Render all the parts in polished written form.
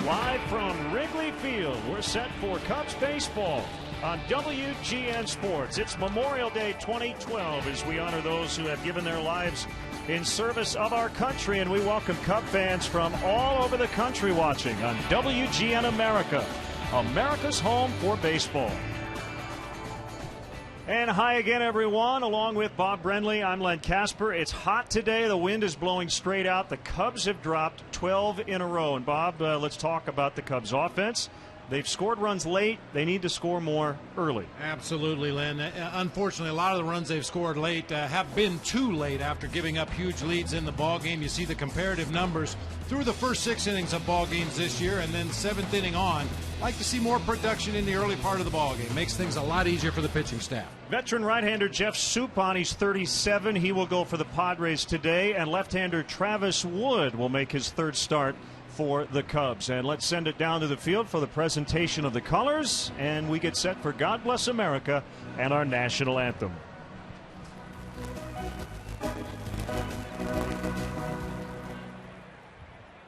Live from Wrigley Field, we're set for Cubs baseball on WGN Sports. It's Memorial Day 2012 as we honor those who have given their lives in service of our country, and we welcome Cub fans from all over the country watching on WGN America, America's home for baseball. And hi again, everyone. Along with Bob Brenly, I'm Len Casper. It's hot today. The wind is blowing straight out. The Cubs have dropped 12 in a row. And Bob, let's talk about the Cubs offense. They've scored runs late. They need to score more early. Absolutely, Len. Unfortunately, a lot of the runs they've scored late have been too late after giving up huge leads in the ballgame. You see the comparative numbers through the first 6 innings of ball games this year, and then 7th inning on. Like to see more production in the early part of the ballgame. Makes things a lot easier for the pitching staff. Veteran right-hander Jeff Suppan, he's 37. He will go for the Padres today, and left-hander Travis Wood will make his third start for the Cubs. And let's send it down to the field for the presentation of the colors, and we get set for God Bless America and our national anthem.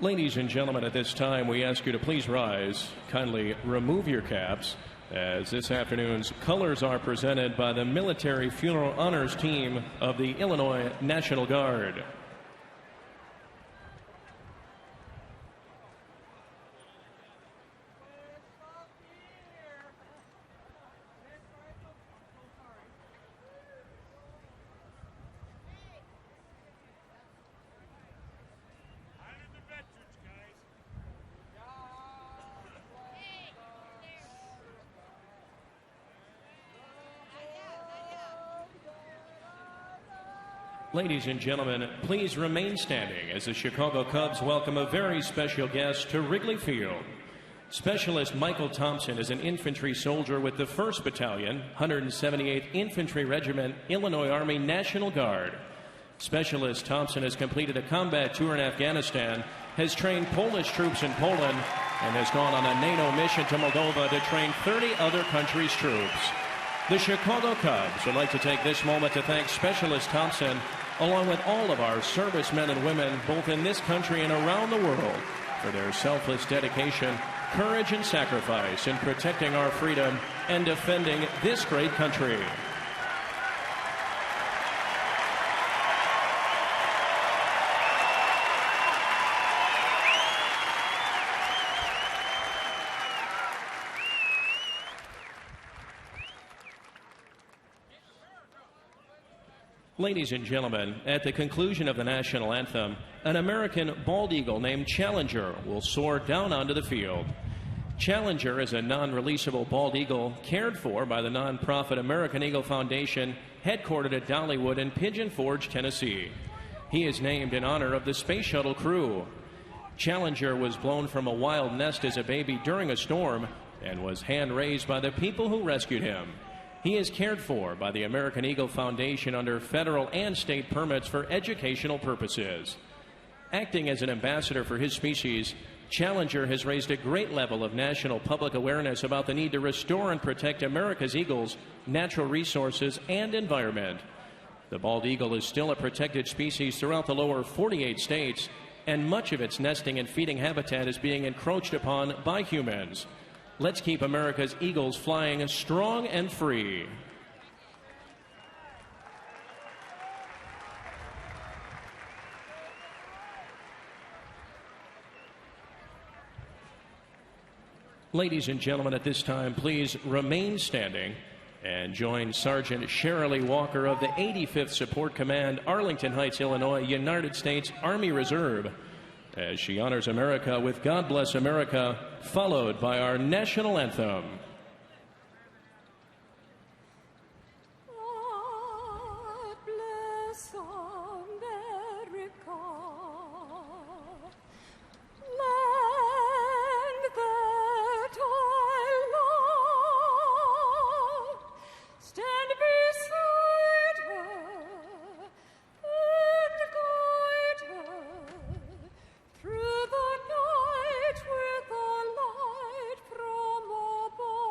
Ladies and gentlemen, at this time we ask you to please rise, kindly remove your caps, as this afternoon's colors are presented by the Military Funeral Honors Team of the Illinois National Guard. Ladies and gentlemen, please remain standing as the Chicago Cubs welcome a very special guest to Wrigley Field. Specialist Michael Thompson is an infantry soldier with the 1st Battalion, 178th Infantry Regiment, Illinois Army National Guard. Specialist Thompson has completed a combat tour in Afghanistan, has trained Polish troops in Poland, and has gone on a NATO mission to Moldova to train 30 other countries' troops. The Chicago Cubs would like to take this moment to thank Specialist Thompson, along with all of our servicemen and women, both in this country and around the world, for their selfless dedication, courage, and sacrifice in protecting our freedom and defending this great country. Ladies and gentlemen, at the conclusion of the national anthem, an American bald eagle named Challenger will soar down onto the field. Challenger is a non-releasable bald eagle cared for by the nonprofit American Eagle Foundation, headquartered at Dollywood in Pigeon Forge, Tennessee. He is named in honor of the space shuttle crew. Challenger was blown from a wild nest as a baby during a storm and was hand-raised by the people who rescued him. He is cared for by the American Eagle Foundation under federal and state permits for educational purposes. Acting as an ambassador for his species, Challenger has raised a great level of national public awareness about the need to restore and protect America's eagles, natural resources, and environment. The bald eagle is still a protected species throughout the lower 48 states, and much of its nesting and feeding habitat is being encroached upon by humans. Let's keep America's eagles flying strong and free. Ladies and gentlemen, at this time, please remain standing and join Sergeant Sherilee Walker of the 85th Support Command, Arlington Heights, Illinois, United States Army Reserve, as she honors America with God Bless America, followed by our national anthem. God bless America, land that I love. Stand beside her and guide her through the night with a light from above.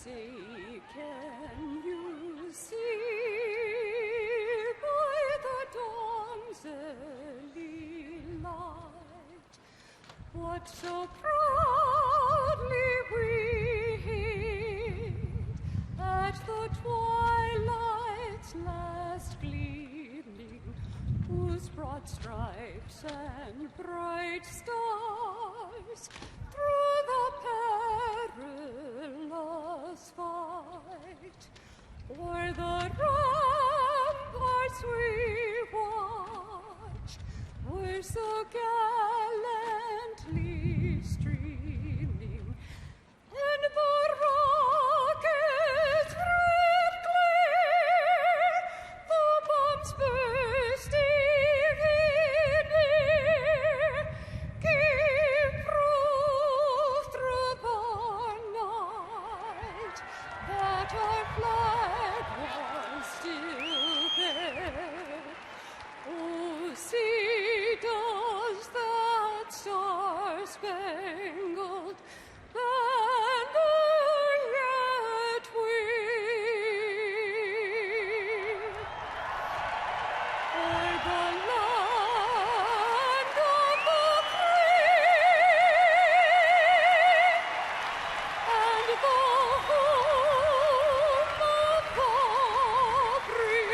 say, can you see by the dawn's early light what so proudly we hailed at the twilight's last gleaming, whose broad stripes and bright stars through the perilous fight o'er the ramparts we watched were so gallantly streaming, and the rockets' red glare, the bombs bursting in air, gave proof through the night that our flag was still there. Oh, see, does that star-spangled banner yet wave o'er the land of the free and the home of the free.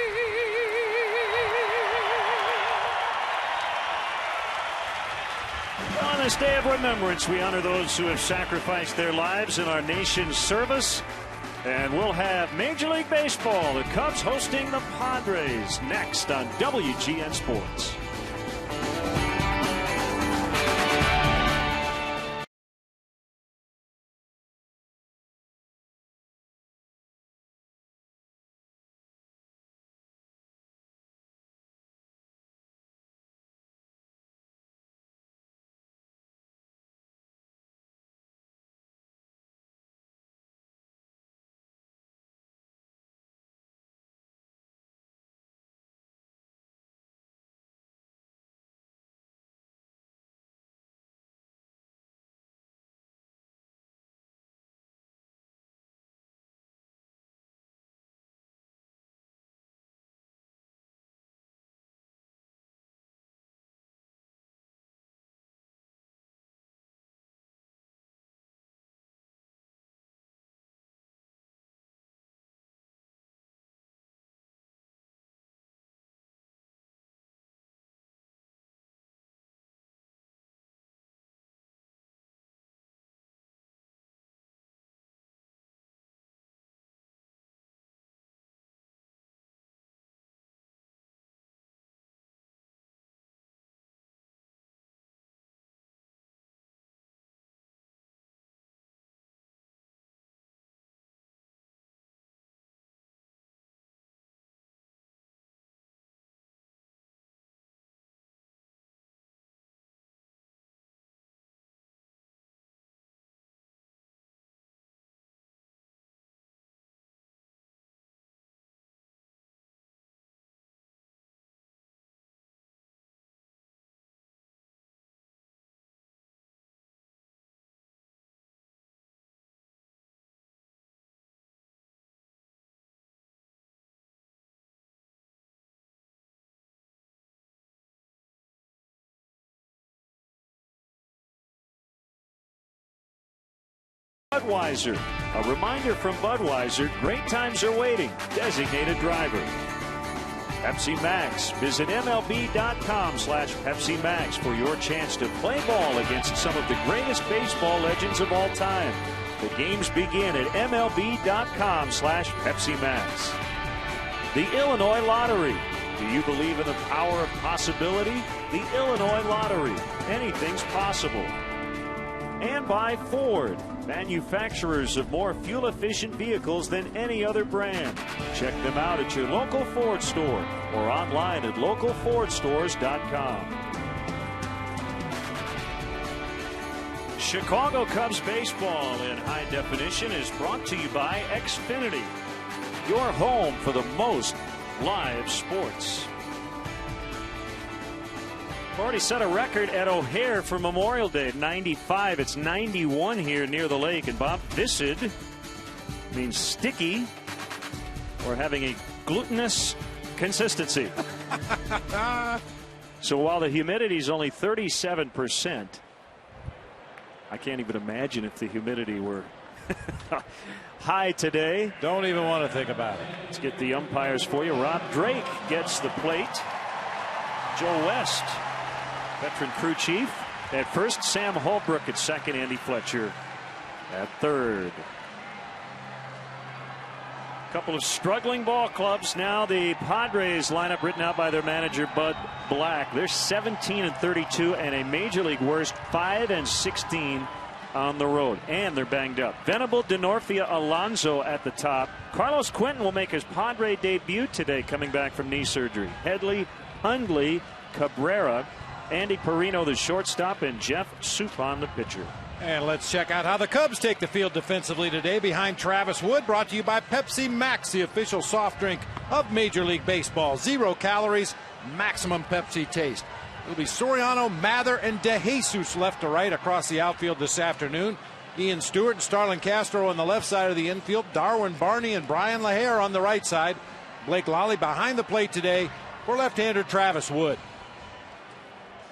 On this day of remembrance, we honor those who have sacrificed their lives in our nation's service. And we'll have Major League Baseball, the Cubs hosting the Padres, next on WGN Sports. Budweiser. A reminder from Budweiser, great times are waiting. Designated driver. Pepsi Max. Visit MLB.com/Pepsi Max for your chance to play ball against some of the greatest baseball legends of all time. The games begin at MLB.com/Pepsi Max. The Illinois Lottery. Do you believe in the power of possibility? The Illinois Lottery. Anything's possible. And by Ford, manufacturers of more fuel-efficient vehicles than any other brand. Check them out at your local Ford store or online at localfordstores.com. Chicago Cubs baseball in high definition is brought to you by Xfinity, your home for the most live sports. Already set a record at O'Hare for Memorial Day, 95. It's 91 here near the lake. And Bob Vissid means sticky or having a glutinous consistency. So while the humidity is only 37%, I can't even imagine if the humidity were high today. Don't even want to think about it. Let's get the umpires for you. Rob Drake gets the plate. Joe West, veteran crew chief, at first. Sam Holbrook at second. Andy Fletcher at third. Couple of struggling ball clubs. Now the Padres lineup written out by their manager Bud Black. They're 17-32 and a major league worst 5-16 on the road, and they're banged up. Venable, Denorfia, Alonso at the top. Carlos Quentin will make his Padre debut today, coming back from knee surgery. Headley, Hundley, Cabrera, Andy Perino the shortstop, and Jeff Suppan the pitcher. And let's check out how the Cubs take the field defensively today behind Travis Wood. Brought to you by Pepsi Max, the official soft drink of Major League Baseball. 0 calories, maximum Pepsi taste. It'll be Soriano, Mather, and DeJesus left to right across the outfield this afternoon. Ian Stewart and Starlin Castro on the left side of the infield. Darwin Barney and Brian LaHare on the right side. Blake Lally behind the plate today for left-hander Travis Wood.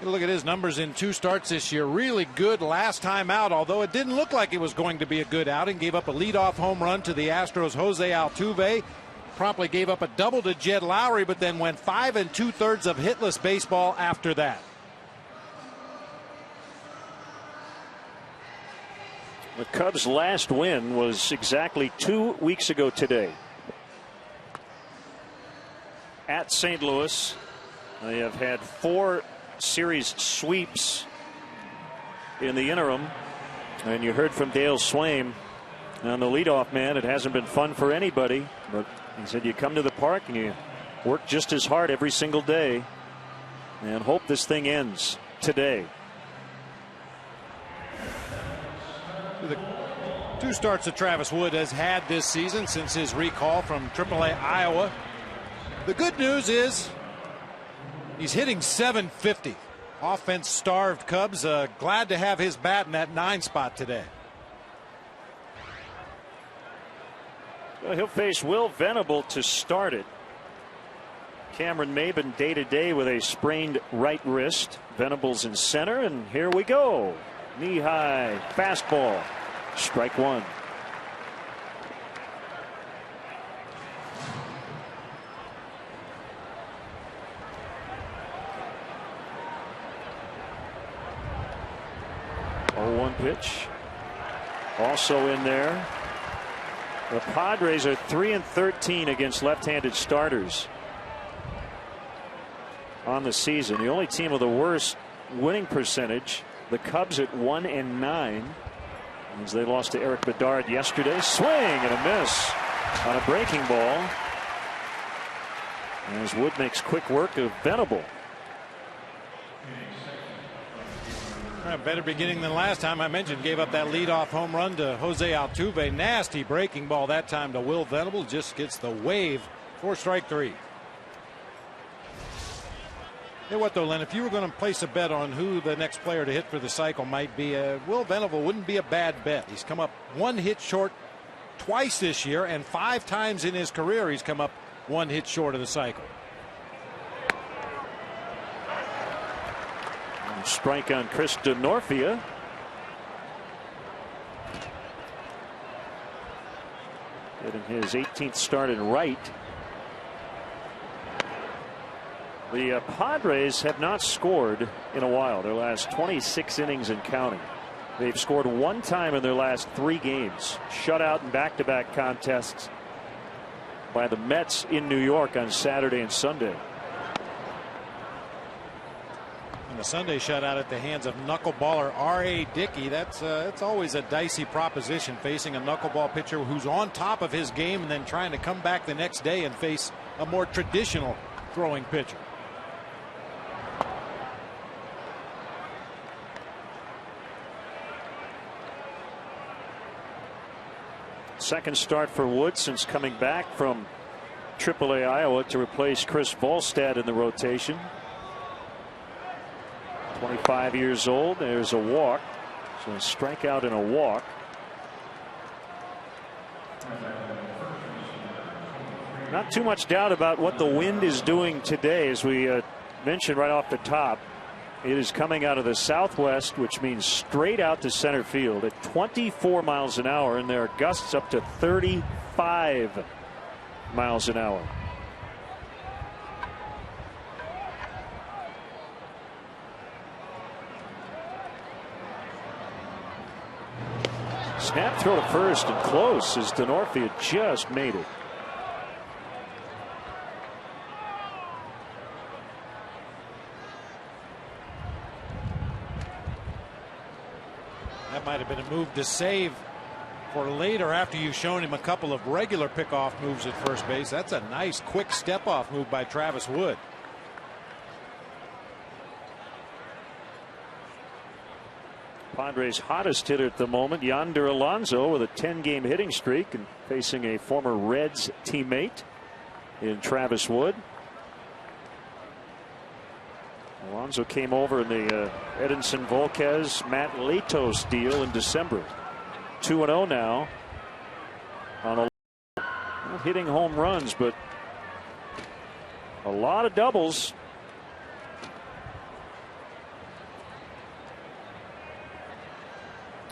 Look at his numbers in 2 starts this year. Really good last time out, although it didn't look like it was going to be a good outing. Gave up a leadoff home run to the Astros' Jose Altuve. Promptly gave up a double to Jed Lowry, but then went 5 2/3 of hitless baseball after that. The Cubs' last win was exactly 2 weeks ago today. At St. Louis, they have had 4 series sweeps in the interim, and you heard from Dale Swaim on the leadoff man. It hasn't been fun for anybody, but he said you come to the park and you work just as hard every single day and hope this thing ends today. The 2 starts that Travis Wood has had this season since his recall from AAA Iowa. The good news is he's hitting .750. Offense starved Cubs. Glad to have his bat in that 9 spot today. Well, he'll face Will Venable to start it. Cameron Maben day to day with a sprained right wrist. Venable's in center, and here we go. Knee high fastball. Strike 1. Oh, 1 pitch. Also in there. The Padres are 3-13 against left-handed starters on the season. The only team with the worst winning percentage, the Cubs at 1-9, as they lost to Eric Bedard yesterday. Swing and a miss on a breaking ball, as Wood makes quick work of Venable. A better beginning than last time. I mentioned gave up that leadoff home run to Jose Altuve. Nasty breaking ball that time to Will Venable. Just gets the wave for strike 3. Hey, what though, Len? If you were going to place a bet on who the next player to hit for the cycle might be, Will Venable wouldn't be a bad bet. He's come up 1 hit short twice this year, and 5 times in his career he's come up 1 hit short of the cycle. Strike on Chris Denorfia. Getting his 18th start in right. The Padres have not scored in a while. Their last 26 innings and counting. They've scored 1 time in their last 3 games. Shutout in back-to-back contests by the Mets in New York on Saturday and Sunday. And the Sunday shutout at the hands of knuckleballer R.A. Dickey. That's always a dicey proposition, facing a knuckleball pitcher who's on top of his game and then trying to come back the next day and face a more traditional throwing pitcher. Second start for Wood since coming back from AAA Iowa to replace Chris Volstad in the rotation. 25 years old. There's a walk. So a strikeout and a walk. Not too much doubt about what the wind is doing today, as we mentioned right off the top. It is coming out of the southwest, which means straight out to center field at 24 miles an hour, and there are gusts up to 35 miles an hour. Snap throw to first and close as DeNorfia just made it. That might have been a move to save for later after you've shown him a couple of regular pickoff moves at first base. That's a nice quick step off move by Travis Wood. Padres' hottest hitter at the moment, Yonder Alonso, with a 10-game hitting streak and facing a former Reds teammate in Travis Wood. Alonso came over in the Edinson Volquez, Matt Latos deal in December. 2-0 now on a not hitting home runs, but a lot of doubles.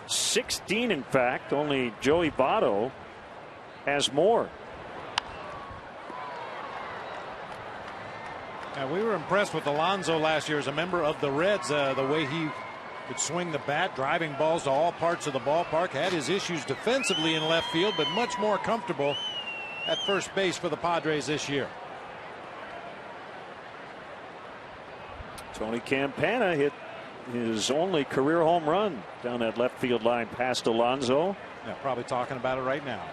$16, in fact. Only Joey Votto has more. We were impressed with Alonso last year as a member of the Reds. The way he could swing the bat, driving balls to all parts of the ballpark. Had his issues defensively in left field, but much more comfortable at first base for the Padres this year. Tony Campana hit his only career home run down that left field line past Alonso. Yeah, probably talking about it right now.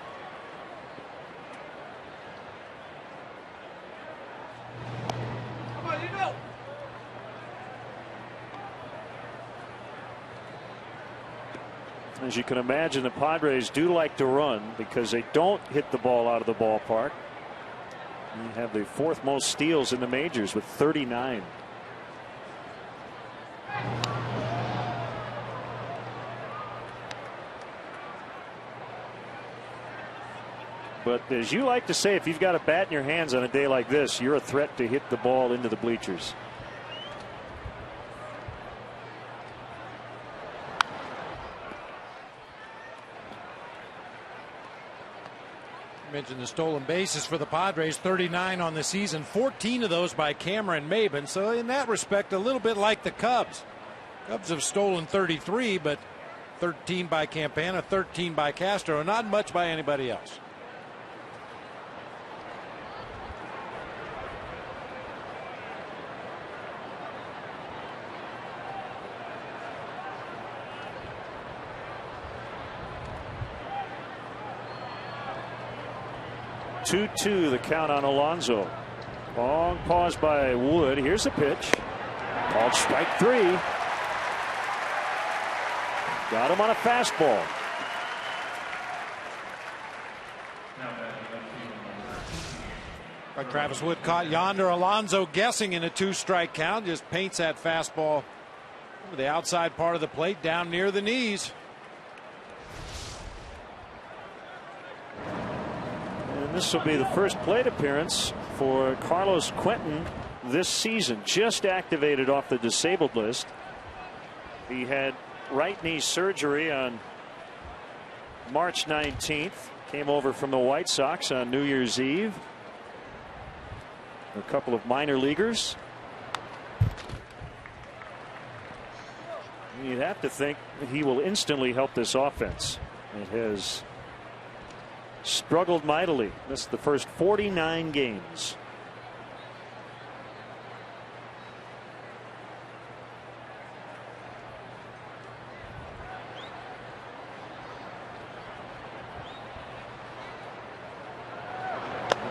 As you can imagine, the Padres do like to run because they don't hit the ball out of the ballpark. They have the fourth most steals in the majors with 39. But as you like to say, if you've got a bat in your hands on a day like this, you're a threat to hit the ball into the bleachers. You mentioned the stolen bases for the Padres, 39 on the season, 14 of those by Cameron Maybin. So in that respect, a little bit like the Cubs. Cubs have stolen 33, but 13 by Campana, 13 by Castro, not much by anybody else. Two, the count on Alonso. Long pause by Wood. Here's a pitch. Called strike three. Got him on a fastball. Travis Wood caught Yonder Alonso guessing in a 2-strike count. Just paints that fastball over the outside part of the plate down near the knees. This will be the first plate appearance for Carlos Quentin this season. Just activated off the disabled list. He had right knee surgery on March 19th. Came over from the White Sox on New Year's Eve. A couple of minor leaguers. You'd have to think he will instantly help this offense. It has struggled mightily. This is the first 49 games.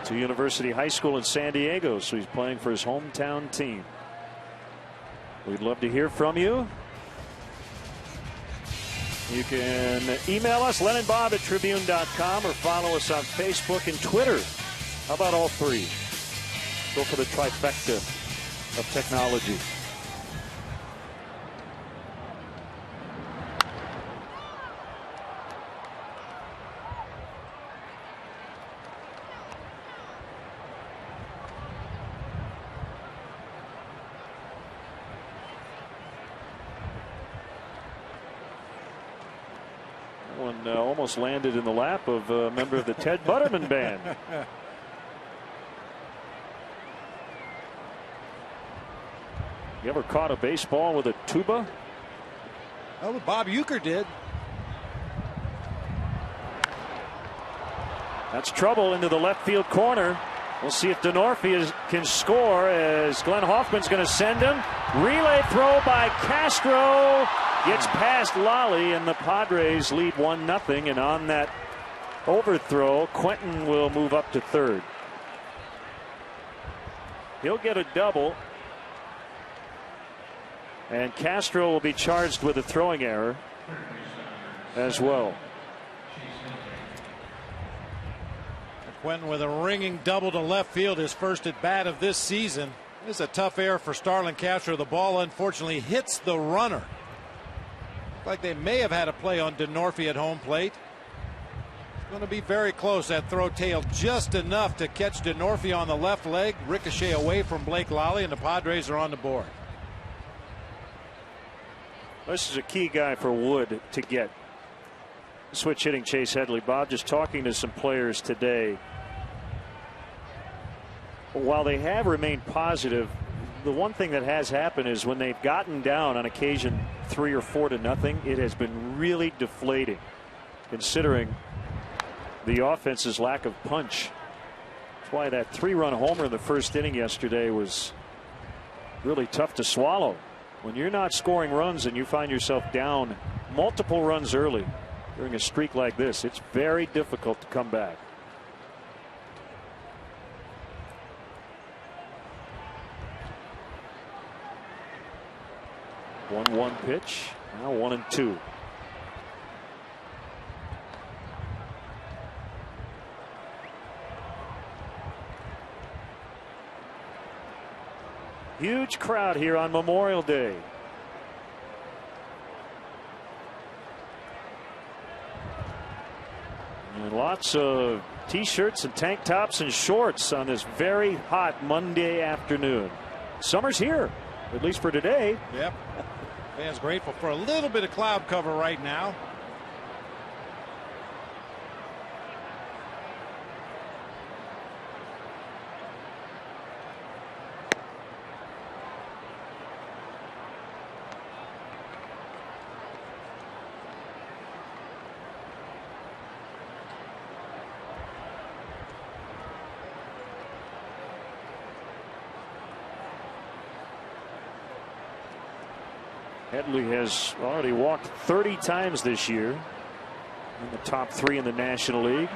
To University High School in San Diego, so he's playing for his hometown team. We'd love to hear from you. You can email us, LenonBob@Tribune.com, or follow us on Facebook and Twitter. How about all three? Go for the trifecta of technology. and almost landed in the lap of a member of the Ted Butterman Band. You ever caught a baseball with a tuba? Oh, Bob Uecker did. That's trouble into the left field corner. We'll see if Denorfi can score as Glenn Hoffman's going to send him. Relay throw by Castro. Gets past Lally, and the Padres lead 1-0. And on that overthrow, Quentin will move up to third. He'll get a double. And Castro will be charged with a throwing error as well. Quentin with a ringing double to left field, his first at bat of this season. This is a tough error for Starlin Castro. The ball unfortunately hits the runner. Looks like they may have had a play on Denorfi at home plate. It's going to be very close. That throw tailed just enough to catch Denorfi on the left leg, ricochet away from Blake Lally, and the Padres are on the board. This is a key guy for Wood to get. Switch hitting Chase Headley. Bob, just talking to some players today. While they have remained positive, the one thing that has happened is when they've gotten down on occasion 3 or 4-0, it has been really deflating, considering the offense's lack of punch. That's why that 3-run homer in the first inning yesterday was really tough to swallow. When you're not scoring runs and you find yourself down multiple runs early during a streak like this, it's very difficult to come back. One pitch, now 1-2. Huge crowd here on Memorial Day. And lots of t-shirts and tank tops and shorts on this very hot Monday afternoon. Summer's here, at least for today. Yep. Fans grateful for a little bit of cloud cover right now. Headley has already walked 30 times this year, in the top 3 in the National League.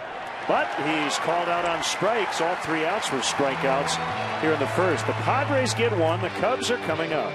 But he's called out on strikes. All 3 outs were strikeouts here in the first. The Padres get 1. The Cubs are coming up.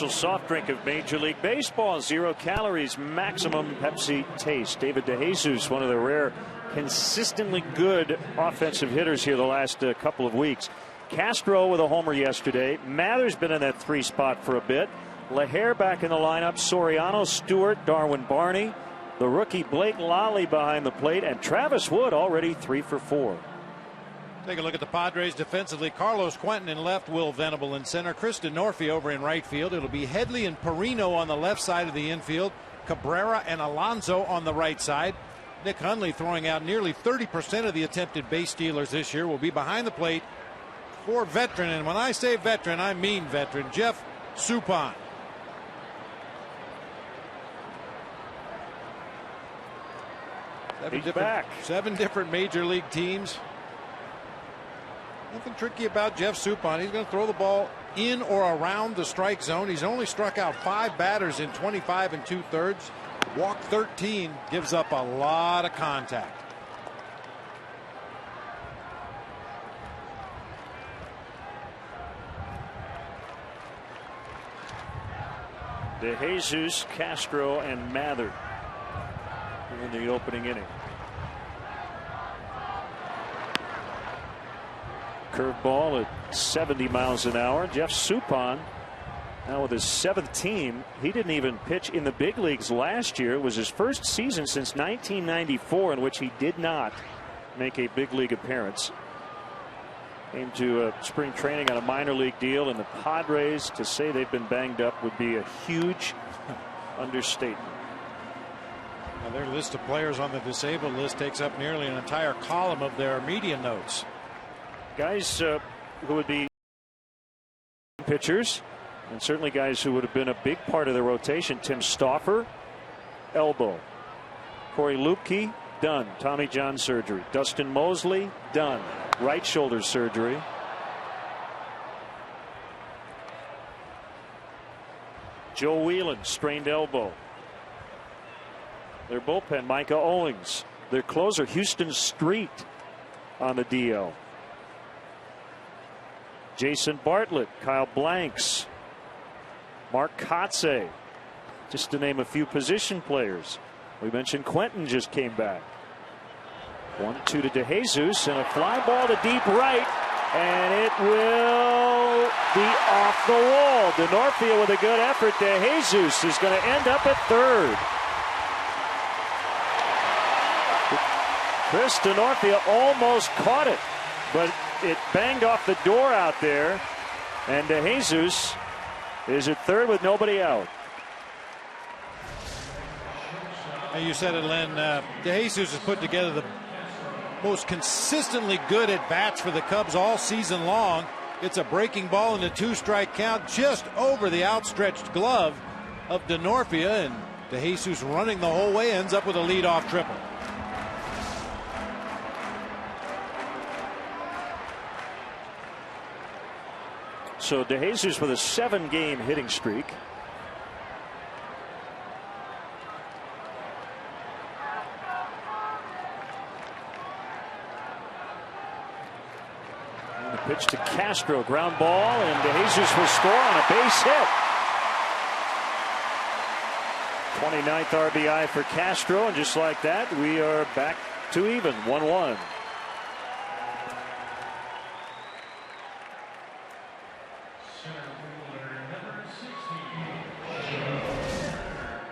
Soft drink of Major League Baseball, 0 calories, maximum Pepsi taste. David DeJesus, one of the rare consistently good offensive hitters here the last couple of weeks. Castro with a homer yesterday. Mather's been in that 3 spot for a bit. LaHare back in the lineup. Soriano, Stewart, Darwin Barney. The rookie Blake Lally behind the plate. And Travis Wood already 3 for 4. Take a look at the Padres defensively. Carlos Quentin in left, Will Venable in center, Chris DeNorfie over in right field. It'll be Headley and Perino on the left side of the infield, Cabrera and Alonso on the right side. Nick Hundley, throwing out nearly 30% of the attempted base stealers this year, will be behind the plate for veteran, and when I say veteran, I mean veteran, Jeff Suppan. Seven different major league teams. Nothing tricky about Jeff Suppan. He's going to throw the ball in or around the strike zone. He's only struck out 5 batters in 25 2/3. Walked 13. Gives up a lot of contact. DeJesus, Castro, and Mather in the opening inning. Curveball at 70 miles an hour. Jeff Suppan, now with his 7th team. He didn't even pitch in the big leagues last year. It was his first season since 1994 in which he did not make a big league appearance. Came to spring training on a minor league deal, and the Padres, to say they've been banged up would be a huge understatement. Now their list of players on the disabled list takes up nearly an entire column of their media notes. Guys who would be pitchers, and certainly guys who would have been a big part of the rotation. Tim Stauffer, elbow. Corey Lupke, done. Tommy John surgery. Dustin Mosley, done. Right shoulder surgery. Joe Whelan, strained elbow. Their bullpen, Micah Owings. Their closer, Houston Street, on the DL. Jason Bartlett, Kyle Blanks, Mark Kotze, just to name a few position players. We mentioned Quentin just came back. 1-2 to DeJesus, and a fly ball to deep right, and it will be off the wall. DeNorfie with a good effort. DeJesus is going to end up at third. Chris DeNorfie almost caught it, but it banged off the door out there, and DeJesus is at third with nobody out. And you said it, Len. DeJesus has put together the most consistently good at bats for the Cubs all season long. It's a breaking ball in a 2-strike count just over the outstretched glove of DeNorfie, and DeJesus running the whole way ends up with a leadoff triple. So DeJesus with a 7-game hitting streak. And the pitch to Castro, ground ball, and DeJesus will score on a base hit. 29th RBI for Castro, and just like that, we are back to even, 1-1.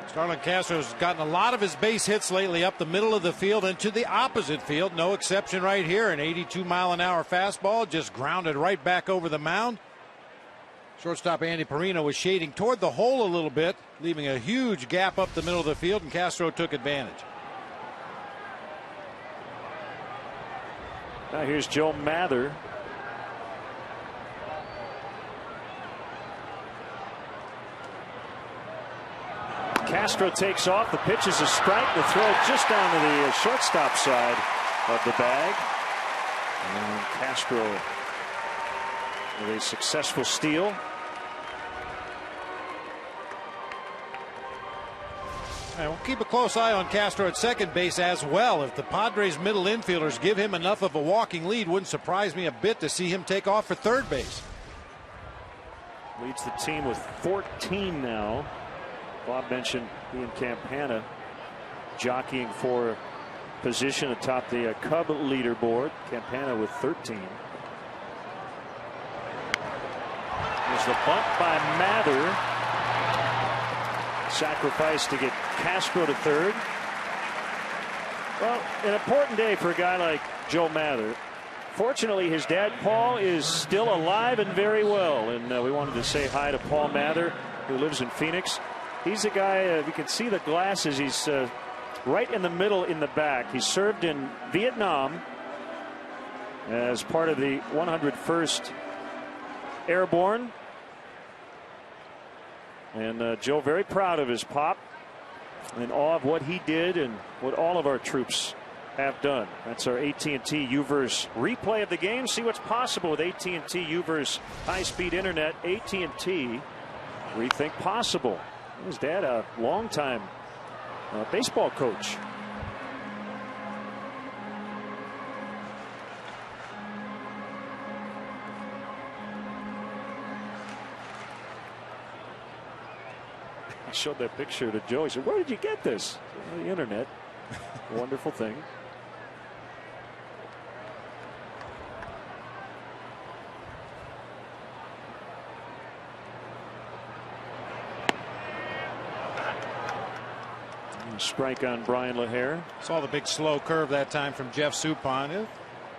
Starlin Castro's gotten a lot of his base hits lately up the middle of the field and to the opposite field. No exception right here. An 82-mile-an-hour fastball just grounded right back over the mound. Shortstop Andy Perino was shading toward the hole a little bit, leaving a huge gap up the middle of the field, and Castro took advantage. Now here's Joe Mather. Castro takes off. The pitch is a strike. The throw just down to the shortstop side of the bag. And Castro with a successful steal. And we'll keep a close eye on Castro at second base as well. If the Padres middle infielders give him enough of a walking lead, wouldn't surprise me a bit to see him take off for third base. Leads the team with 14 now. Bob mentioned Ian Campana jockeying for position atop the Cub leaderboard. Campana with 13. There's the bunt by Mather. Sacrifice to get Castro to third. Well, an important day for a guy like Joe Mather. Fortunately, his dad, Paul, is still alive and very well. And we wanted to say hi to Paul Mather, who lives in Phoenix. He's a guy, you can see the glasses. He's right in the middle in the back. He served in Vietnam as part of the 101st Airborne. And Joe very proud of his pop, in awe of what he did and what all of our troops have done. That's our AT&T UVerse replay of the game. See what's possible with AT&T UVerse high-speed internet. AT&T, rethink possible. His dad, a longtime baseball coach. I showed that picture to Joe. He said, "Where did you get this?" On the internet. Wonderful thing. Strike on Brian LaHare. Saw the big slow curve that time from Jeff Suppan.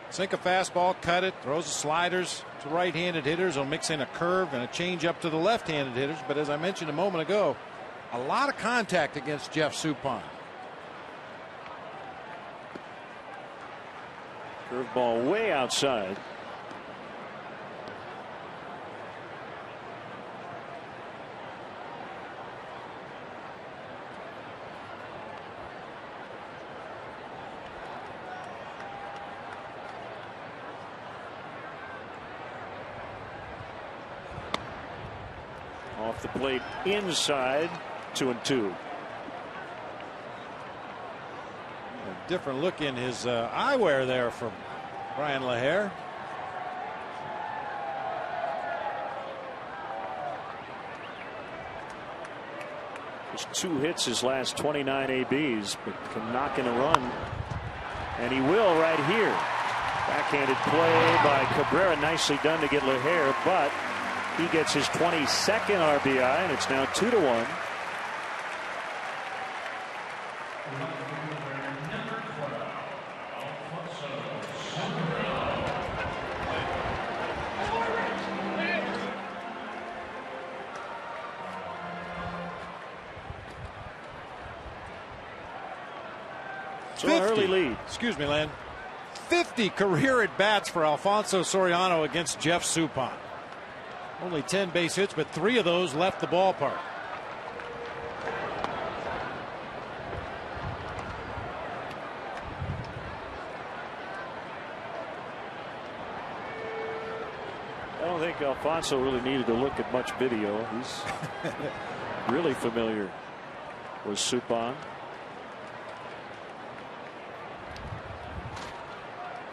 Sink a fastball, cut it, throws the sliders to right-handed hitters. Will mix in a curve and a change up to the left-handed hitters. But as I mentioned a moment ago, a lot of contact against Jeff Suppan. Curveball way outside. Off the plate inside, 2-2. A different look in his eyewear there from Brian LaHare. Just 2 hits his last 29 ABs, but can knock in a run, and he will right here. Backhanded play by Cabrera, nicely done to get LaHare, but he gets his 22nd RBI, and it's now 2-1. So an early lead. Excuse me, Len. 50 career at bats for Alfonso Soriano against Jeff Suppan. Only 10 base hits, but 3 of those left the ballpark. I don't think Alfonso really needed to look at much video. He's really familiar with Suppan.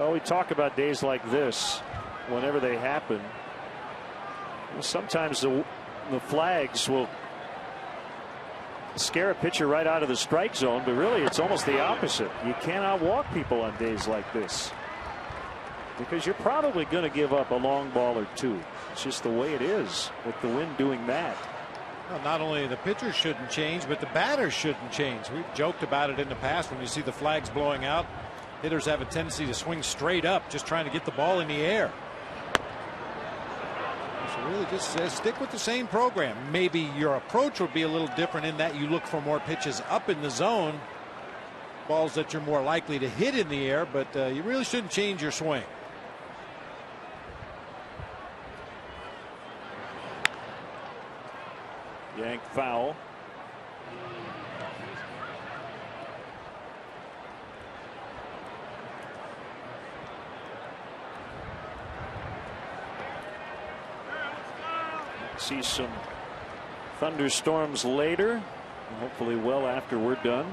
Oh, we talk about days like this whenever they happen. Sometimes the flags will scare a pitcher right out of the strike zone, but really it's almost the opposite. You cannot walk people on days like this because you're probably going to give up a long ball or 2. It's just the way it is with the wind doing that. Well, not only the pitchers shouldn't change, but the batters shouldn't change. We've joked about it in the past. When you see the flags blowing out, hitters have a tendency to swing straight up, just trying to get the ball in the air. So really just stick with the same program. Maybe your approach would be a little different in that you look for more pitches up in the zone, balls that you're more likely to hit in the air, but you really shouldn't change your swing. Yank foul. See some thunderstorms later, hopefully well after we're done.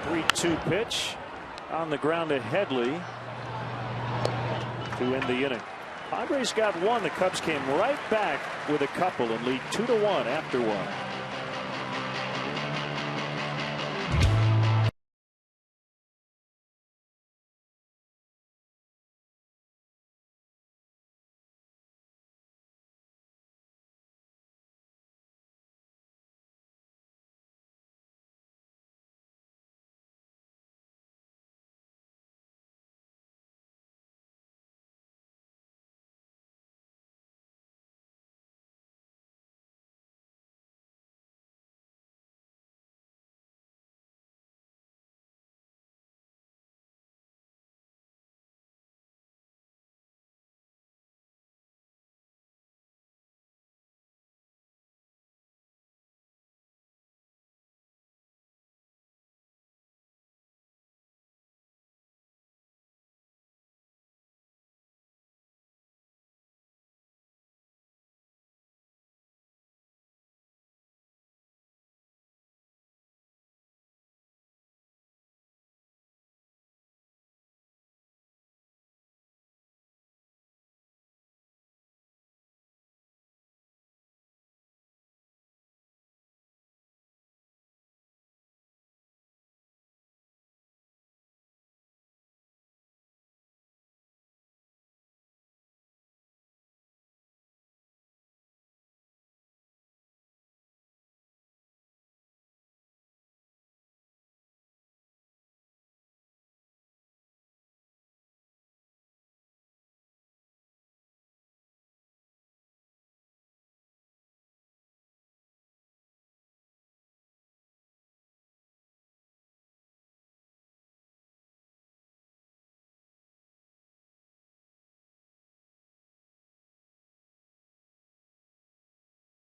3-2 pitch on the ground to Headley to end the inning. Padres got 1. The Cubs came right back with a couple and lead 2-1 after 1.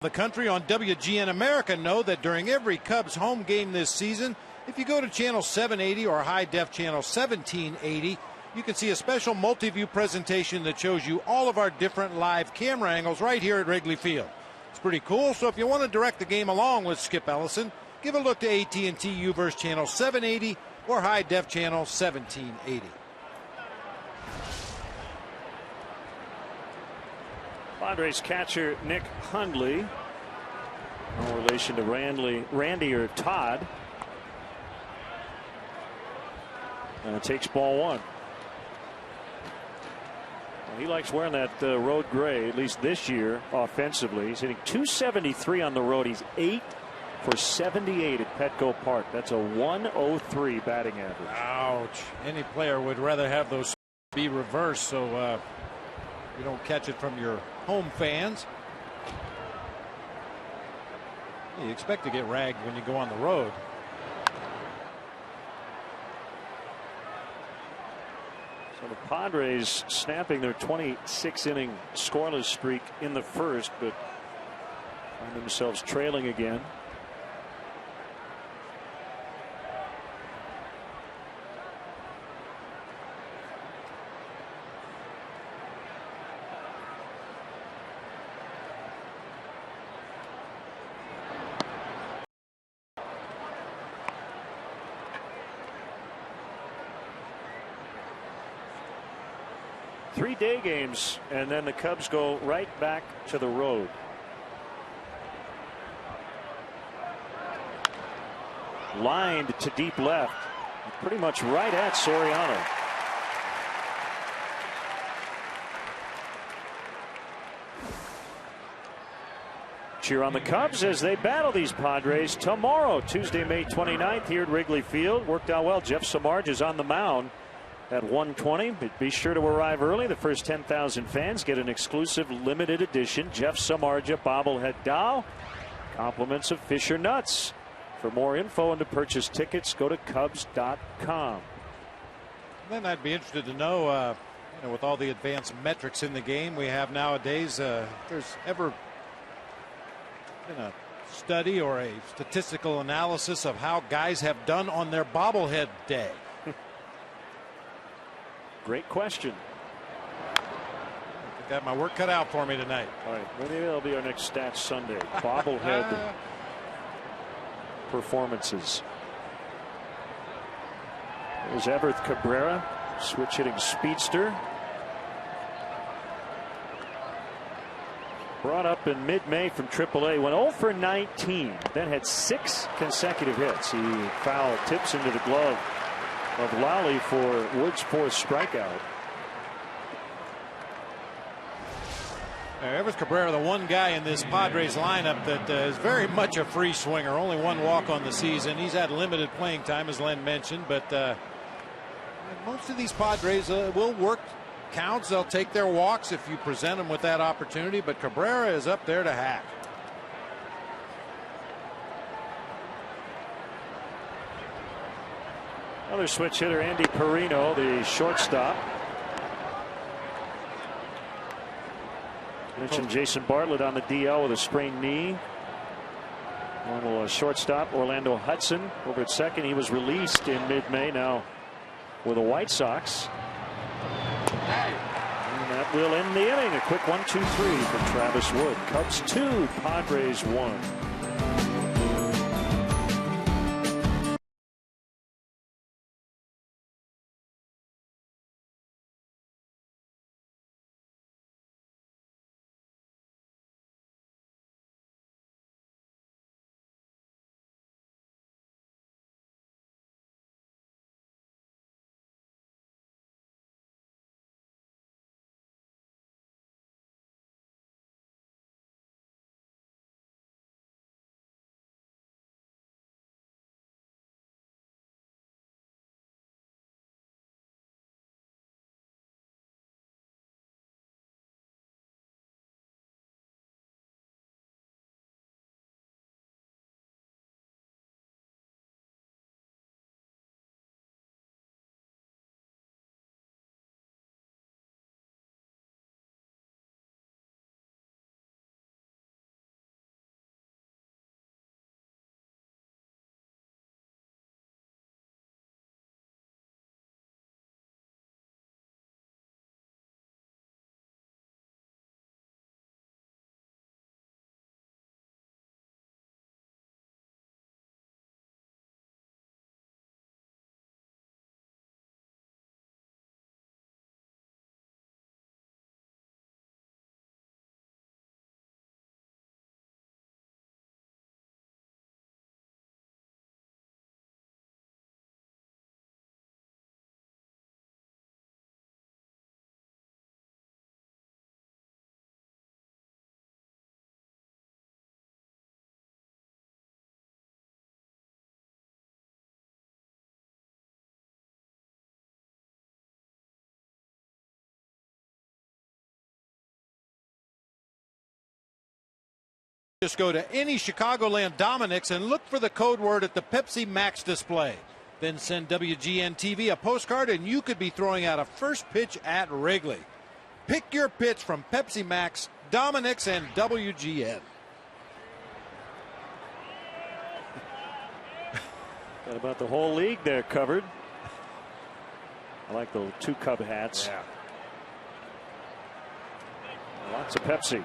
The country on WGN America know that during every Cubs home game this season, if you go to channel 780 or high def channel 1780, you can see a special multi-view presentation that shows you all of our different live camera angles right here at Wrigley Field. It's pretty cool, so if you want to direct the game along with Skip Ellison, give a look to AT&T UVerse channel 780 or high def channel 1780. Padres catcher Nick Hundley, no relation to Randy or Todd. And it takes ball one. Well, he likes wearing that road gray, at least this year, offensively. He's hitting .273 on the road. He's 8 for 78 at Petco Park. That's a .103 batting average. Ouch. Any player would rather have those be reversed so you don't catch it from your home fans. You expect to get ragged when you go on the road. So the Padres snapping their 26-inning scoreless streak in the first, but find themselves trailing again. Three-day games, and then the Cubs go right back to the road. Lined to deep left, pretty much right at Soriano. Cheer on the Cubs as they battle these Padres tomorrow, Tuesday, May 29th, here at Wrigley Field. Worked out well. Jeff Samardzija is on the mound at 1:20, but be sure to arrive early. The first 10,000 fans get an exclusive limited edition Jeff Samardzija bobblehead doll. Compliments of Fisher Nuts. For more info and to purchase tickets, go to Cubs.com. Then I'd be interested to know, with all the advanced metrics in the game we have nowadays, if there's ever been a study or a statistical analysis of how guys have done on their bobblehead day. Great question. I got my work cut out for me tonight. All right, maybe that'll be our next Stats Sunday. Bobblehead performances. There's Everth Cabrera, switch hitting speedster. Brought up in mid-May from AAA, went 0 for 19, then had 6 consecutive hits. He foul tips into the glove of Lowry for Wood's 4th strikeout. Everth Cabrera, the one guy in this Padres lineup that is very much a free swinger. Only 1 walk on the season. He's had limited playing time, as Len mentioned, but most of these Padres will work counts. They'll take their walks if you present them with that opportunity, but Cabrera is up there to hack. Another switch hitter, Andy Perino, the shortstop. Mentioned Jason Bartlett on the DL with a sprained knee. Normal shortstop Orlando Hudson over at second. He was released in mid-May, now with the White Sox. And that will end the inning. A quick 1-2-3 for Travis Wood. Cubs 2, Padres 1. Just go to any Chicagoland Dominick's and look for the code word at the Pepsi Max display. Then send WGN TV a postcard and you could be throwing out a first pitch at Wrigley. Pick your pitch from Pepsi Max, Dominick's, and WGN. Got about the whole league there covered. I like the 2 Cub hats. Yeah. Lots of Pepsi.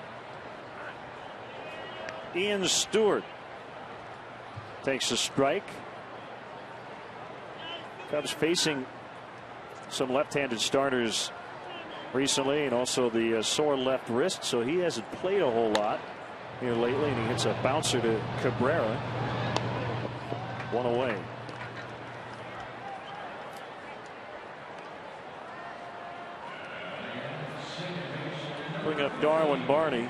Ian Stewart takes a strike. Cubs facing some left-handed starters recently, and also the sore left wrist, so he hasn't played a whole lot here lately, and he hits a bouncer to Cabrera. 1 away. Bring up Darwin Barney.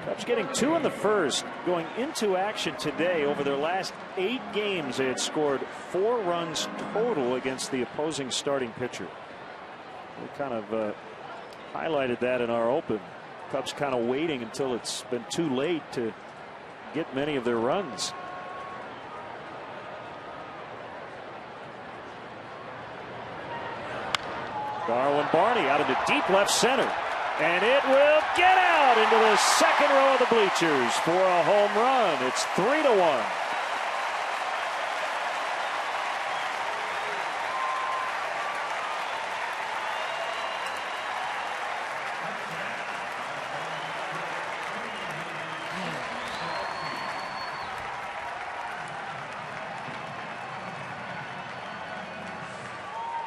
Cubs getting 2 in the first. Going into action today, over their last 8 games, they had scored 4 runs total against the opposing starting pitcher. We kind of highlighted that in our open. Cubs kind of waiting until it's been too late to get many of their runs. Darwin Barney out into deep left center. And it will get out into the second row of the bleachers for a home run. It's 3-1.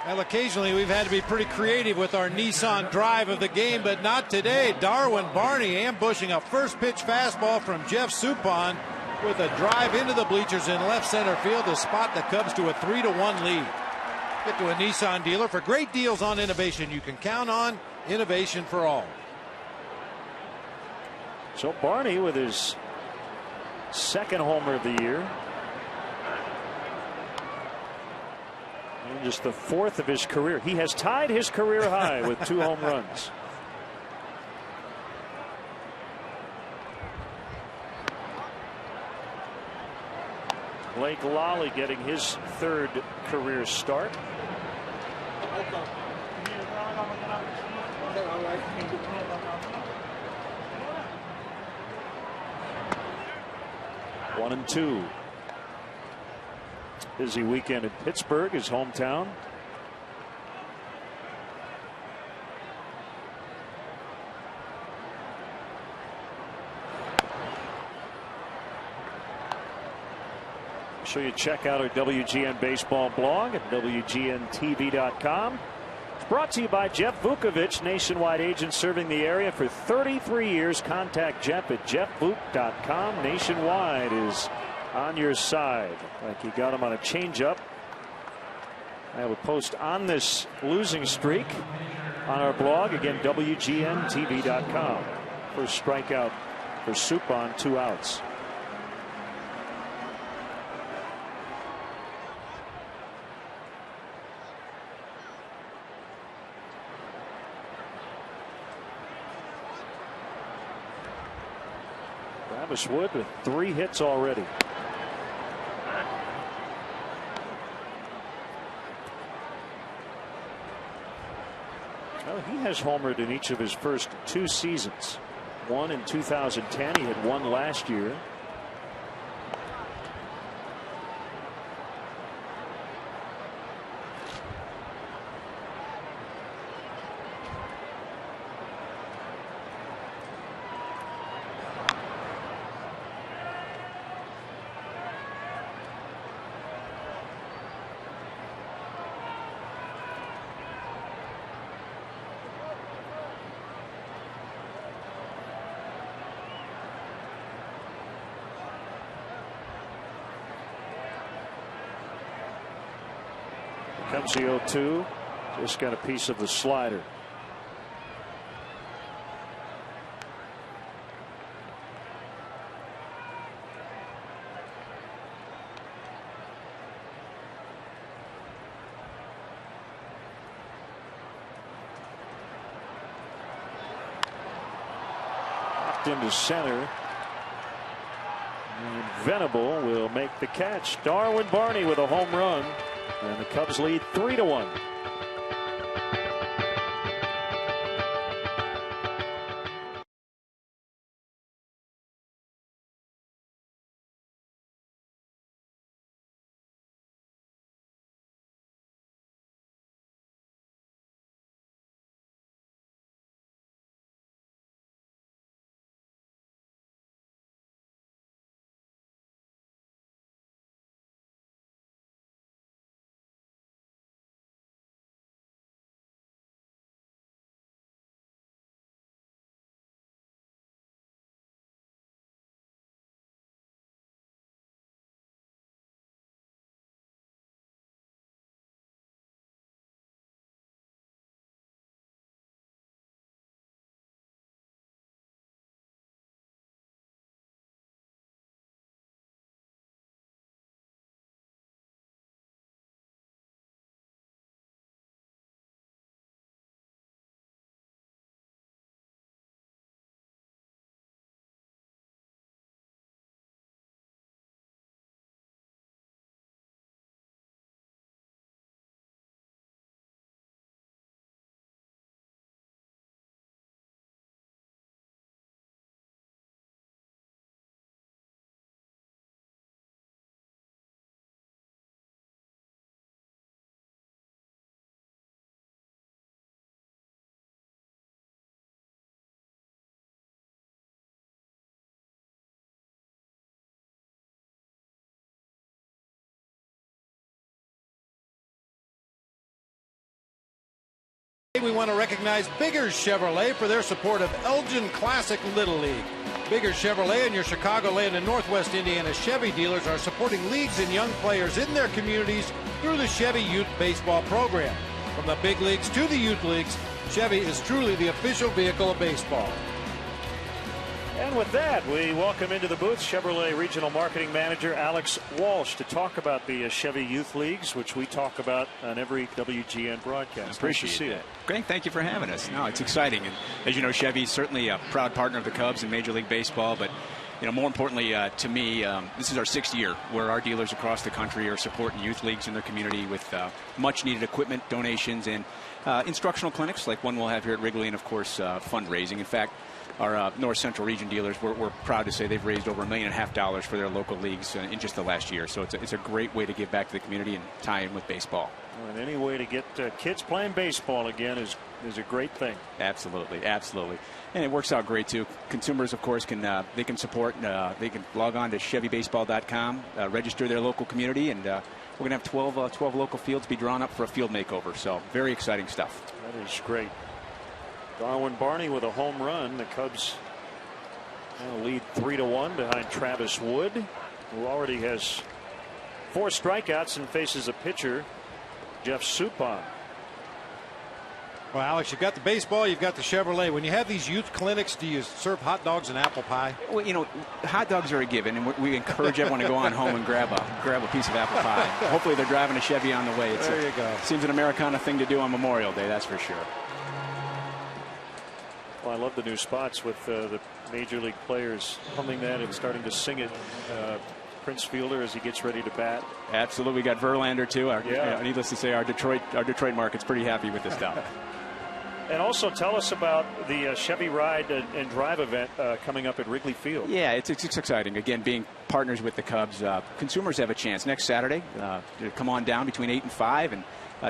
Well, occasionally we've had to be pretty creative with our Nissan drive of the game, but not today. Darwin Barney ambushing a first pitch fastball from Jeff Suppan with a drive into the bleachers in left center field to spot the Cubs to a 3-1 lead. Get to a Nissan dealer for great deals on innovation. You can count on innovation for all. So Barney with his second homer of the year. And just the 4th of his career. He has tied his career high with 2 home runs. Blake Lally getting his 3rd career start. One and 2. Busy weekend in Pittsburgh, his hometown. Sure you check out our WGN baseball blog at WGNTV.com. It's brought to you by Jeff Vukovich, nationwide agent serving the area for 33 years. Contact Jeff at jeffvuk.com. Nationwide is on your side. Like you got him on a changeup. I have a post on this losing streak on our blog. Again, WGNTV.com. First strikeout for Suppan, 2 outs. Travis Wood with 3 hits already. Well, he has homered in each of his first 2 seasons. 1 in 2010. He had 1 last year. Comes the 0-2. Just got a piece of the slider. Popped into center. Venable will make the catch. Darwin Barney with a home run, and the Cubs lead 3-1. We want to recognize Biggers Chevrolet for their support of Elgin Classic Little League. Biggers Chevrolet and your Chicagoland and Northwest Indiana Chevy dealers are supporting leagues and young players in their communities through the Chevy Youth Baseball program. From the big leagues to the youth leagues, Chevy is truly the official vehicle of baseball. And with that, we welcome into the booth Chevrolet Regional Marketing Manager Alex Walsh to talk about the Chevy Youth Leagues, which we talk about on every WGN broadcast. Appreciate it. Great, thank you for having us. No, it's exciting, and as you know, Chevy's certainly a proud partner of the Cubs in Major League Baseball. But you know, more importantly to me, this is our 6th year where our dealers across the country are supporting youth leagues in their community with much-needed equipment, donations, and instructional clinics like one we'll have here at Wrigley, and of course fundraising. In fact, our North Central region dealers, we're proud to say they've raised over $1.5 million for their local leagues in just the last year. So it's a great way to give back to the community and tie in with baseball. And any way to get kids playing baseball again is a great thing. Absolutely, absolutely, and it works out great too. Consumers, of course, can support. They can log on to ChevyBaseball.com, register their local community, and we're going to have 12 local fields be drawn up for a field makeover. So very exciting stuff. That is great. Darwin Barney with a home run. The Cubs now lead 3-1 behind Travis Wood, who already has 4 strikeouts and faces a pitcher, Jeff Suppan. Well, Alex, you've got the baseball, you've got the Chevrolet. When you have these youth clinics, do you serve hot dogs and apple pie? Well, you know, hot dogs are a given, and we encourage everyone to go on home and grab a piece of apple pie. Hopefully they're driving a Chevy on the way. There you go. Seems an Americana thing to do on Memorial Day, that's for sure. Well, I love the new spots with the major league players humming that and starting to sing it. Prince Fielder as he gets ready to bat. Absolutely, we got Verlander too. Needless to say, our Detroit market's pretty happy with this stuff. And also tell us about the Chevy Ride and Drive event coming up at Wrigley Field. Yeah, it's exciting. Again, being partners with the Cubs, consumers have a chance next Saturday to come on down between 8 and 5 and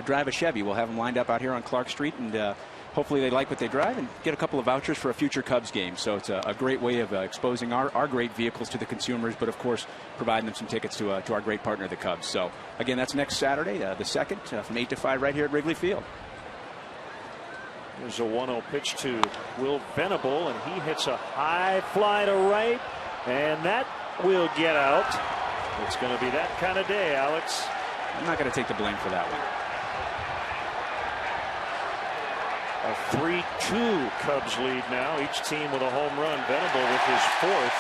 drive a Chevy. We'll have them lined up out here on Clark Street, and hopefully they like what they drive and get a couple of vouchers for a future Cubs game. So it's a great way of exposing our great vehicles to the consumers, but of course providing them some tickets to our great partner, the Cubs. So again, that's next Saturday, the 2nd, from 8 to 5 right here at Wrigley Field. There's a 1-0 pitch to Will Venable, and he hits a high fly to right, and that will get out. It's going to be that kind of day, Alex. I'm not going to take the blame for that one. A 3-2 Cubs lead now, each team with a home run. Venable with his 4th.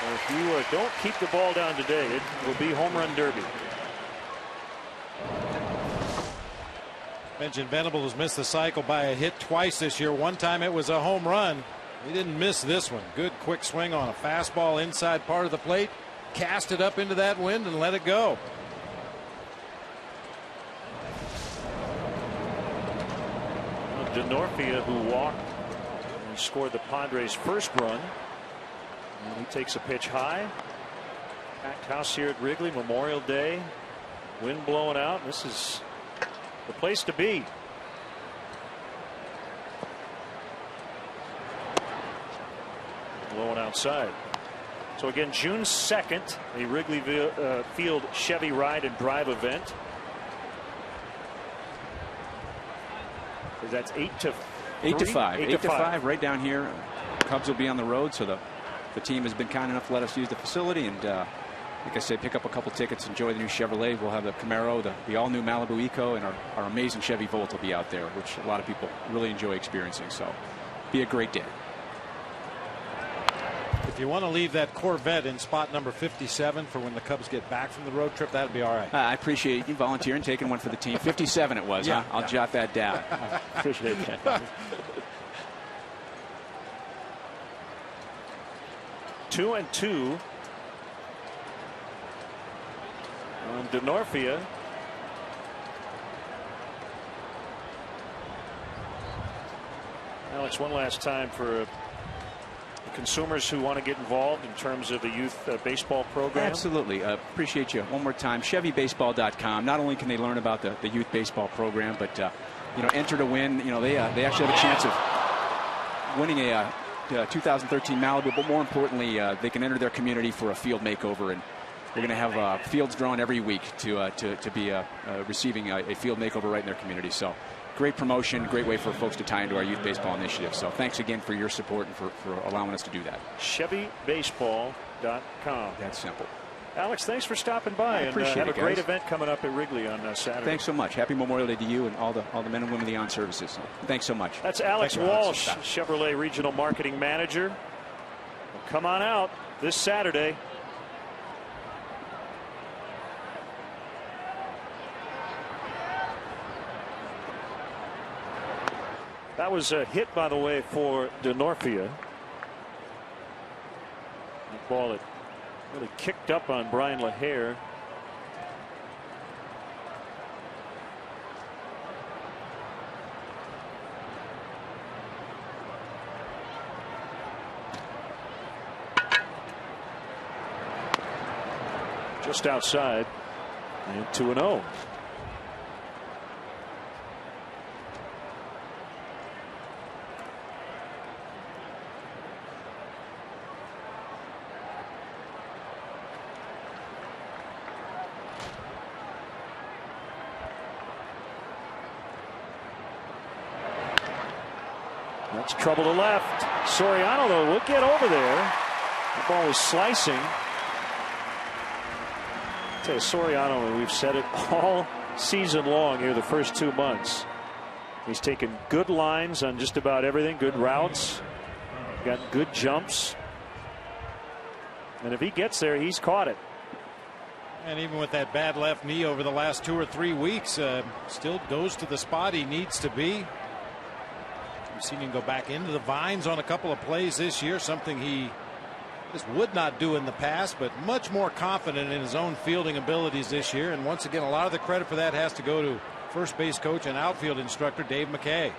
And if you don't keep the ball down today, it will be home run derby. Mentioned Venable has missed the cycle by a hit twice this year. One time it was a home run. He didn't miss this one. Good quick swing on a fastball inside part of the plate. Cast it up into that wind and let it go. Denorfia, who walked and scored the Padres' first run. And he takes a pitch high. Packed house here at Wrigley, Memorial Day. Wind blowing out. This is the place to be. Blowing outside. So again, June 2nd, a Wrigley Field Chevy Ride and Drive event. That's 8 to 5. 8 to 5 right down here. Cubs will be on the road, so the team has been kind enough to let us use the facility, and like I said, pick up a couple tickets, enjoy the new Chevrolet. We'll have the Camaro, the all-new Malibu Eco, and our amazing Chevy Volt will be out there, which a lot of people really enjoy experiencing. So be a great day. If you want to leave that Corvette in spot number 57 for when the Cubs get back from the road trip, that'd be all right. I appreciate you volunteering, taking one for the team. 57 it was, yeah, huh? I'll jot that down. I appreciate that. 2-2 on Denorfia. Alex, one last time for consumers who want to get involved in terms of the youth baseball program. Absolutely. Appreciate you one more time. ChevyBaseball.com. Not only can they learn about the youth baseball program, but enter to win. They actually have a chance of winning a 2013 Malibu, but more importantly, they can enter their community for a field makeover, and they're going to have fields drawn every week to be receiving a field makeover right in their community. So great promotion, great way for folks to tie into our youth baseball initiative. So thanks again for your support and for allowing us to do that. ChevyBaseball.com. That's simple. Alex, thanks for stopping by, and have a great event coming up at Wrigley on Saturday. Thanks so much. Happy Memorial Day to you and all the men and women of the armed services. So thanks so much. That's Alex Walsh, Chevrolet Regional Marketing Manager. Well, come on out this Saturday. That was a hit, by the way, for Denorfia. The ball it really kicked up on Brian LaHare. Just outside, and 2-0. That's trouble to left. Soriano, though, will get over there. The ball was slicing. I tell you, Soriano, and we've said it all season long here, the first 2 months. He's taken good lines on just about everything, good routes, got good jumps. And if he gets there, he's caught it. And even with that bad left knee over the last 2 or 3 weeks, still goes to the spot he needs to be. We've seen him go back into the vines on a couple of plays this year, something he just would not do in the past, but much more confident in his own fielding abilities this year. And once again, a lot of the credit for that has to go to first base coach and outfield instructor Dave McKay.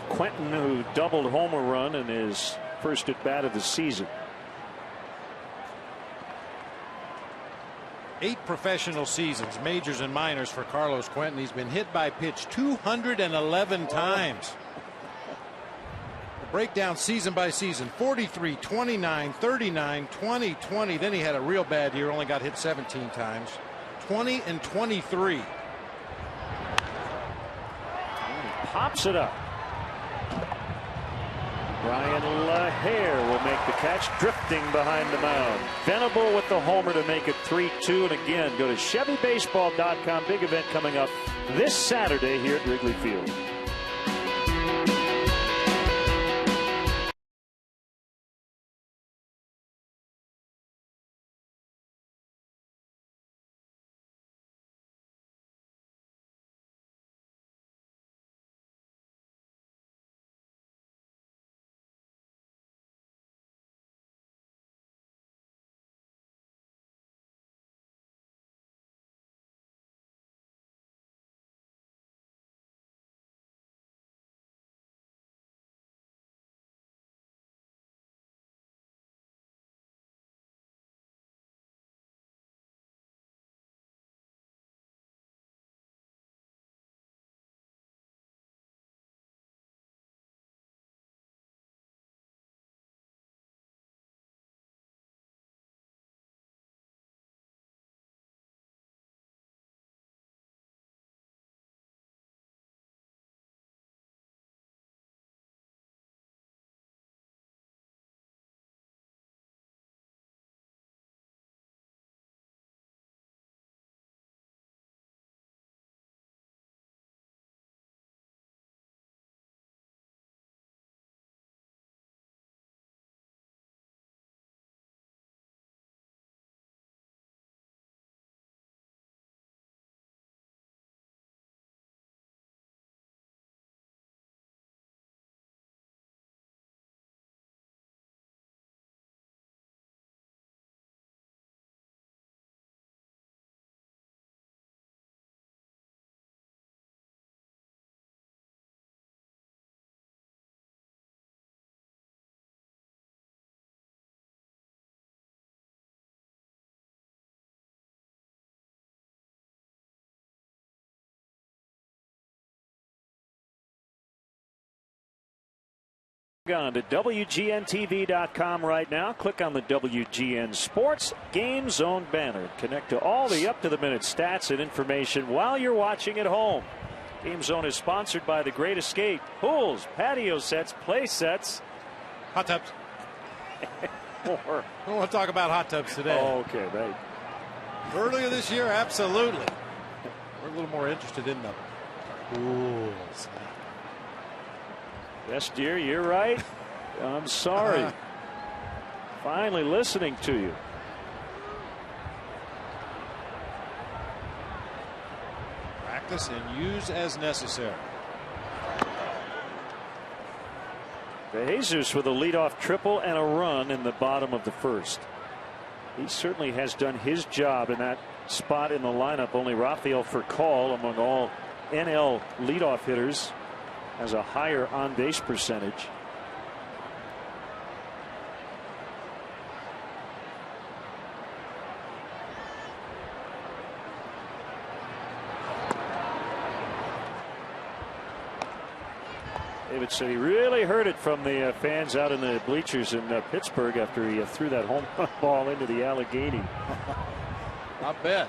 Quentin, who doubled homer run in his first at bat of the season. 8 professional seasons, majors and minors, for Carlos Quentin. He's been hit by pitch 211 times. The breakdown season by season: 43, 29, 39, 20, 20. Then he had a real bad year, only got hit 17 times. 20 and 23. And he pops it up. Brian LaHare will make the catch, drifting behind the mound. Venable with the homer to make it 3-2. And again, go to ChevyBaseball.com. Big event coming up this Saturday here at Wrigley Field. on to WGNTV.com right now. Click on the WGN Sports Game Zone banner. Connect to all the up-to-the-minute stats and information while you're watching at home. Game Zone is sponsored by The Great Escape. Pools, patio sets, play sets. Hot tubs. More. I don't want to talk about hot tubs today. Oh, okay, right. Earlier this year, absolutely. We're a little more interested in the pools. Yes, dear, you're right. I'm sorry. Finally listening to you. Practice and use as necessary. Jesus with a leadoff triple and a run in the bottom of the first. He certainly has done his job in that spot in the lineup. Only Rafael Furcal, among all NL leadoff hitters, has a higher on-base percentage. David said he really heard it from the fans out in the bleachers in Pittsburgh after he threw that home run ball into the Allegheny. I bet.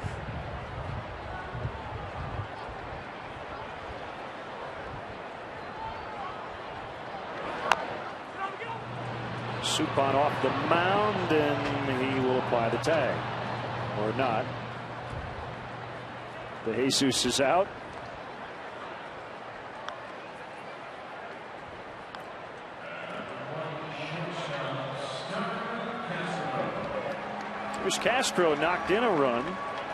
Suppan off the mound, and he will apply the tag. Or not. The Jesus is out. Here's Castro, knocked in a run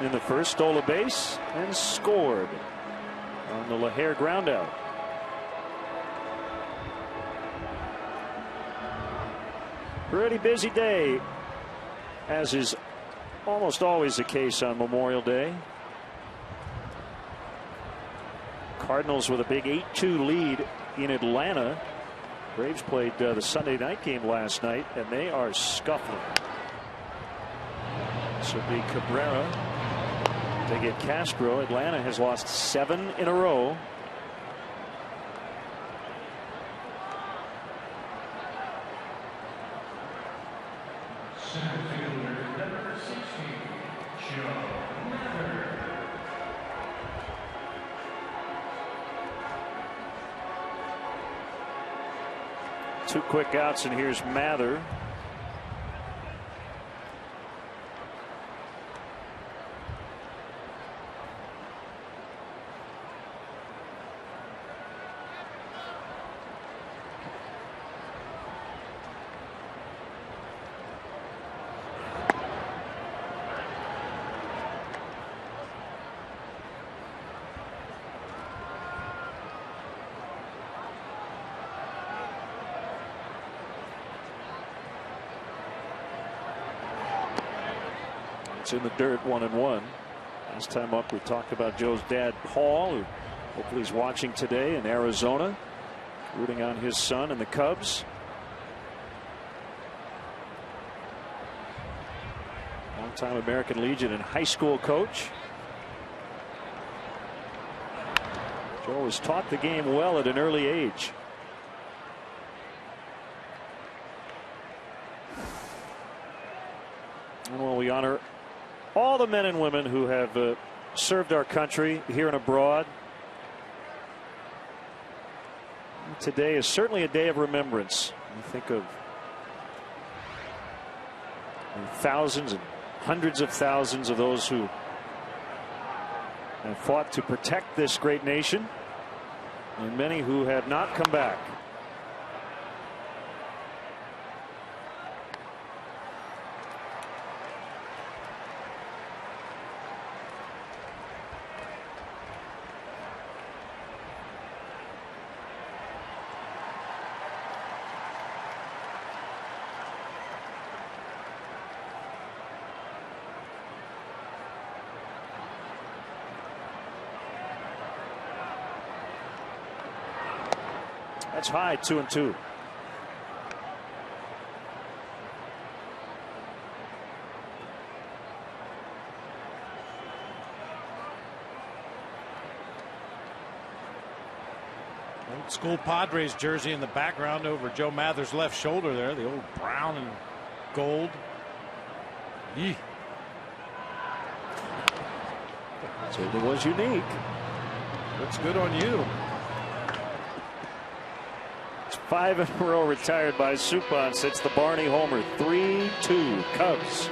in the first, stole a base, and scored on the LaHare groundout. Pretty busy day, as is almost always the case on Memorial Day. Cardinals with a big 8-2 lead in Atlanta. Braves played the Sunday night game last night, and they are scuffling. This will be Cabrera. They get Castro. Atlanta has lost 7 in a row. Two quick outs, and here's Mather. It's in the dirt, 1-1. Last time up, we talked about Joe's dad, Paul, who hopefully is watching today in Arizona, rooting on his son and the Cubs. Longtime American Legion and high school coach. Joe was taught the game well at an early age. And while we honor all the men and women who have served our country here and abroad, today is certainly a day of remembrance. I think of thousands and hundreds of thousands of those who have fought to protect this great nation, and many who have not come back. That's high, 2-2. School Padres jersey in the background over Joe Mather's left shoulder there. The old brown and gold. Yee. Certainly was unique. Looks good on you. It's 5 in a row retired by Suppan since the Barney homer. 3-2 Cubs.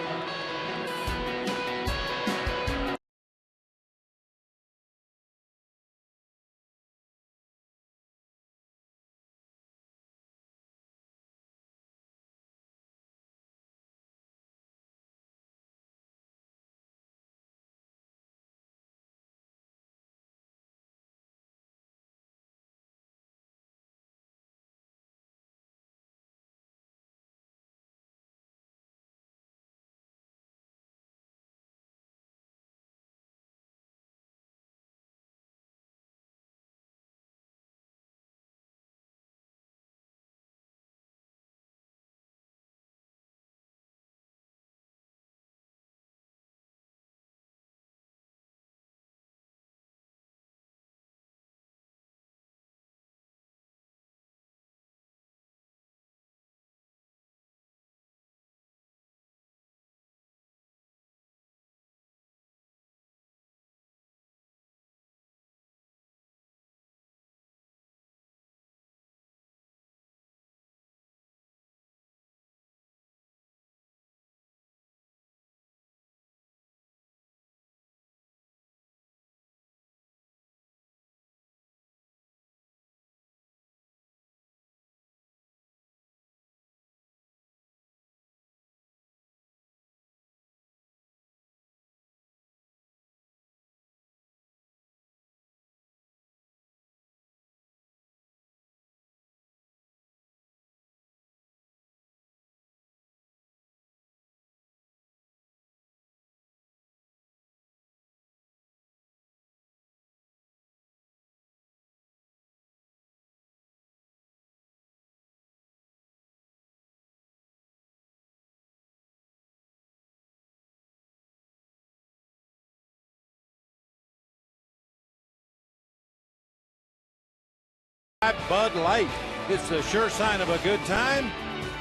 Bud Light. It's the sure sign of a good time.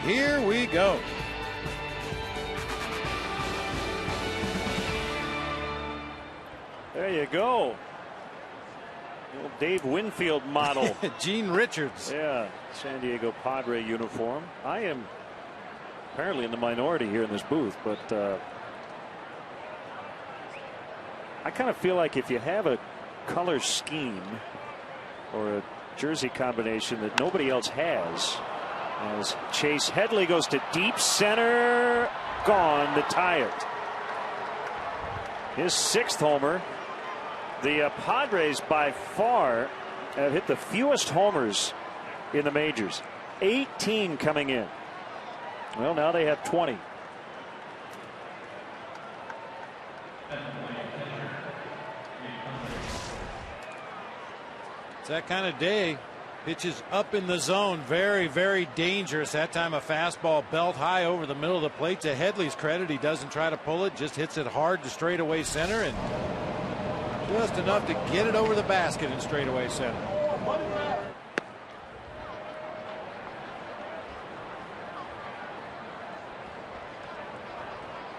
Here we go. There you go. The old Dave Winfield model. Gene Richards. Yeah, San Diego Padre uniform. I am apparently in the minority here in this booth, but I kind of feel like if you have a color scheme or a jersey combination that nobody else has, as Chase Headley goes to deep center, gone to tie it. His 6th homer. The Padres by far have hit the fewest homers in the majors. 18 coming in. Well, now they have 20. It's that kind of day. Pitches up in the zone. Very, very dangerous. That time a fastball belt high over the middle of the plate. To Headley's credit, he doesn't try to pull it. Just hits it hard to straightaway center and just enough to get it over the basket in straightaway center.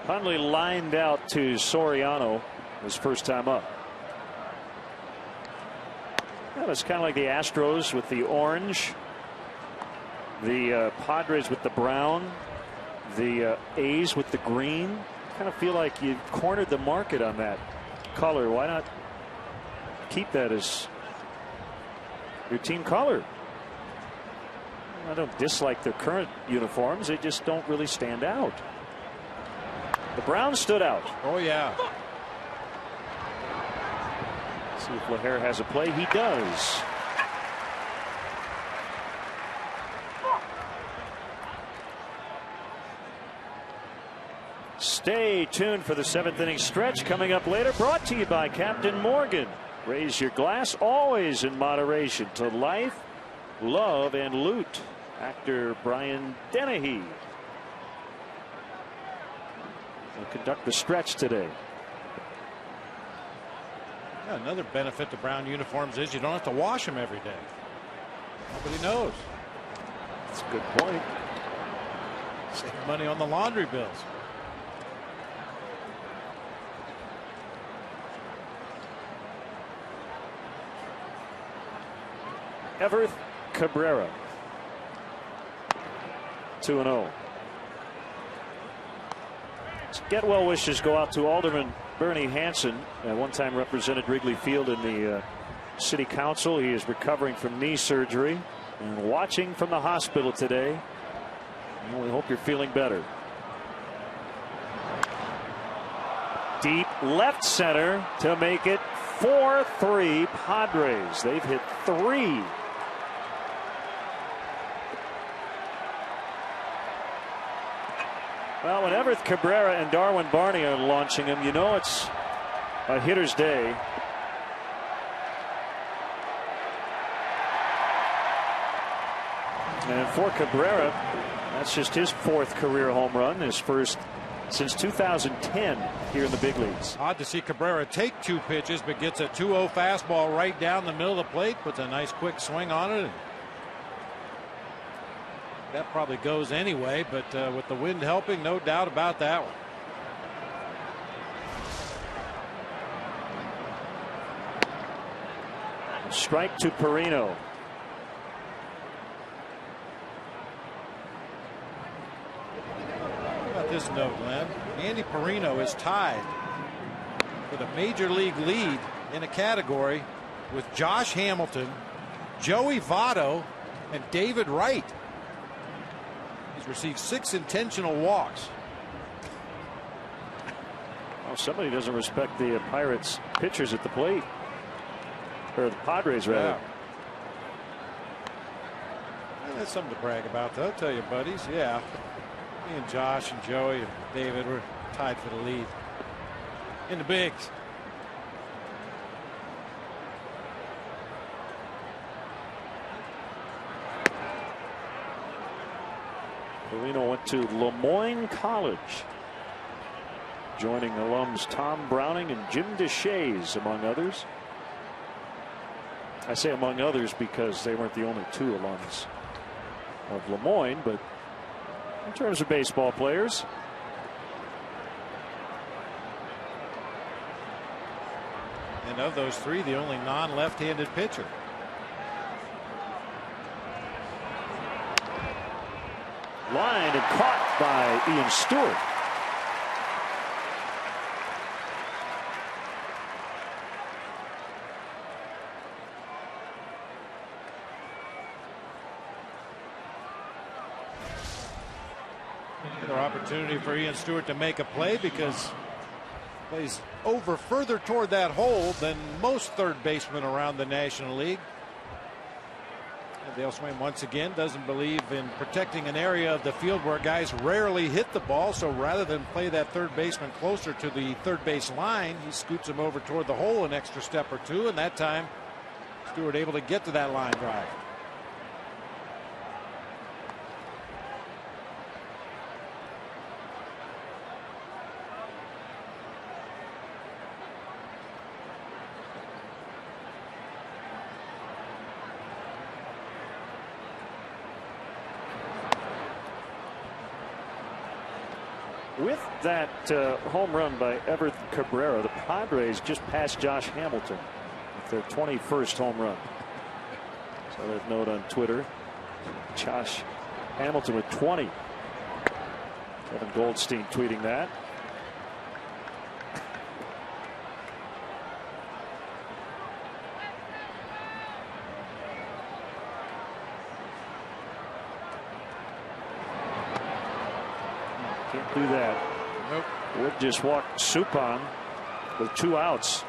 Hundley lined out to Soriano his first time up. Well, it's kind of like the Astros with the orange, the Padres with the brown, the A's with the green. Kind of feel like you cornered the market on that color. Why not keep that as your team color? I don't dislike their current uniforms. They just don't really stand out. The brown stood out. Oh, yeah. See if LaHare has a play. He does. Stay tuned for the 7th inning stretch coming up later. Brought to you by Captain Morgan. Raise your glass always in moderation to life, love, and loot. Actor Brian Dennehy will conduct the stretch today. Yeah, another benefit to brown uniforms is you don't have to wash them every day. Nobody knows. That's a good point. Save money on the laundry bills. Everett Cabrera, 2-0. Get well wishes go out to Alderman Bernie Hansen. At one time represented Wrigley Field in the city council. He is recovering from knee surgery and watching from the hospital today. And we hope you're feeling better. Deep left center to make it 4-3 Padres. They've hit 3. Well, when Everett Cabrera and Darwin Barney are launching him, you know it's a hitter's day. And for Cabrera, that's just his 4th career home run, his first since 2010 here in the big leagues. Odd to see Cabrera take 2 pitches, but gets a 2-0 fastball right down the middle of the plate, puts a nice quick swing on it. That probably goes anyway, but with the wind helping, no doubt about that one. Strike to Perino. How about this note, Len? Andy Perino is tied for the major league lead in a category with Josh Hamilton, Joey Votto, and David Wright. He's received 6 intentional walks. Well, somebody doesn't respect the Pirates pitchers at the plate, or the Padres rather. Yeah. Well, that's something to brag about, though. I'll tell you, buddies. Yeah, me and Josh and Joey and David were tied for the lead in the bigs. Perino went to Lemoyne College, joining alums Tom Browning and Jim DeShays, among others. I say among others because they weren't the only 2 alums of Lemoyne, but in terms of baseball players. And of those 3, the only non-left-handed pitcher. Lined and caught by Ian Stewart. Another opportunity for Ian Stewart to make a play because he plays over further toward that hole than most third basemen around the National League. Dale Swain once again doesn't believe in protecting an area of the field where guys rarely hit the ball, so rather than play that third baseman closer to the third base line, he scoots him over toward the hole an extra step or 2, and that time Stewart able to get to that line drive. With that home run by Everett Cabrera, the Padres just passed Josh Hamilton with their 21st home run. So that note on Twitter, Josh Hamilton with 20. Kevin Goldstein tweeting that. Can't do that. Nope. Wood just walked Suppan with 2 outs.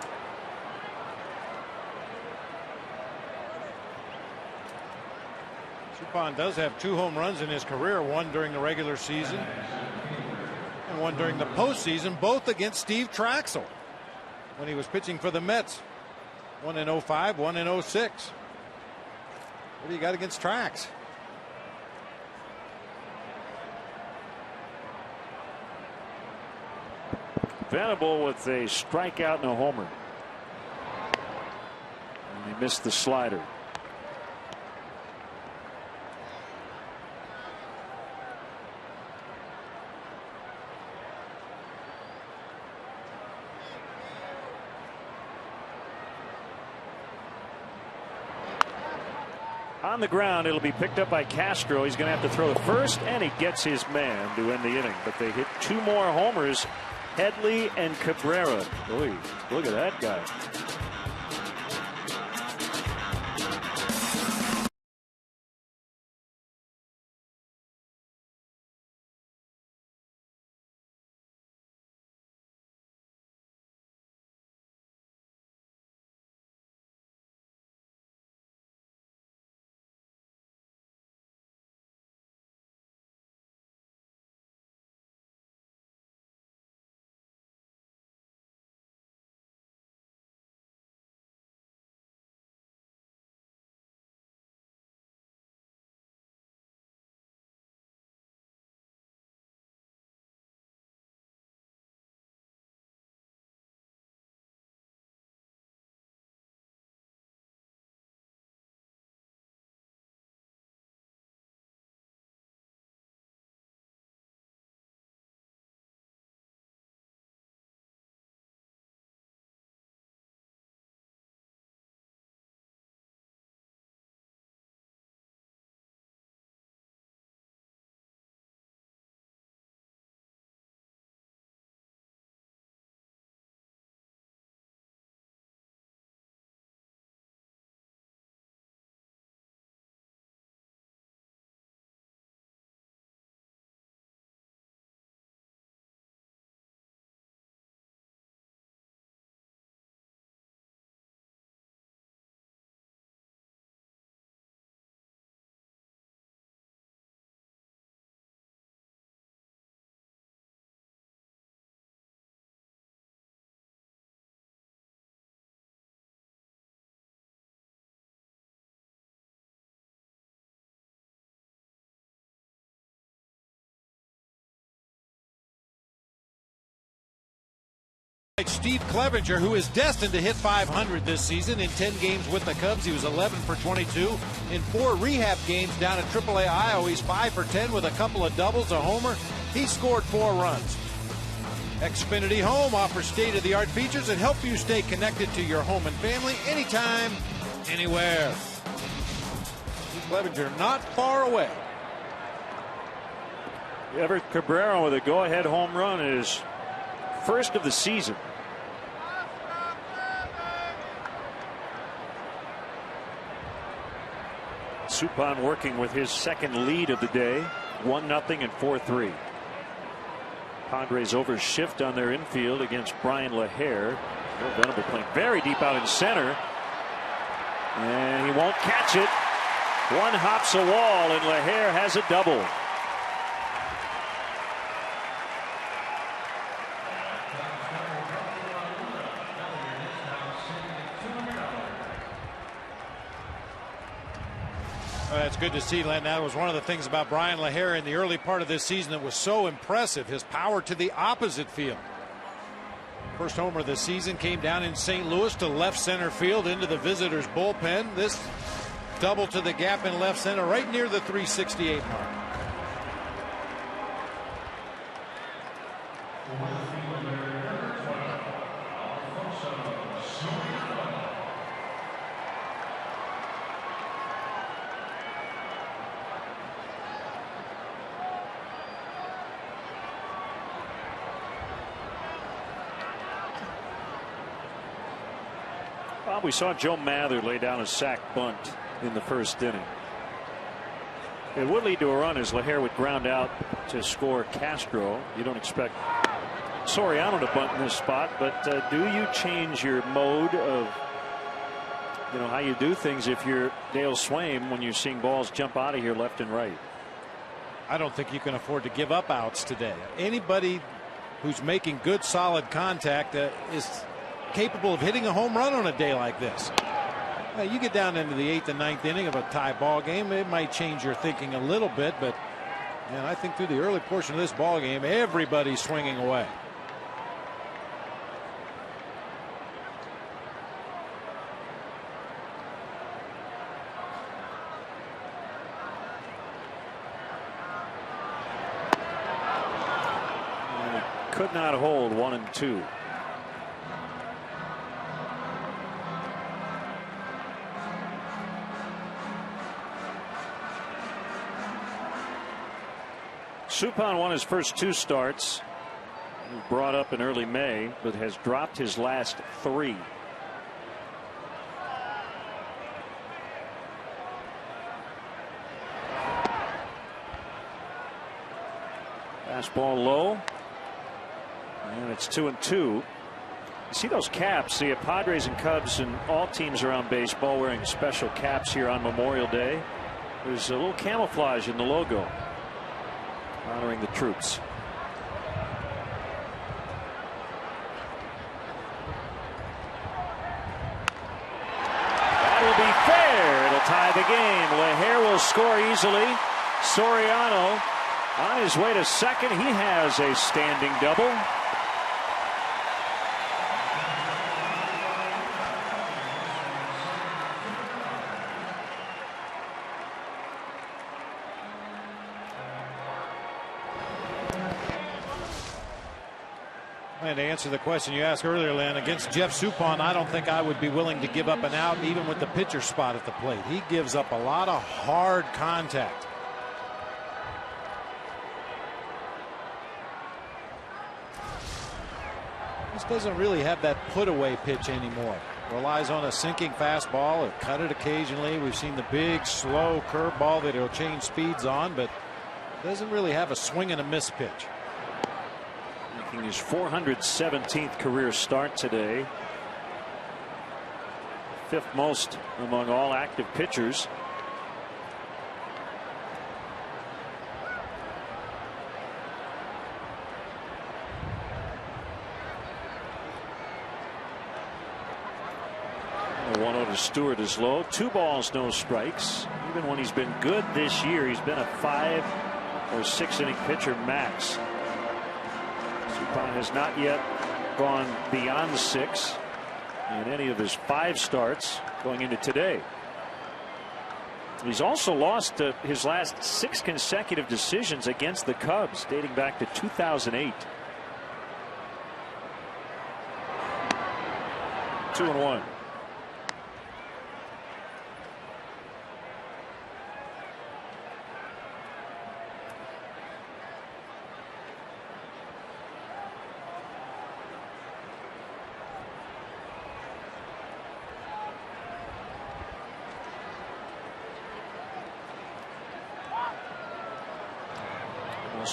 Suppan does have 2 home runs in his career, 1 during the regular season and 1 during the postseason, both against Steve Traxel when he was pitching for the Mets. 1 in 05, 1 in 06. What do you got against Trax? Venable with a strikeout and a homer. And he missed the slider. On the ground, it'll be picked up by Castro. He's going to have to throw the first, and he gets his man to end the inning. But they hit 2 more homers, Headley and Cabrera. Boy, look at that guy. Steve Clevenger, who is destined to hit 500 this season. In 10 games with the Cubs, he was 11 for 22. In 4 rehab games down at AAA Iowa, he's 5 for 10 with a couple of doubles, a homer. He scored 4 runs. Xfinity Home offers state-of-the-art features that help you stay connected to your home and family anytime, anywhere. Steve Clevenger not far away. Everett Cabrera with a go-ahead home run is first of the season. Suppan working with his second lead of the day, 1-0 and 4-3. Padres over shift on their infield against Brian LaHare. Bill Venable playing very deep out in center, and he won't catch it. One hops a wall, and LaHare has a double. Well, that's good to see, Len. That was one of the things about Brian LaHare in the early part of this season that was so impressive, his power to the opposite field. First homer of the season came down in St. Louis to left center field into the visitors' bullpen. This double to the gap in left center right near the 368 mark. Well, we saw Joe Mather lay down a sac bunt in the first inning. It would lead to a run as LaHare would ground out to score Castro. You don't expect Soriano to bunt in this spot, but do you change your mode of, how you do things if you're Dale Swaim when you're seeing balls jump out of here left and right? I don't think you can afford to give up outs today. Anybody who's making good solid contact is capable of hitting a home run on a day like this. You get down into the 8th and 9th inning of a tie ball game, it might change your thinking a little bit, but I think through the early portion of this ball game, everybody's swinging away. Could not hold 1 and 2. Suppan won his first 2 starts. He was brought up in early May, but has dropped his last 3. Fastball low. And it's 2-2. You see those caps? The Padres and Cubs and all teams around baseball wearing special caps here on Memorial Day. There's a little camouflage in the logo honoring the troops. That will be fair. It'll tie the game. Leher will score easily. Soriano on his way to second. He has a standing double. And to answer the question you asked earlier, Len, against Jeff Suppan, I don't think I would be willing to give up an out even with the pitcher spot at the plate. He gives up a lot of hard contact. Just doesn't really have that put away pitch anymore. Relies on a sinking fastball or cut it occasionally. We've seen the big slow curveball that he'll change speeds on, but doesn't really have a swing and a miss pitch. Making his 417th career start today. 5th most among all active pitchers. The 1-0 to Stewart is low. 2 balls, no strikes. Even when he's been good this year, he's been a 5 or 6 inning pitcher max. Suppan has not yet gone beyond 6 in any of his 5 starts going into today. He's also lost his last 6 consecutive decisions against the Cubs dating back to 2008. 2-1.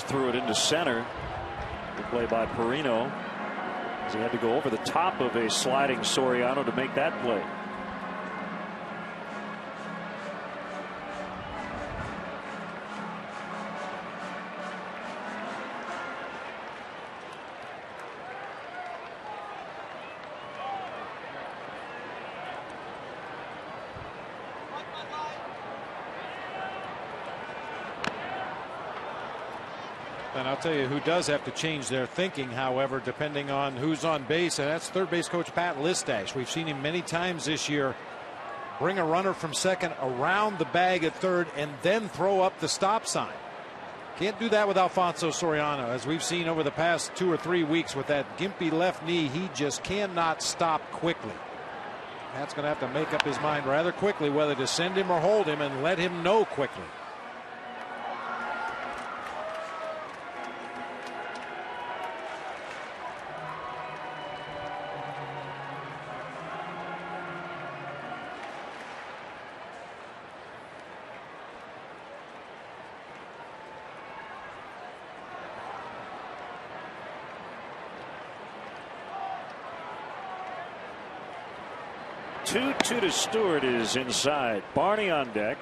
Threw it into center. The play by Perino, as he had to go over the top of a sliding Soriano to make that play. And I'll tell you who does have to change their thinking, however, depending on who's on base, and that's third base coach Pat Listash. We've seen him many times this year bring a runner from second around the bag at third and then throw up the stop sign. Can't do that with Alfonso Soriano, as we've seen over the past 2 or 3 weeks with that gimpy left knee. He just cannot stop quickly. Pat's going to have to make up his mind rather quickly whether to send him or hold him and let him know quickly. Two to Stewart is inside. Barney on deck.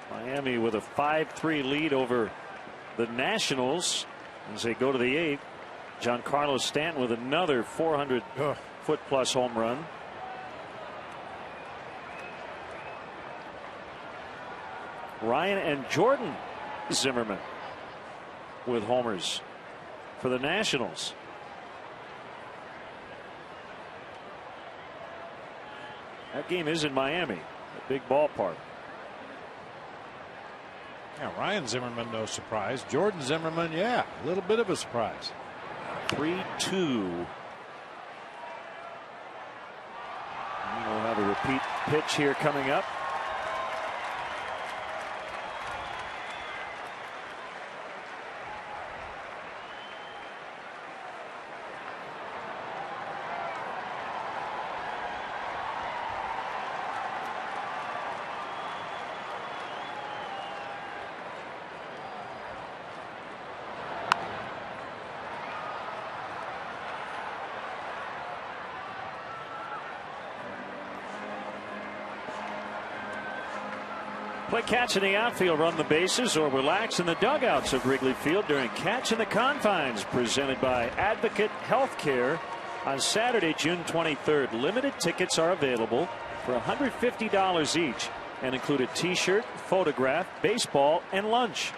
Miami with a 5-3 lead over the Nationals as they go to the 8th. Giancarlo Stanton with another 400-foot plus home run. Ryan and Jordan Zimmerman with homers for the Nationals. That game is in Miami, a big ballpark. Yeah, Ryan Zimmerman, no surprise. Jordan Zimmerman, yeah, a little bit of a surprise. 3-2. We'll have a repeat pitch here coming up. Play catch in the outfield, run the bases, or relax in the dugouts of Wrigley Field during Catch in the Confines, presented by Advocate Healthcare on Saturday, June 23rd. Limited tickets are available for $150 each and include a t-shirt, photograph, baseball, and lunch.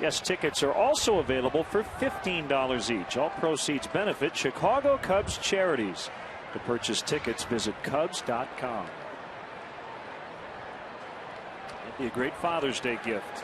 Guest tickets are also available for $15 each. All proceeds benefit Chicago Cubs charities. To purchase tickets, visit Cubs.com. It'd be a great Father's Day gift.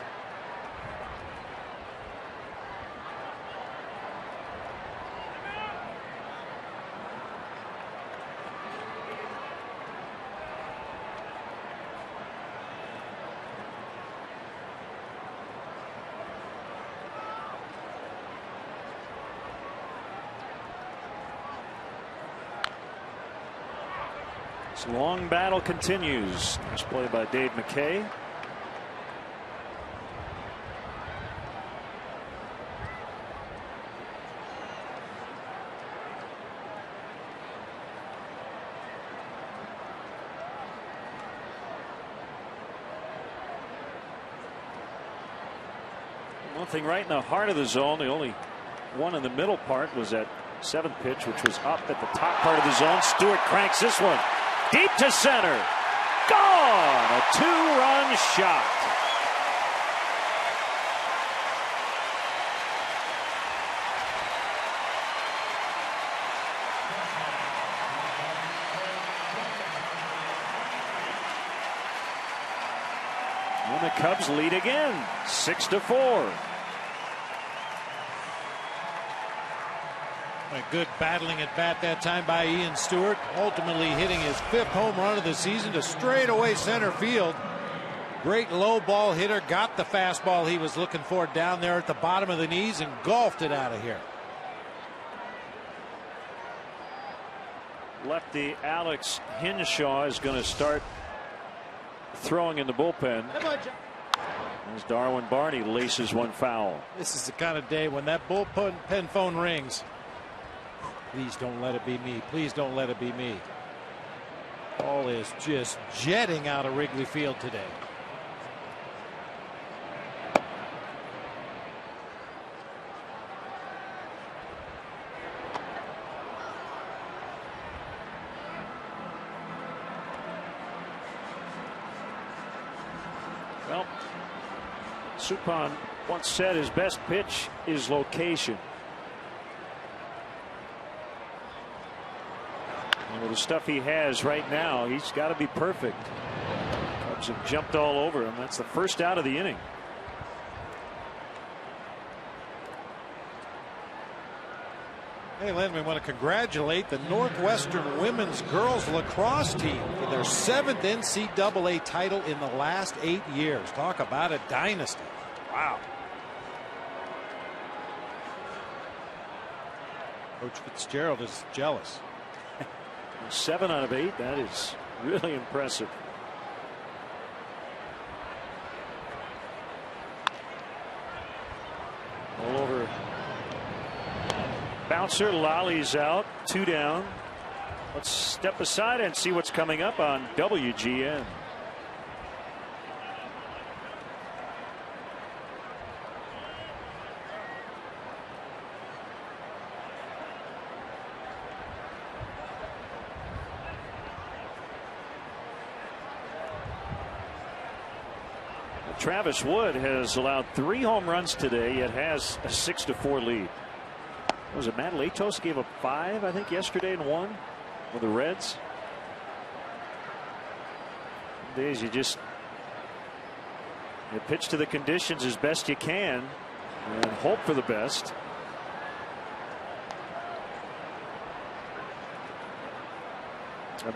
This long battle continues. Nice play by Dave McKay. One thing right in the heart of the zone. The only one in the middle part was that 7th pitch, which was up at the top part of the zone. Stewart cranks this one deep to center. Gone! A 2-run shot. And the Cubs lead again, 6-4. A good battling at bat that time by Ian Stewart, ultimately hitting his 5th home run of the season to straightaway center field. Great low ball hitter, got the fastball he was looking for down there at the bottom of the knees and golfed it out of here. Lefty Alex Hinshaw is going to start throwing in the bullpen as Darwin Barney laces one foul. This is the kind of day when that bullpen phone rings. Please don't let it be me. Please don't let it be me. Ball is just jetting out of Wrigley Field today. Well, Suppan once said his best pitch is location. And with the stuff he has right now, he's got to be perfect. Cubs have jumped all over him. That's the first out of the inning. Hey, Len, we want to congratulate the Northwestern women's girls lacrosse team for their 7th NCAA title in the last 8 years. Talk about a dynasty. Wow. Coach Fitzgerald is jealous. 7 out of 8. That is really impressive. All over. Bouncer lollies out. 2 down. Let's step aside and see what's coming up on WGN. Travis Wood has allowed 3 home runs today, yet has a 6-4 lead. Was it Matt Latos gave up 5, I think, yesterday and 1 with the Reds? Some days you pitch to the conditions as best you can and hope for the best.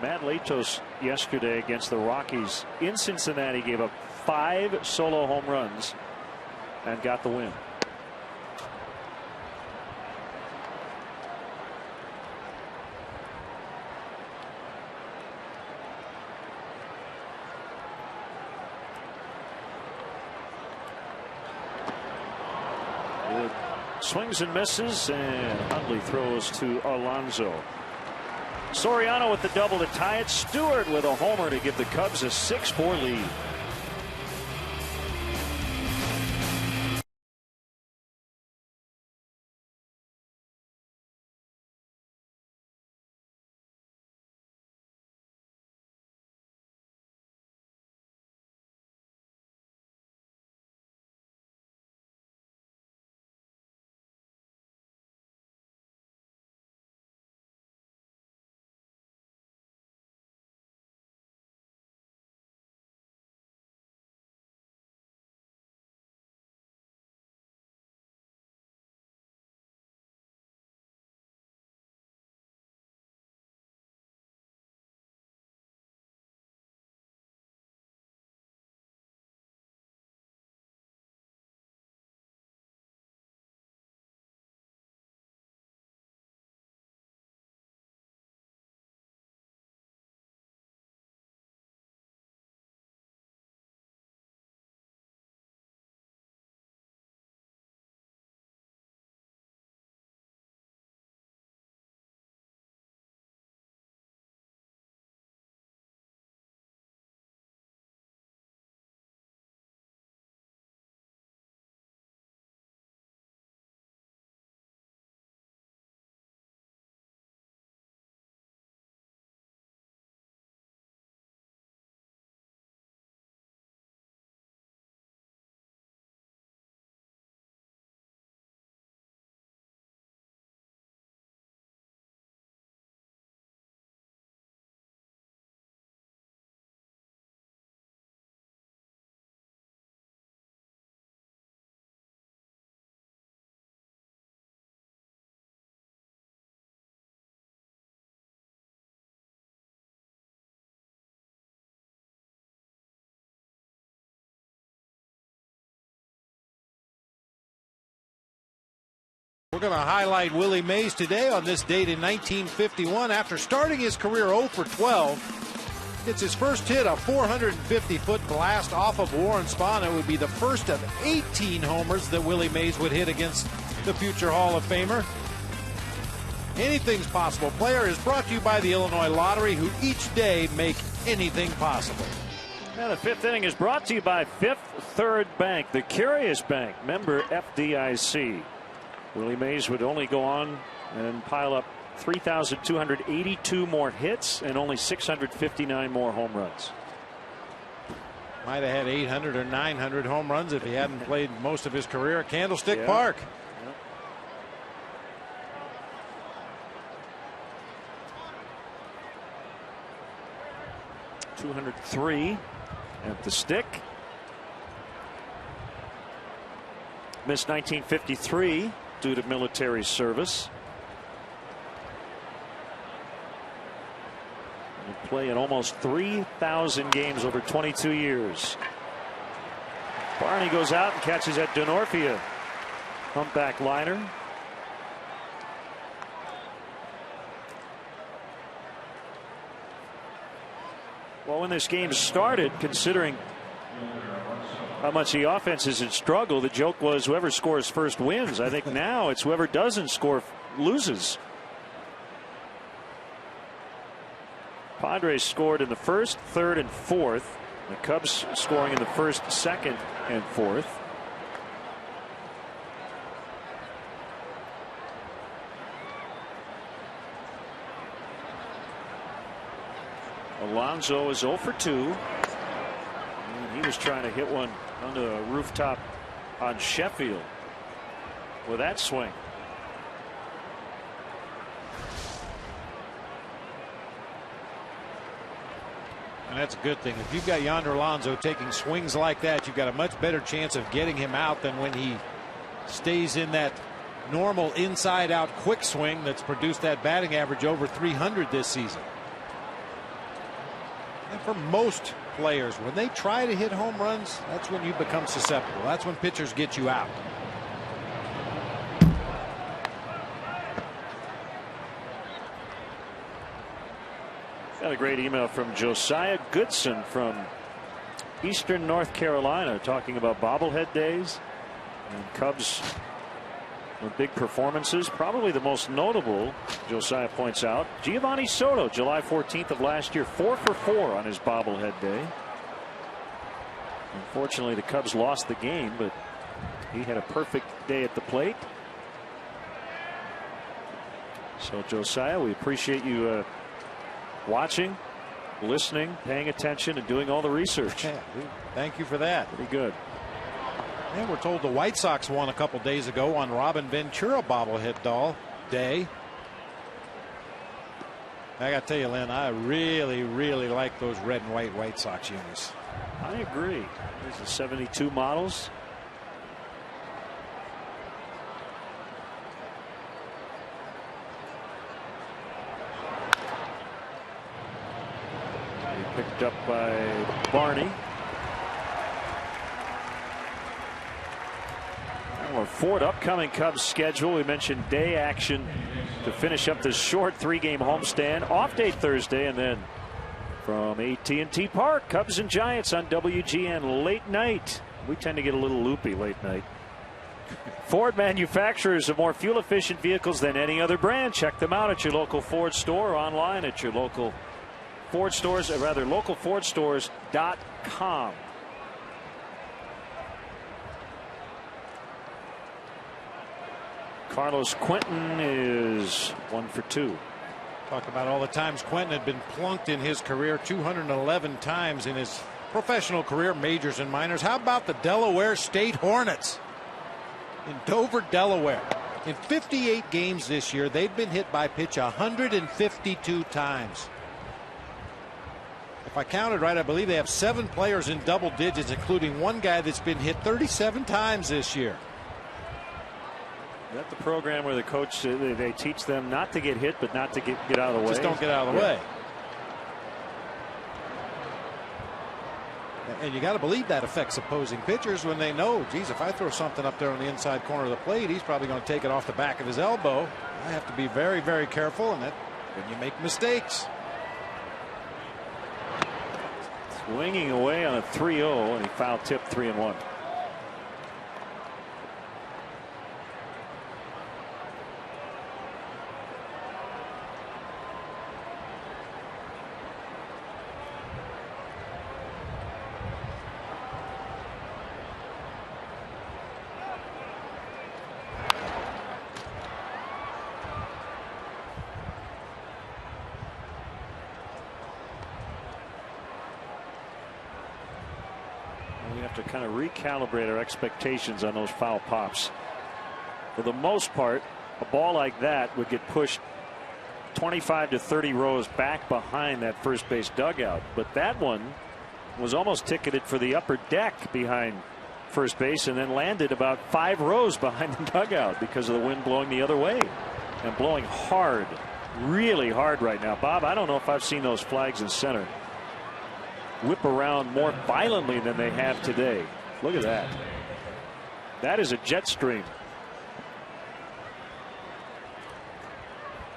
Matt Latos yesterday against the Rockies in Cincinnati gave up 5 solo home runs and got the win. Good swings and misses, and Hundley throws to Alonso. Soriano with the double to tie it. Stewart with a homer to give the Cubs a 6-4 lead. We're going to highlight Willie Mays today on this date in 1951. After starting his career 0 for 12, gets his first hit, a 450-foot blast off of Warren Spahn. It would be the first of 18 homers that Willie Mays would hit against the future Hall of Famer. Anything's possible. Player is brought to you by the Illinois Lottery, who each day make anything possible. Now the fifth inning is brought to you by Fifth Third Bank, the Curious Bank, member FDIC. Willie Mays would only go on and pile up 3,282 more hits and only 659 more home runs. Might have had 800 or 900 home runs if he hadn't played most of his career at Candlestick Park. 203 at the stick. Missed 1953 due to military service. He played in almost 3,000 games over 22 years. Barney goes out and catches that Denorfia humpback liner. Well, when this game started, considering how much the offenses had struggled, the joke was whoever scores first wins. I think now it's whoever doesn't score loses. Padres scored in the first, third, and fourth. The Cubs scoring in the first, second, and fourth. Alonso is 0 for 2. And he was trying to hit one on the rooftop on Sheffield with that swing. And that's a good thing. If you've got Yonder Alonso taking swings like that, you've got a much better chance of getting him out than when he stays in that normal inside out quick swing that's produced that batting average over 300 this season. And for most players, when they try to hit home runs, that's when you become susceptible. That's when pitchers get you out. Got a great email from Josiah Goodson from Eastern North Carolina talking about bobblehead days and Cubs with big performances. Probably the most notable, Josiah points out, Giovanni Soto, July 14th of last year, 4 for 4 on his bobblehead day. Unfortunately, the Cubs lost the game, but he had a perfect day at the plate. So, Josiah, we appreciate you watching, listening, paying attention, and doing all the research. Yeah, thank you for that. Pretty good. And we're told the White Sox won a couple days ago on Robin Ventura bobblehead doll day. I got to tell you, Lynn, I really, really like those red and white White Sox unis. I agree. There's the 72 models. Picked up by Barney. Our fourth upcoming Cubs schedule. We mentioned day action to finish up this short 3-game homestand. Off day Thursday, and then from AT&T Park, Cubs and Giants on WGN late night. We tend to get a little loopy late night. Ford manufacturers of more fuel efficient vehicles than any other brand. Check them out at your local Ford store or online at your local Ford stores, or rather localfordstores.com. Carlos Quentin is 1 for 2. Talk about all the times Quentin had been plunked in his career, 211 times in his professional career, majors and minors. How about the Delaware State Hornets in Dover, Delaware? In 58 games this year, they've been hit by pitch 152 times. If I counted right, I believe they have 7 players in double digits, including one guy that's been hit 37 times this year. Is that the program where the coach, they teach them not to get hit, but not to get out of the way? Just don't get out of the way. And you got to believe that affects opposing pitchers when they know, geez, if I throw something up there on the inside corner of the plate, he's probably going to take it off the back of his elbow. I have to be very, very careful, and that when you make mistakes. Swinging away on a 3-0, and he foul tipped 3-1. We have to kind of recalibrate our expectations on those foul pops. For the most part, a ball like that would get pushed 25 to 30 rows back behind that first base dugout. But that one was almost ticketed for the upper deck behind first base and then landed about 5 rows behind the dugout because of the wind blowing the other way and blowing hard, really hard right now. Bob, I don't know if I've seen those flags in center whip around more violently than they have today. Look at that. That is a jet stream.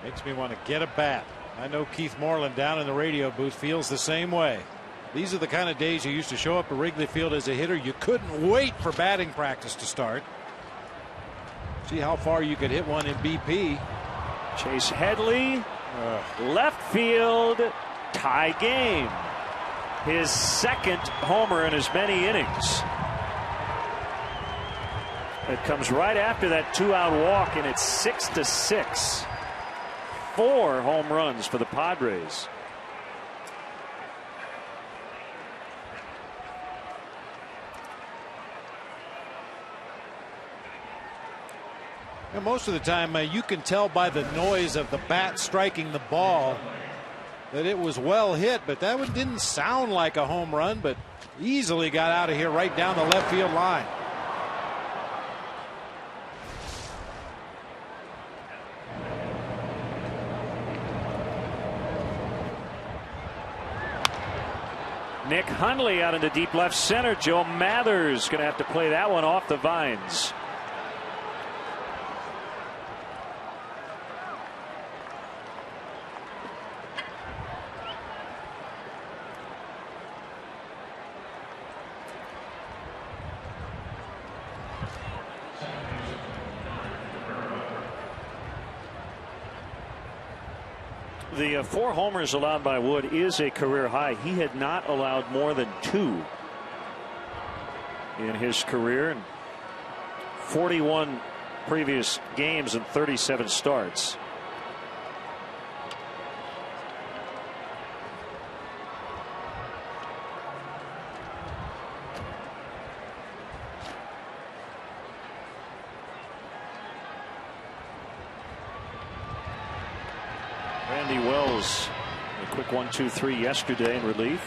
Makes me want to get a bat. I know Keith Moreland down in the radio booth feels the same way. These are the kind of days you used to show up at Wrigley Field as a hitter. You couldn't wait for batting practice to start. See how far you could hit one in BP. Chase Headley, left field, tie game. His second homer in as many innings. It comes right after that 2-out walk, and it's 6-6. 4 home runs for the Padres. And most of the time you can tell by the noise of the bat striking the ball that it was well hit, but that one didn't sound like a home run, but easily got out of here right down the left field line. Nick Hundley out into deep left center. Joe Mathers going to have to play that one off the vines. The 4 homers allowed by Wood is a career high. He had not allowed more than 2 in his career, and 41 previous games and 37 starts. Randy Wells, a quick 1-2-3 yesterday in relief.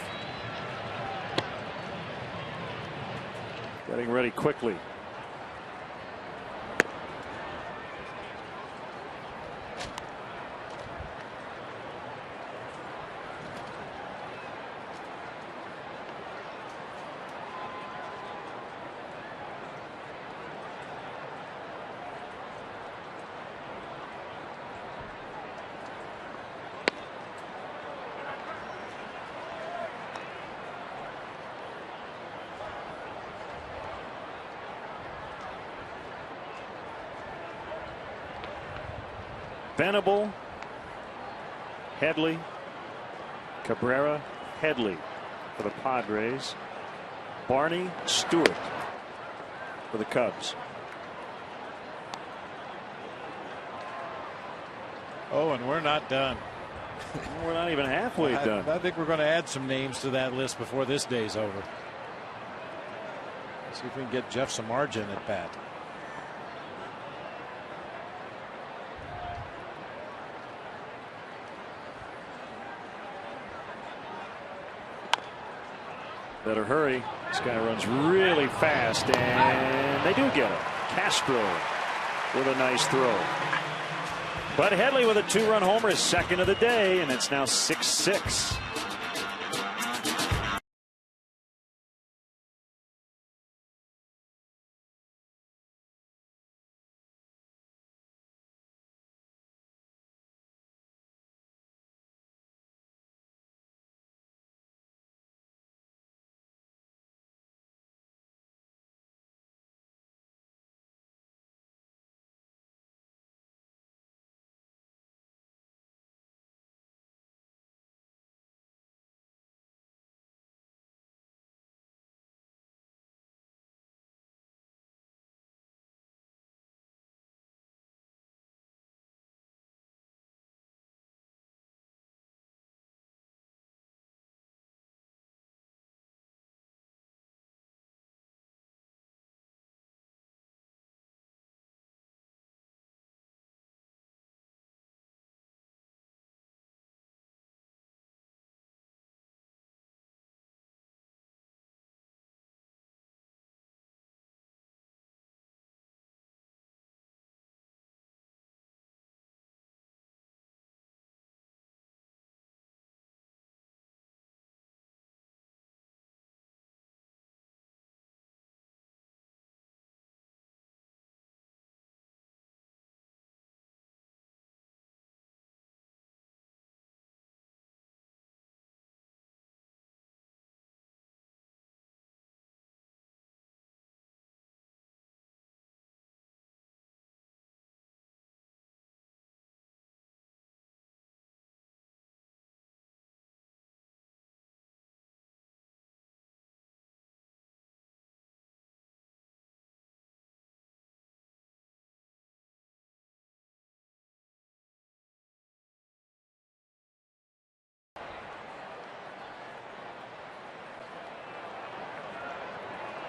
Getting ready quickly. Venable, Headley, Cabrera, Headley for the Padres. Barney, Stewart for the Cubs. Oh, and we're not done. We're not even halfway done. I think we're going to add some names to that list before this day's over. See if we can get Jeff Samardzija at bat. Better hurry. This guy runs really fast, and they do get him. Castro with a nice throw. But Headley with a 2-run homer, is second of the day, and it's now 6-6.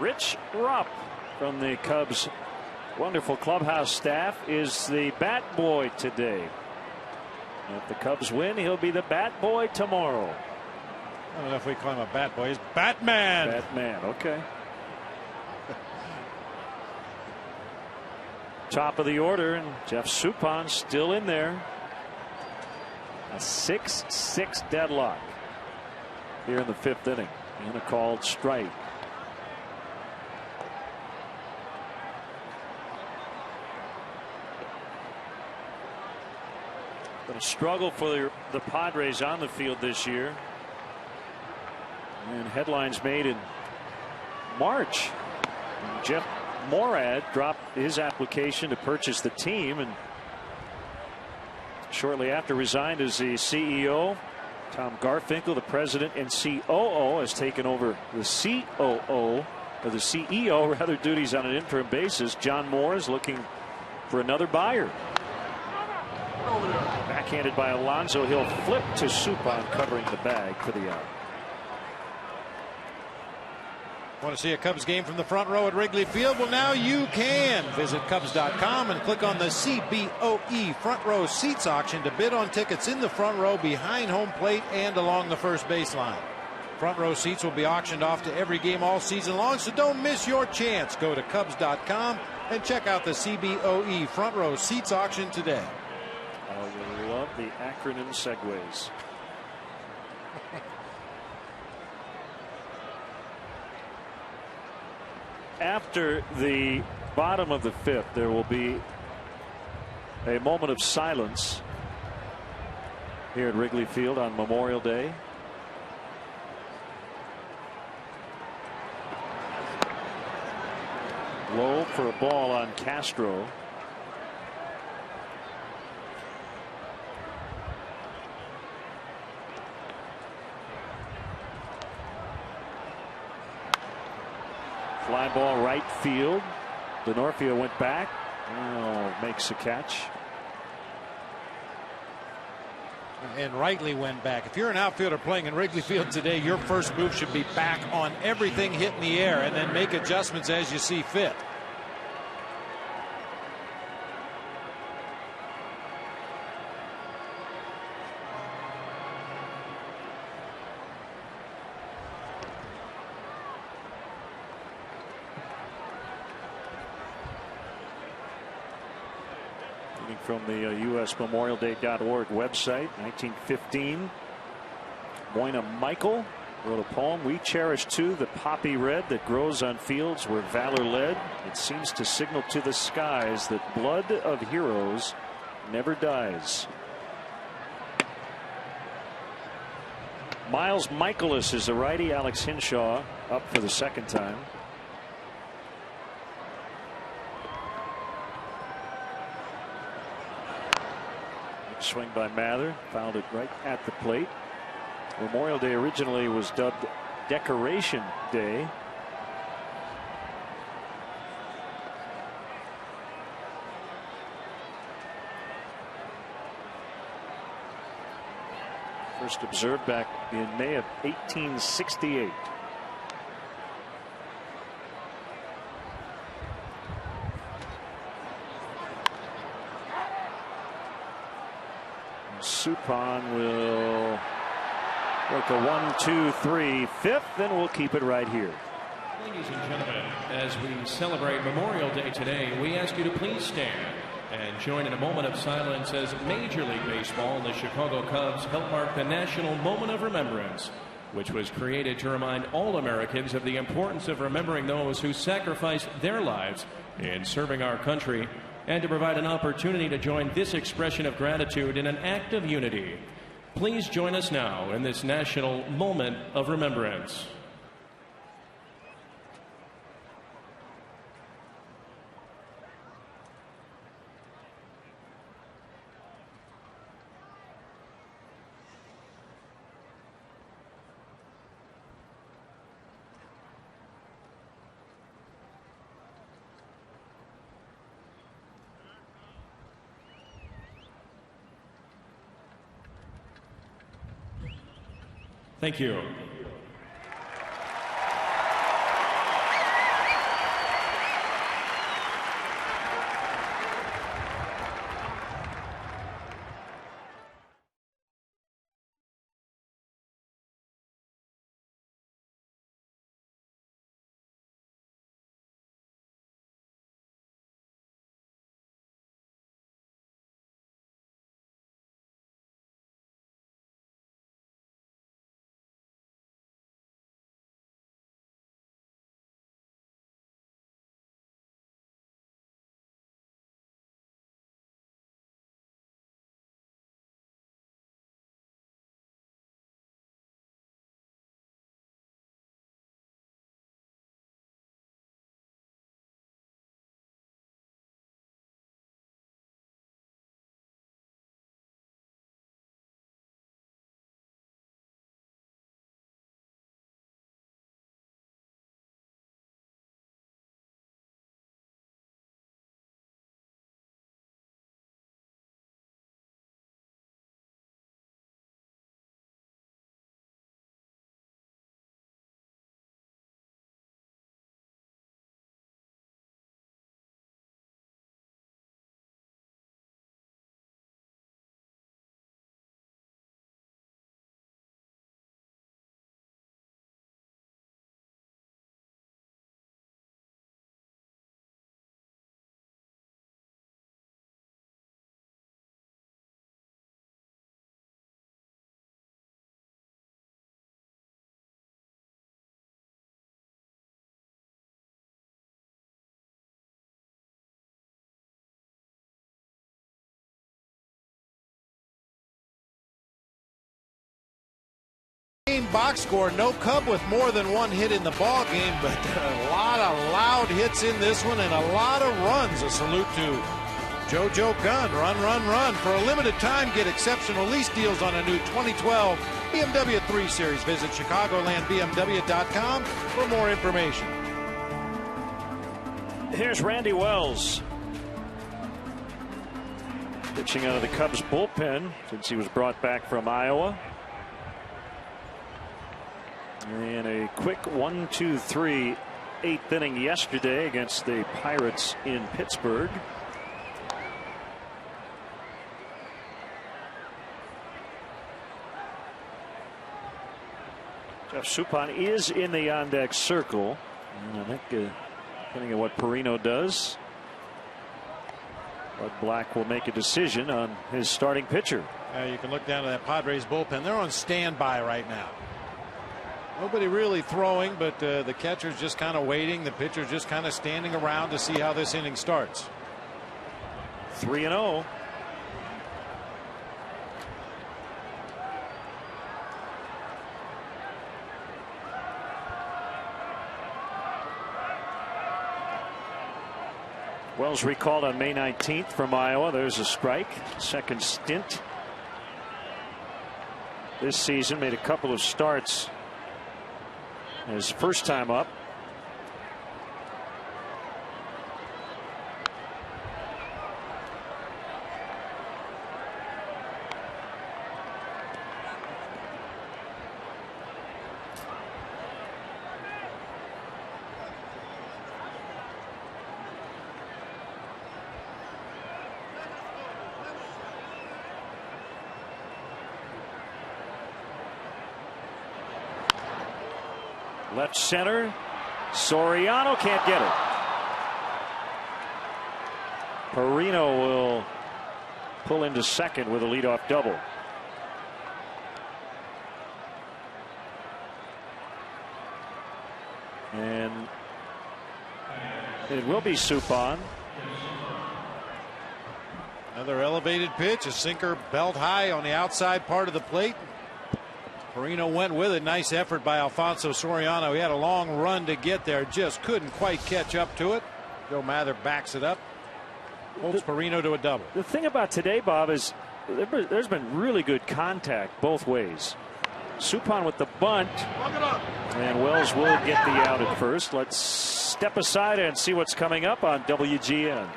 Rich Rupp from the Cubs wonderful clubhouse staff is the bat boy today. If the Cubs win, he'll be the bat boy tomorrow. I don't know if we call him a bat boy. He's Batman. Batman, okay. Top of the order, and Jeff Suppan still in there. A 6-6 deadlock here in the 5th inning, and a called strike. Been a struggle for the Padres on the field this year. And headlines made in March. Jeff Morad dropped his application to purchase the team, and shortly after resigned as the CEO. Tom Garfinkel, the president and COO, has taken over the COO, or the CEO rather, duties on an interim basis. John Moore is looking for another buyer. Backhanded by Alonso. He'll flip to Suppan, covering the bag for the out. Want to see a Cubs game from the front row at Wrigley Field? Well, now you can. Visit Cubs.com and click on the CBOE front row seats auction to bid on tickets in the front row, behind home plate, and along the first baseline. Front row seats will be auctioned off to every game all season long, so don't miss your chance. Go to Cubs.com and check out the CBOE front row seats auction today. Oh, you love the acronym segues. After the bottom of the 5th, there will be a moment of silence here at Wrigley Field on Memorial Day. Low for a ball on Castro. Fly ball right field. Denorfia went back. Oh, makes a catch. And rightly went back. If you're an outfielder playing in Wrigley Field today, your first move should be back on everything hit in the air, and then make adjustments as you see fit. From the USMemorialDay.org website, 1915. Moina Michael wrote a poem. We cherish too the poppy red that grows on fields where valor led. It seems to signal to the skies that blood of heroes never dies. Miles Michaelis is the righty. Alex Hinshaw up for the second time. Swing by Mather, found it right at the plate. Memorial Day originally was dubbed Decoration Day. First observed back in May of 1868. Suppan will work a 1, 2, 3, 5th, then we'll keep it right here. Ladies and gentlemen, as we celebrate Memorial Day today, we ask you to please stand and join in a moment of silence as Major League Baseball and the Chicago Cubs help mark the National Moment of Remembrance, which was created to remind all Americans of the importance of remembering those who sacrificed their lives in serving our country, and to provide an opportunity to join this expression of gratitude in an act of unity. Please join us now in this national moment of remembrance. Thank you. box score. No Cub with more than one hit in the ball game, but a lot of loud hits in this one and a lot of runs. A salute to JoJo Gunn. Run, run, run. For a limited time, get exceptional lease deals on a new 2012 BMW 3 Series. Visit ChicagolandBMW.com for more information. Here's Randy Wells. Pitching out of the Cubs bullpen since he was brought back from Iowa. And a quick 1-2-3 eighth inning yesterday against the Pirates in Pittsburgh. Jeff Suppan is in the on-deck circle. And I think depending on what Perino does, Bud Black will make a decision on his starting pitcher. You can look down to that Padres bullpen. They're on standby right now. Nobody really throwing, but the catcher's just kind of waiting. The pitcher's just kind of standing around to see how this inning starts. 3-0. Wells recalled on May 19th from Iowa. There's a strike. Second stint this season. Made a couple of starts his first time up. Left center. Soriano can't get it. Perino will pull into second with a leadoff double. And it will be Suppan. Another elevated pitch, a sinker belt high on the outside part of the plate. Perino went with it. Nice effort by Alfonso Soriano. He had a long run to get there, just couldn't quite catch up to it. Joe Mather backs it up, holds Perino to a double. The thing about today, Bob, is there's been really good contact both ways. Suppan with the bunt, and Wells will get the out at first. Let's step aside and see what's coming up on WGN.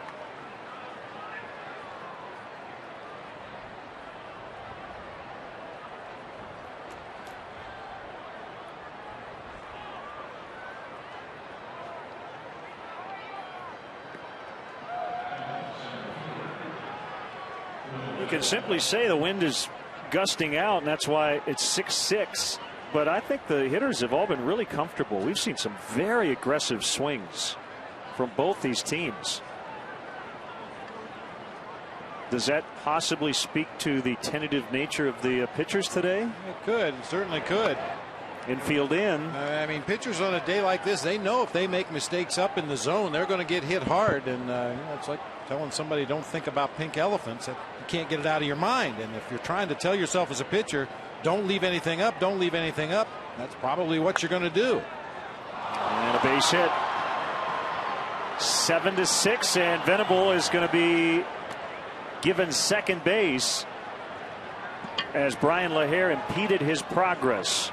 You can simply say the wind is gusting out, and that's why it's 6-6. But I think the hitters have all been really comfortable. We've seen some very aggressive swings from both these teams. Does that possibly speak to the tentative nature of the pitchers today? It could, it certainly could. Infield in. I mean, pitchers on a day like this, they know if they make mistakes up in the zone, they're going to get hit hard. And it's like telling somebody don't think about pink elephants. You can't get it out of your mind. And if you're trying to tell yourself as a pitcher, don't leave anything up, don't leave anything up, that's probably what you're going to do. And a base hit. 7-6, and Venable is going to be given second base as Brian LaHare impeded his progress.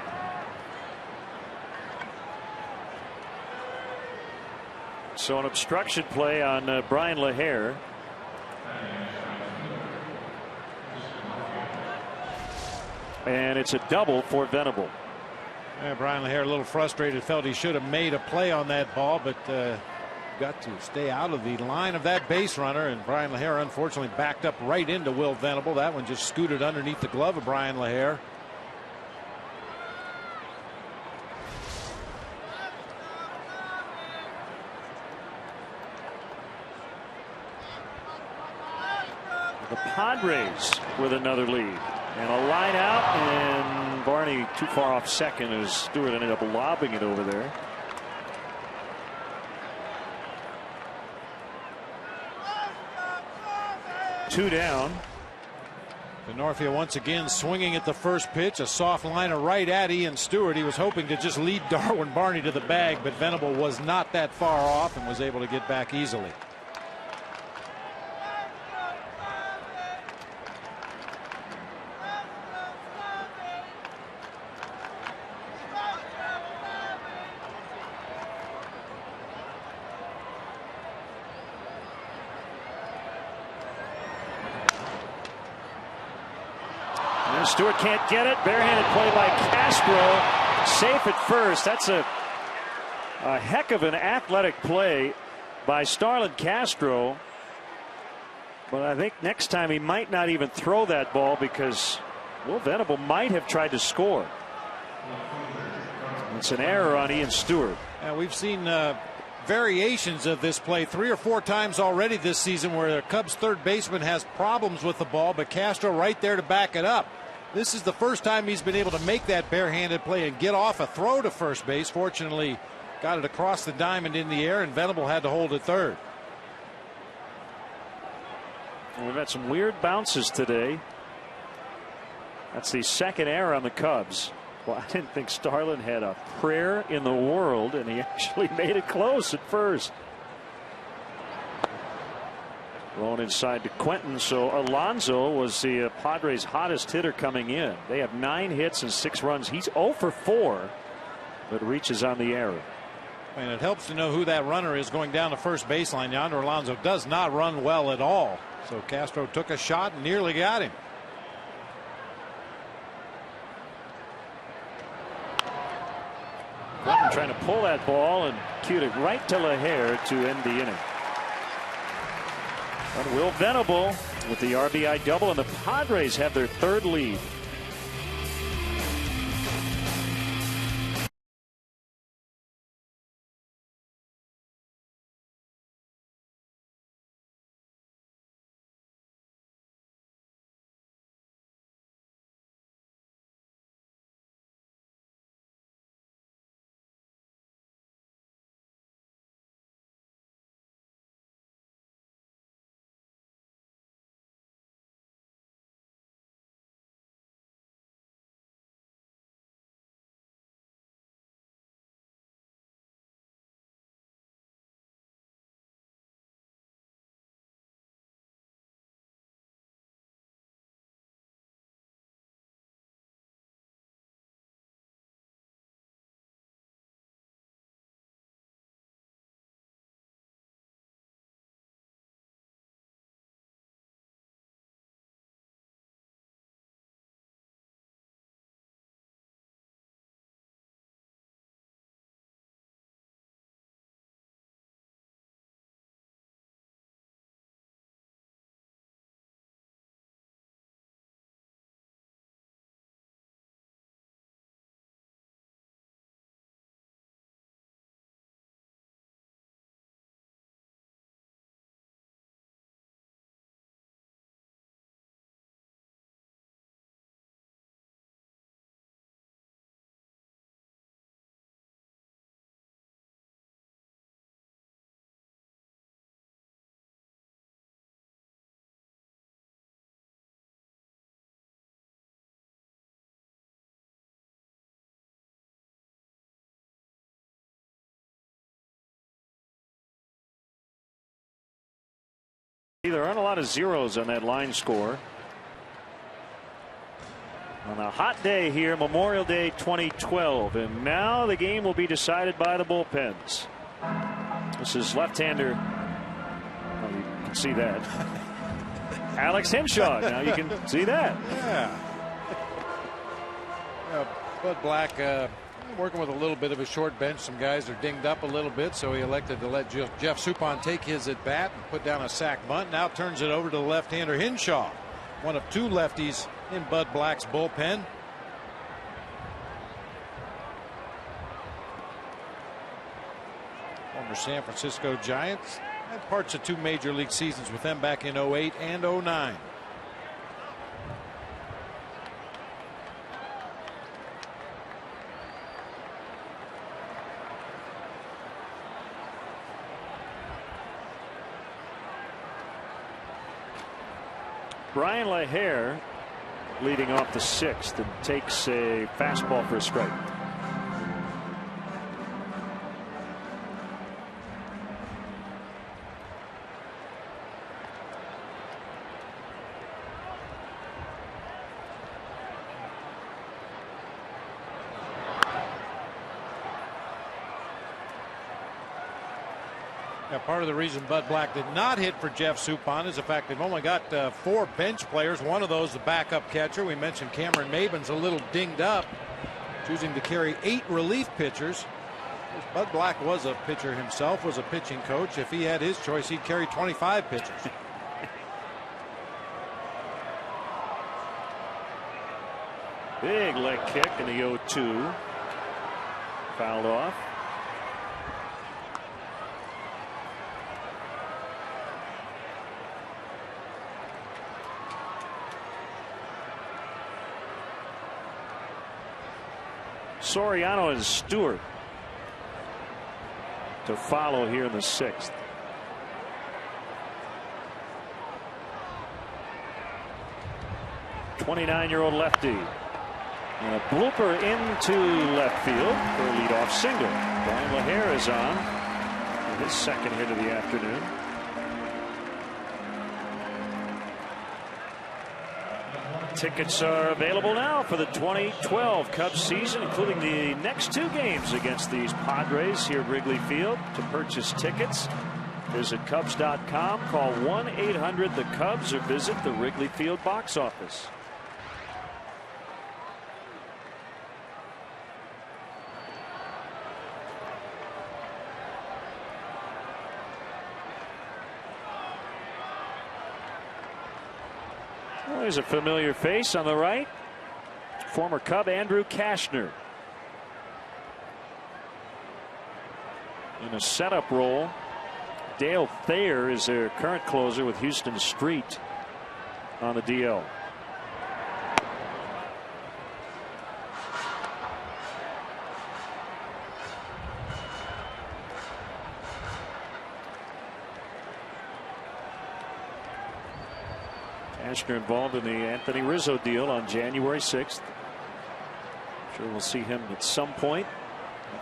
So an obstruction play on Brian LaHare. And it's a double for Venable. Yeah, Brian LaHare a little frustrated, felt he should have made a play on that ball, but got to stay out of the line of that base runner, and Brian LaHare unfortunately backed up right into Will Venable. That one just scooted underneath the glove of Brian LaHare. The Padres with another lead. And a line out, and Barney too far off second as Stewart ended up lobbing it over there. Two down. Northfield once again swinging at the first pitch. A soft liner right at Ian Stewart. He was hoping to just lead Darwin Barney to the bag, but Venable was not that far off and was able to get back easily. Stewart can't get it. Barehanded play by Castro. Safe at first. That's a heck of an athletic play by Starlin Castro. But I think next time he might not even throw that ball because Will Venable might have tried to score. It's an error on Ian Stewart. And we've seen variations of this play 3 or 4 times already this season where the Cubs third baseman has problems with the ball, but Castro right there to back it up. This is the first time he's been able to make that barehanded play and get off a throw to first base. Fortunately, got it across the diamond in the air, and Venable had to hold it third. We've had some weird bounces today. That's the second error on the Cubs. Well, I didn't think Starlin had a prayer in the world, and he actually made it close at first. Thrown inside to Quentin, so Alonso was the Padres' hottest hitter coming in. They have 9 hits and 6 runs. He's 0 for 4, but reaches on the error. And it helps to know who that runner is going down the first baseline. Yonder Alonso does not run well at all. So Castro took a shot and nearly got him. Quentin trying to pull that ball and cued it right to LaHare to end the inning. But Will Venable with the RBI double, and the Padres have their 3rd lead. There aren't a lot of zeros on that line score. On a hot day here, Memorial Day 2012, and now the game will be decided by the bullpens. This is left-hander. Oh, you can see that. Alex Henshaw. Now you can see that. Yeah. Bud Black working with a little bit of a short bench. Some guys are dinged up a little bit, so he elected to let Jeff Suppan take his at bat and put down a sac bunt. Now turns it over to the left-hander Henshaw, one of 2 lefties in Bud Black's bullpen. Former San Francisco Giants. Had parts of 2 major league seasons with them back in 08 and 09. Brian LaHare leading off the 6th, and takes a fastball for a strike. Yeah, part of the reason Bud Black did not hit for Jeff Suppan is the fact they've only got 4 bench players. One of those the backup catcher. We mentioned Cameron Maben's a little dinged up, choosing to carry 8 relief pitchers. Bud Black was a pitcher himself, was a pitching coach. If he had his choice, he'd carry 25 pitchers. Big leg kick in the 0-2. Fouled off. Soriano and Stewart to follow here in the 6th. '29-year-old lefty. And a blooper into left field for a leadoff single. Brian LaHare is on for his 2nd hit of the afternoon. Tickets are available now for the 2012 Cubs season, including the next 2 games against these Padres here at Wrigley Field. To purchase tickets, visit Cubs.com, call 1-800-THE-CUBS, or visit the Wrigley Field box office. Well, there's a familiar face on the right. Former Cub Andrew Kashner. In a setup role, Dale Thayer is their current closer with Houston Street on the DL. Kashner involved in the Anthony Rizzo deal on January 6th. Sure we'll see him at some point,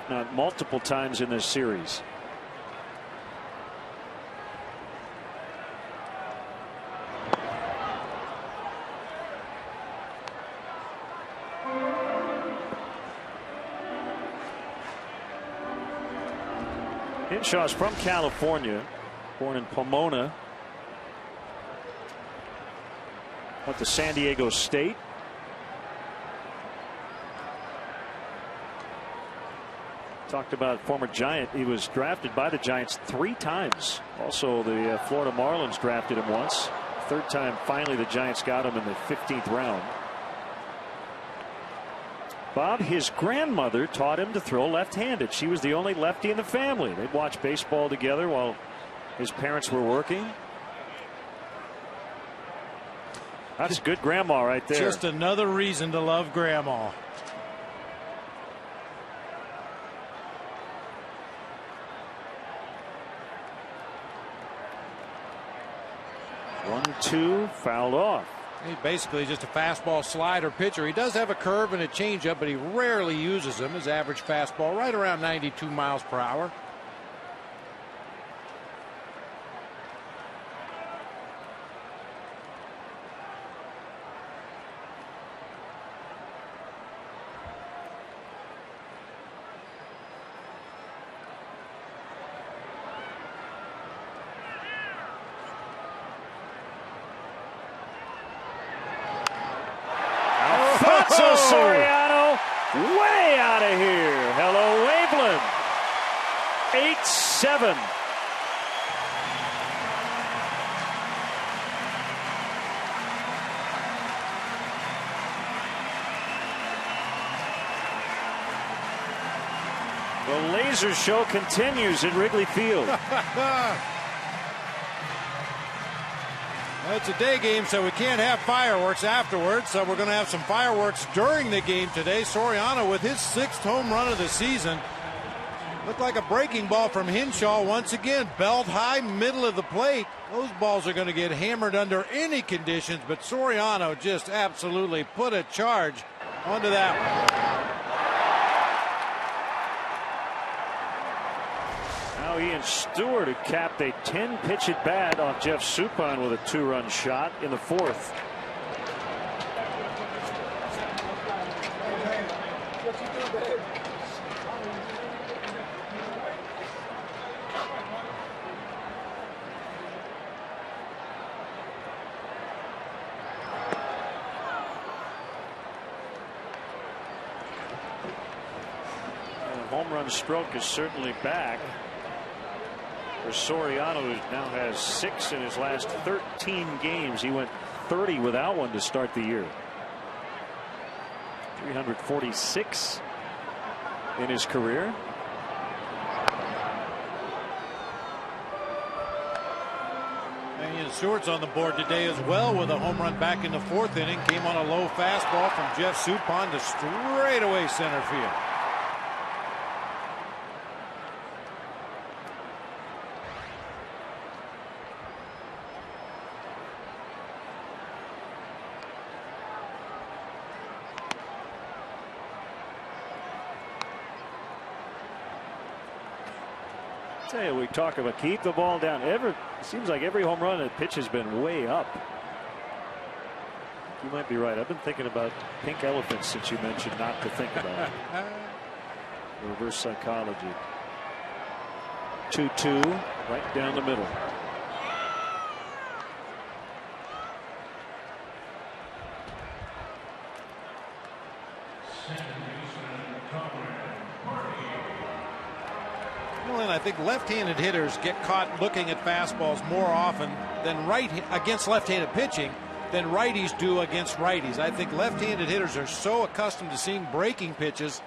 if not multiple times in this series. Hinshaw's from California, born in Pomona. Went to San Diego State. Talked about former Giant. He was drafted by the Giants 3 times. Also, the Florida Marlins drafted him once. 3rd time, finally, the Giants got him in the 15th round. Bob, his grandmother taught him to throw left-handed. She was the only lefty in the family. They'd watch baseball together while his parents were working. That's good grandma right there. Just another reason to love grandma. One, 2, fouled off. He's basically just a fastball slider pitcher. He does have a curve and a changeup, but he rarely uses them. His average fastball right around 92 miles per hour. Soriano way out of here. Hello, Waveland. 8-7. The laser show continues at Wrigley Field. It's a day game, so we can't have fireworks afterwards. So we're going to have some fireworks during the game today. Soriano with his 6th home run of the season. Looked like a breaking ball from Hinshaw once again. Belt high, middle of the plate. Those balls are going to get hammered under any conditions, but Soriano just absolutely put a charge onto that one. Now Ian Stewart, who capped a 10-pitch at bat off Jeff Suppan with a 2-run shot in the fourth. Home run stroke is certainly back for Soriano, who now has 6 in his last 13 games. He went 30 without one to start the year. 346 in his career. And Stewart's on the board today as well with a home run back in the 4th inning. Came on a low fastball from Jeff Suppan to straightaway center field. Tell you, we talk about keep the ball down. It seems like every home run and pitch has been way up. You might be right. I've been thinking about pink elephants since you mentioned not to think about it. Reverse psychology. 2-2, right down the middle. Well, I think left-handed hitters get caught looking at fastballs more often than against left-handed pitching than righties do against righties. I think left-handed hitters are so accustomed to seeing breaking pitches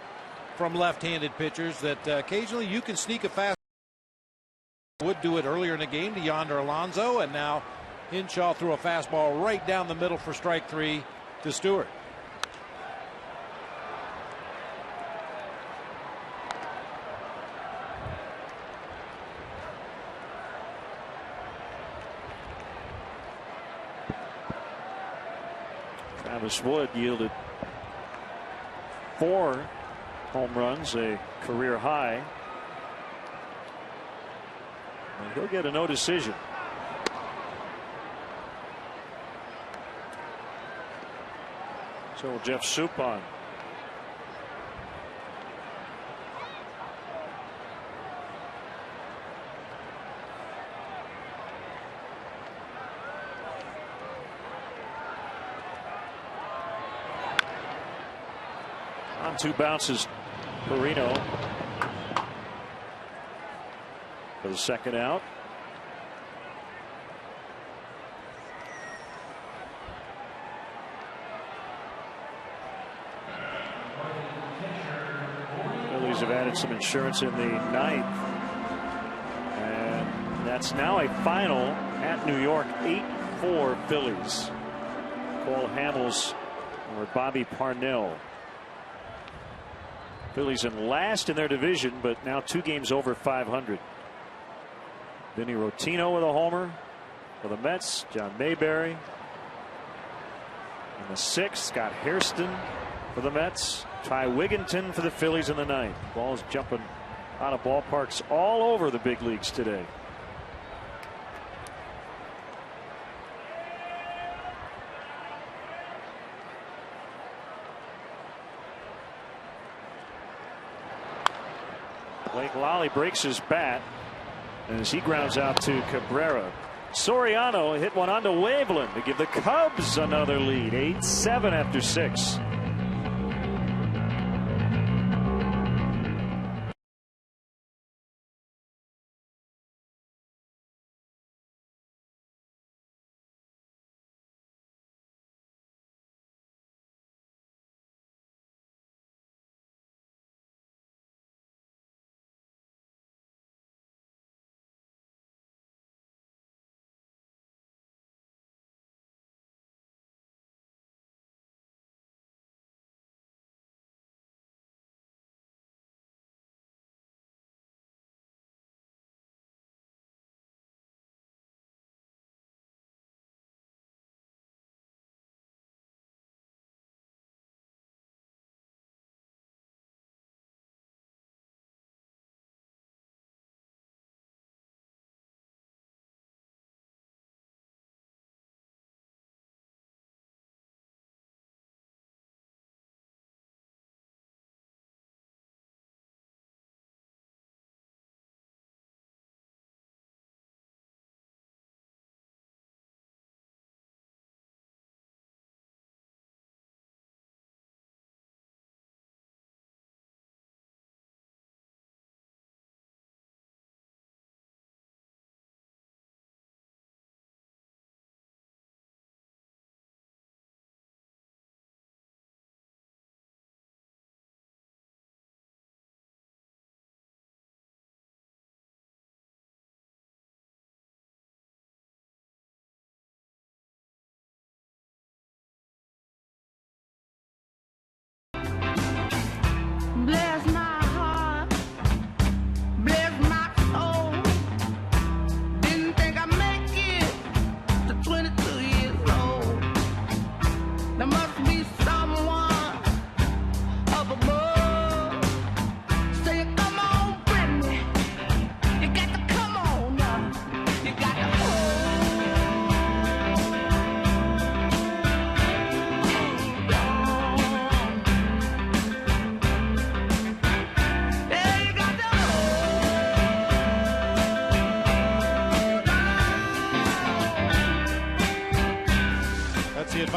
from left-handed pitchers that occasionally you can sneak a fastball. Would do it earlier in the game to Yonder Alonso, and now Hinshaw threw a fastball right down the middle for strike 3 to Stewart. Travis Wood yielded 4 home runs, a career high. And he'll get a no decision. So will Jeff Suppan. On 2 bounces, Perino for the second out. Phillies have added some insurance in the 9th, and that's now a final at New York. 8-4 Phillies. Cole Hamels or Bobby Parnell. Phillies in last in their division, but now 2 games over 500. Vinny Rotino with a homer for the Mets. John Mayberry. In the 6th, Scott Hairston for the Mets. Ty Wigginton for the Phillies in the 9th. Balls jumping out of ballparks all over the big leagues today. Blake Lally breaks his bat as he grounds out to Cabrera. Soriano hit one onto Waveland to give the Cubs another lead. 8-7 after 6.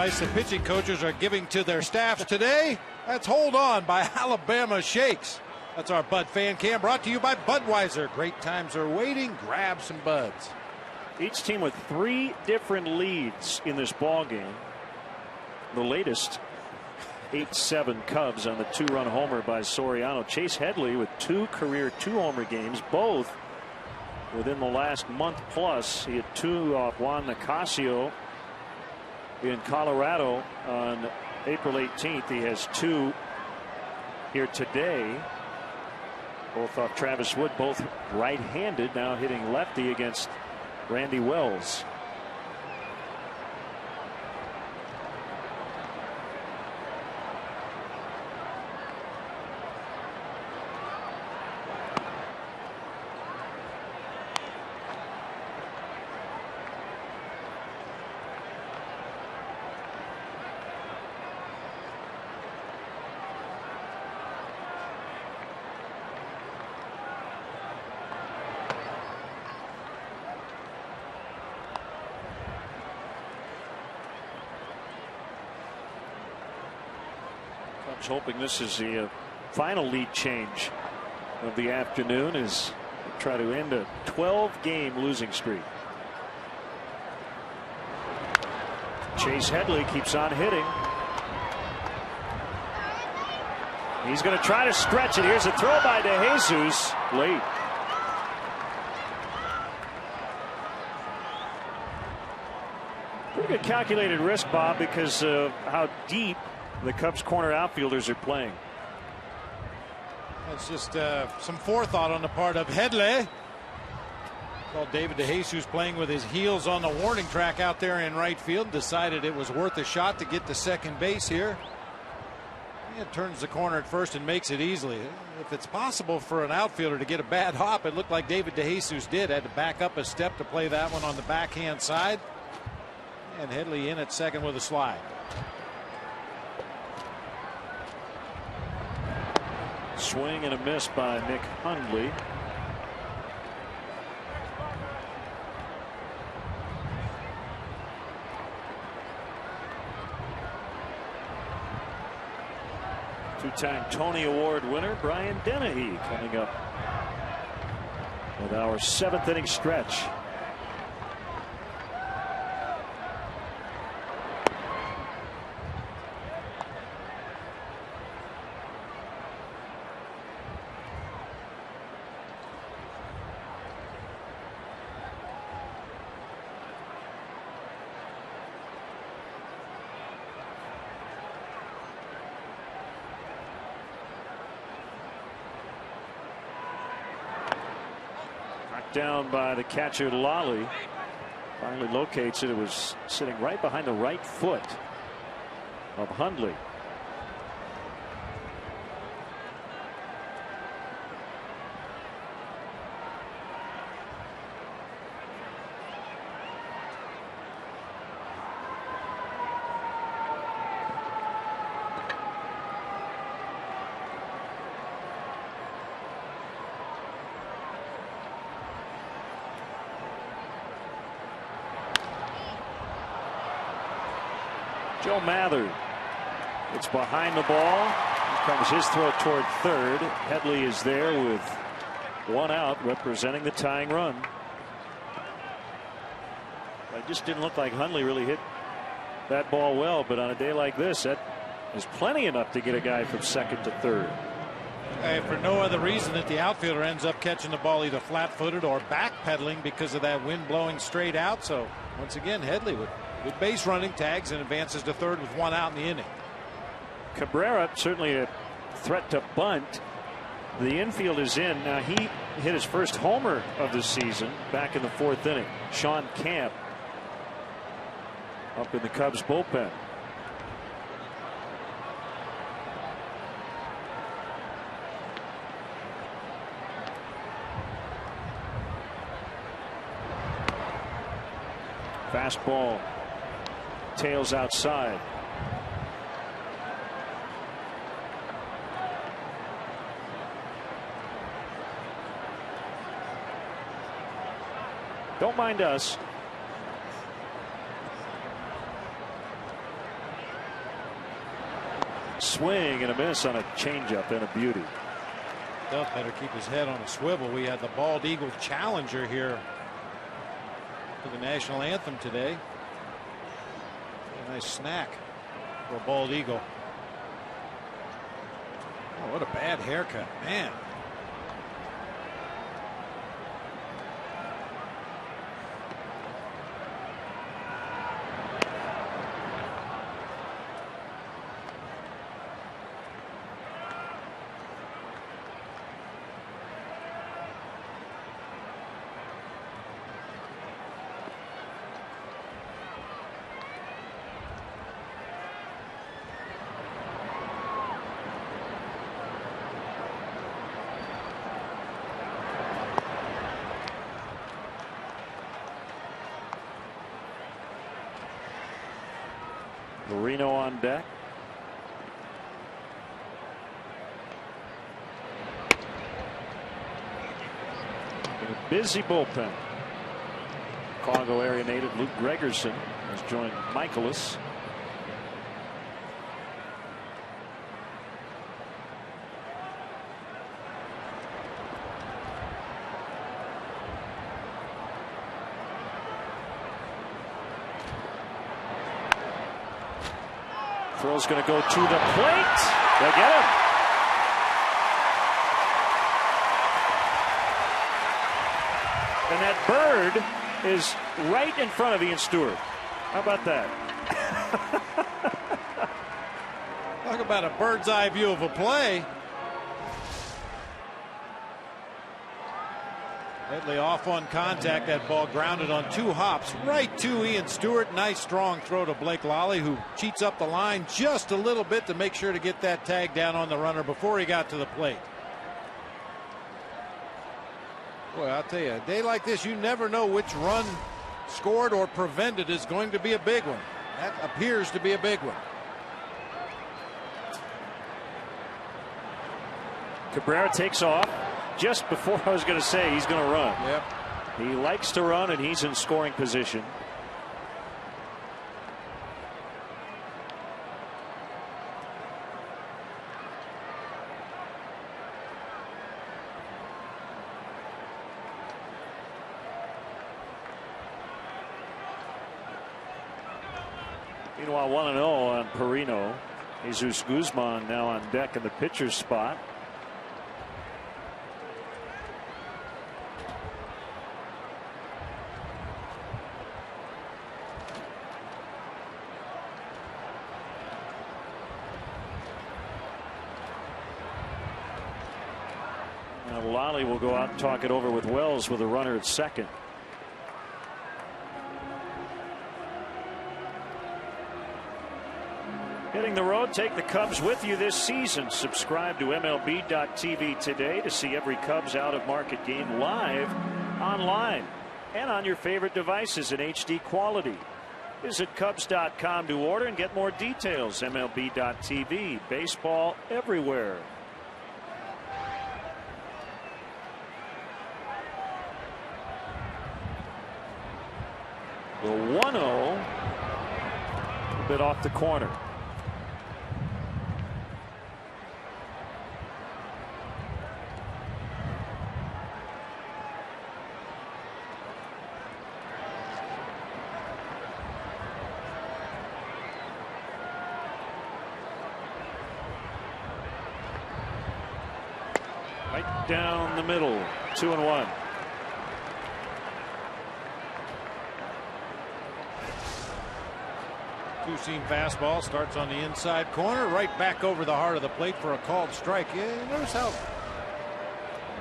advice the pitching coaches are giving to their staffs today. That's Hold On by Alabama Shakes. That's our Bud Fan Cam, brought to you by Budweiser. Great times are waiting. Grab some Buds. Each team with 3 different leads in this ball game. The latest 8-7 Cubs on the 2-run homer by Soriano. Chase Headley with 2 career 2-homer games, both within the last month plus. He had 2 off Juan Nicasio in Colorado on April 18th. He has 2 here today, both off Travis Wood, both right-handed, now hitting lefty against Randy Wells. Hoping this is the final lead change of the afternoon as they try to end a 12-game losing streak. Chase Headley keeps on hitting. He's going to try to stretch it. Here's a throw by DeJesus late. Pretty good calculated risk, Bob, because of how deep the Cubs corner outfielders are playing. It's just some forethought on the part of Headley. Well, David DeJesus playing with his heels on the warning track out there in right field, decided it was worth a shot to get to second base here. It turns the corner at first and makes it easily. If it's possible for an outfielder to get a bad hop, it looked like David DeJesus did. Had to back up a step to play that one on the backhand side. And Headley in at second with a slide. Swing and a miss by Nick Hundley. Two-time Tony Award winner Brian Dennehy coming up with our 7th inning stretch. Down by the catcher Lally. Finally locates it. It was sitting right behind the right foot of Hundley. Joe Mather. It's behind the ball. Here comes his throw toward third. Headley is there with 1 out, representing the tying run. It just didn't look like Hundley really hit that ball well, but on a day like this, that is plenty enough to get a guy from second to third. For no other reason that the outfielder ends up catching the ball either flat-footed or backpedaling because of that wind blowing straight out. So once again, Headley with good base running, tags and advances to third with 1 out in the inning. Cabrera certainly a threat to bunt. The infield is in. Now he hit his first homer of the season back in the 4th inning. Sean Camp up in the Cubs bullpen. Fastball tails outside. Don't mind us. swing and a miss on a changeup and a beauty. Does better keep his head on a swivel. We had the bald eagle challenger here for the national anthem today. A nice snack for a bald eagle. Oh, what a bad haircut, man. Marino on deck. And a busy bullpen. Congo area native Luke Gregerson has joined Michaelis. Throw's going to go to the plate. They get him. And that bird is right in front of Ian Stewart. How about that? Talk about a bird's eye view of a play. Headley off on contact. That ball grounded on 2 hops right to Ian Stewart. Nice strong throw to Blake Lally, who cheats up the line just a little bit to make sure to get that tag down on the runner before he got to the plate. Boy, I'll tell you, a day like this, you never know which run scored or prevented is going to be a big one. That appears to be a big one. Cabrera takes off. Just before I was going to say he's going to run. Yep. He likes to run, and he's in scoring position. Meanwhile, 1-0 on Perino. Jesus Guzman now on deck in the pitcher's spot. Lally will go out and talk it over with Wells with a runner at second. Hitting the road, take the Cubs with you this season. Subscribe to MLB.tv today to see every Cubs out-of-market game live online and on your favorite devices in HD quality. Visit Cubs.com to order and get more details. MLB.tv, baseball everywhere. The 1-0, a bit off the corner. Right down the middle, 2-1. Two-seam fastball starts on the inside corner, right back over the heart of the plate for a called strike. Yeah, notice how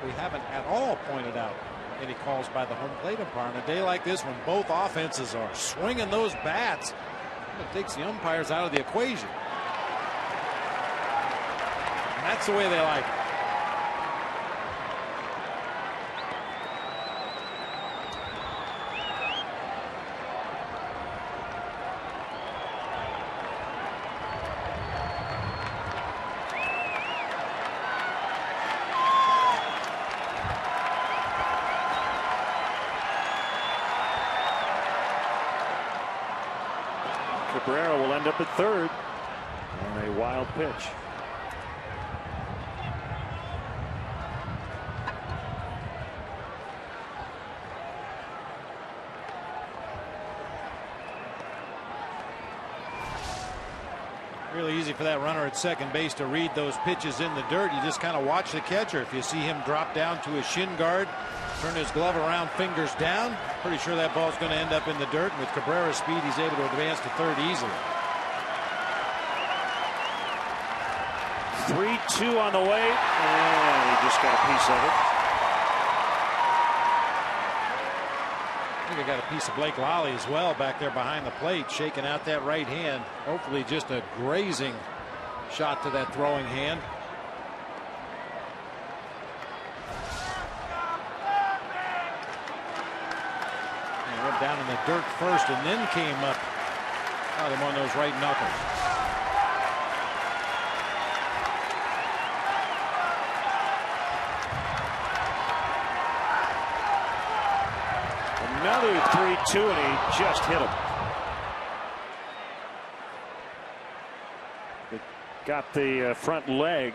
we haven't at all pointed out any calls by the home plate umpire on a day like this when both offenses are swinging those bats. It takes the umpires out of the equation. And that's the way they like it. Cabrera will end up at third. And a wild pitch. Really easy for that runner at second base to read those pitches in the dirt. You just kind of watch the catcher. If you see him drop down to his shin guard, turn his glove around, fingers down, pretty sure that ball's going to end up in the dirt. And with Cabrera's speed, he's able to advance to third easily. 3-2 on the way, and he just got a piece of it. I think I got a piece of Blake Lally as well back there behind the plate, shaking out that right hand. Hopefully just a grazing shot to that throwing hand. And went down in the dirt first and then came up out him on those right knuckles. Another 3-2, and he just hit him. It got the front leg.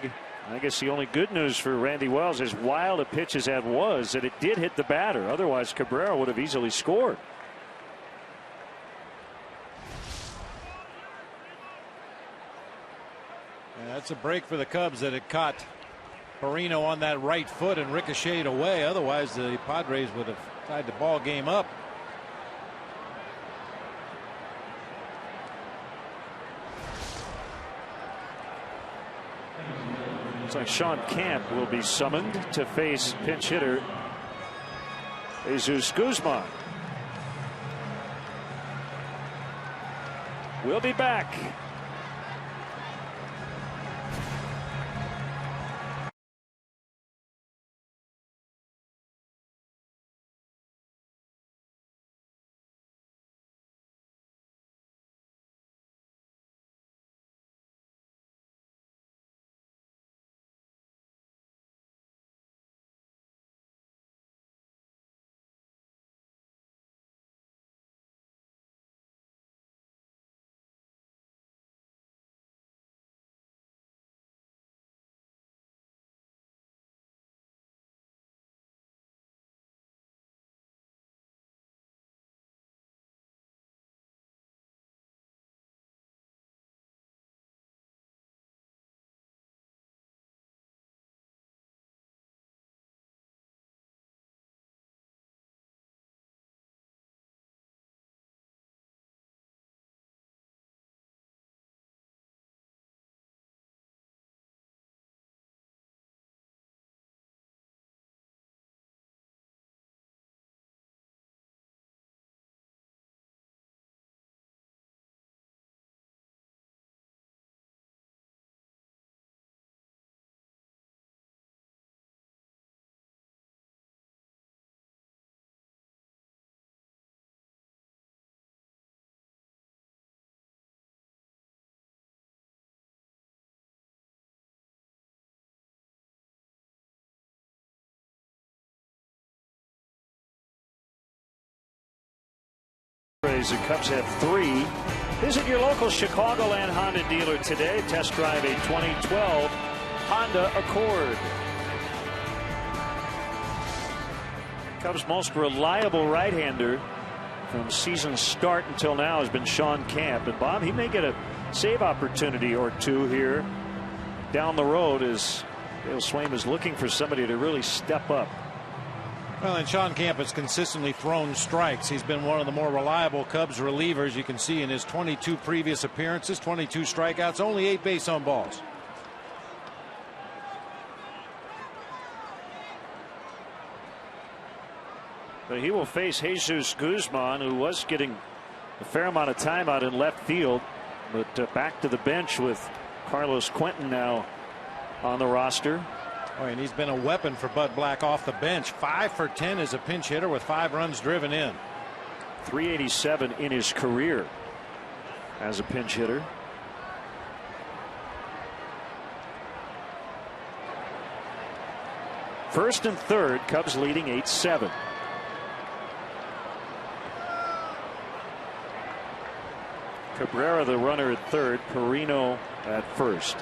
I guess the only good news for Randy Wells, as wild a pitch as that was, that it did hit the batter. Otherwise, Cabrera would have easily scored. And that's a break for the Cubs that it caught Perino on that right foot and ricocheted away. Otherwise, the Padres would have tied the ball game up. Looks like Sean Camp will be summoned to face pinch hitter Jesus Guzman. We'll be back. The Cubs have 3. Visit your local Chicagoland Honda dealer today. Test drive a 2012 Honda Accord. Cubs' most reliable right-hander from season start until now has been Sean Camp. And Bob, he may get a save opportunity or two here down the road as Dale Swaim is looking for somebody to really step up. Well, and Sean Camp has consistently thrown strikes. He's been one of the more reliable Cubs relievers. You can see in his 22 previous appearances, 22 strikeouts, only 8 base on balls. But he will face Jesus Guzman, who was getting a fair amount of time out in left field, but back to the bench with Carlos Quentin now on the roster. Oh, and he's been a weapon for Bud Black off the bench. 5 for 10 as a pinch hitter with 5 runs driven in. 387 in his career as a pinch hitter. First and third, Cubs leading 8-7. Cabrera the runner at third, Perino at first.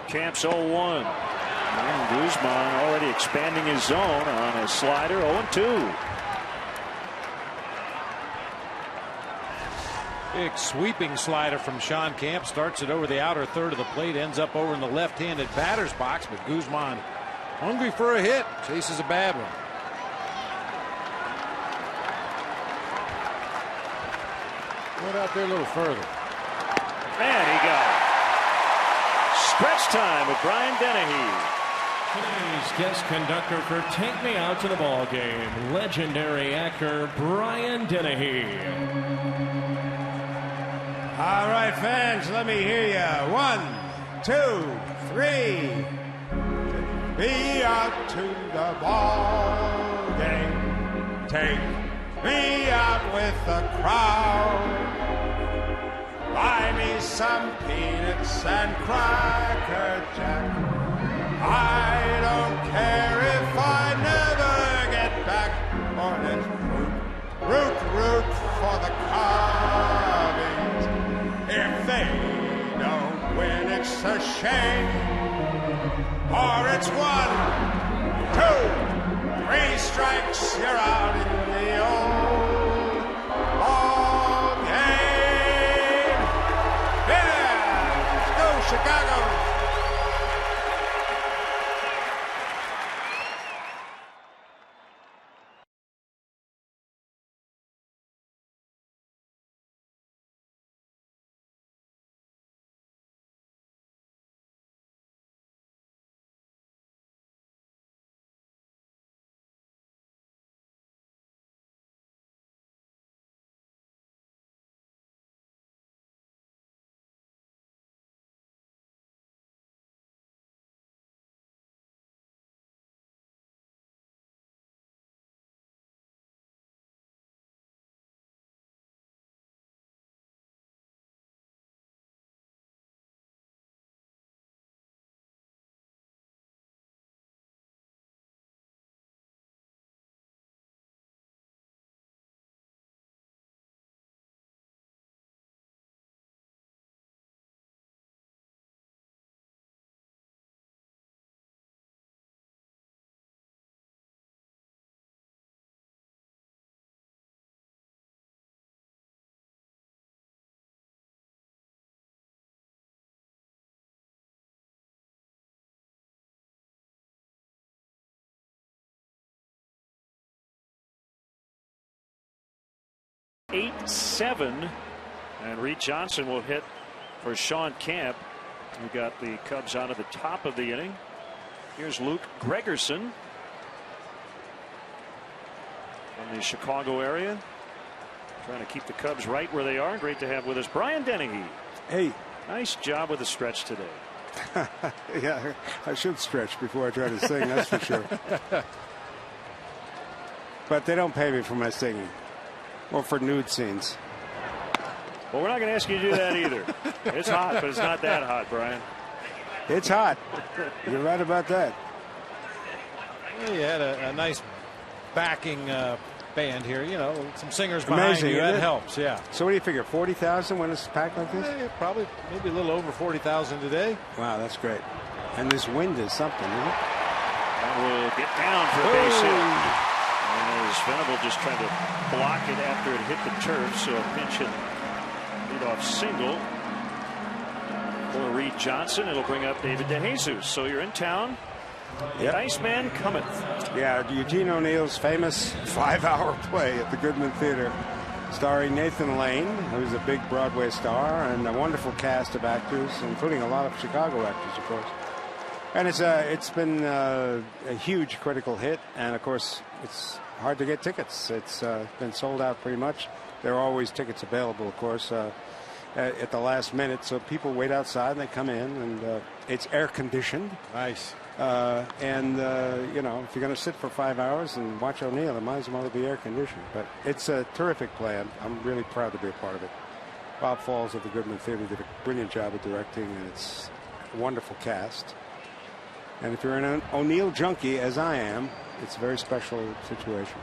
Champs 0-1. And Guzman already expanding his zone on a slider. 0-2. Big sweeping slider from Sean Camp. Starts it over the outer third of the plate. Ends up over in the left-handed batter's box. But Guzman, hungry for a hit, chases a bad one. Went out there a little further. And he got it. Stretch time with Brian Dennehy. Today's guest conductor for Take Me Out to the Ball Game, legendary actor Brian Dennehy. All right, fans, let me hear you. 1, 2, 3. Me out to the ball game. Take me out with the crowd. Buy me some peanuts and Cracker Jack. I don't care if I never get back. For this root for the Cubbies. If they don't win, it's a shame. Or it's 1, 2, 3 strikes, you're out in the old ball game. Yeah, let's go Chicago. (8-7), and Reed Johnson will hit for Sean Camp, who got the Cubs out of the top of the inning. Here's Luke Gregerson from the Chicago area, trying to keep the Cubs right where they are. Great to have with us Brian Dennehy. Hey, nice job with the stretch today. Yeah, I should stretch before I try to sing, that's for sure. But they don't pay me for my singing. Or for nude scenes. Well, we're not going to ask you to do that either. It's hot, but it's not that hot, Brian. It's hot. You're right about that. Well, you had a nice backing band here. You know, some singers behind Amazing, you. That it? helps, yeah. So what do you figure, 40,000 when it's packed like this? Yeah, probably maybe a little over 40,000 today. Wow, that's great. And this wind is something, isn't it? And we'll get down for a base hit. And as Venable just tried to block it after it hit the turf, so a pinch hit leadoff single for Reed Johnson. It'll bring up David DeJesus. So you're in town. Yep. Iceman cometh. Yeah, Eugene O'Neill's famous 5-hour play at the Goodman Theater, starring Nathan Lane, who's a big Broadway star, and a wonderful cast of actors, including a lot of Chicago actors, of course. And it's been a huge critical hit, and of course it's hard to get tickets. It's been sold out pretty much. There are always tickets available, of course, at the last minute. So people wait outside and they come in, and it's air conditioned. Nice. And you know, if you're going to sit for 5 hours and watch O'Neill, it might as well be air conditioned. But it's a terrific play. I'm really proud to be a part of it. Bob Falls of the Goodman Theater did a brilliant job of directing, and it's a wonderful cast. And if you're an O'Neill junkie, as I am, it's a very special situation.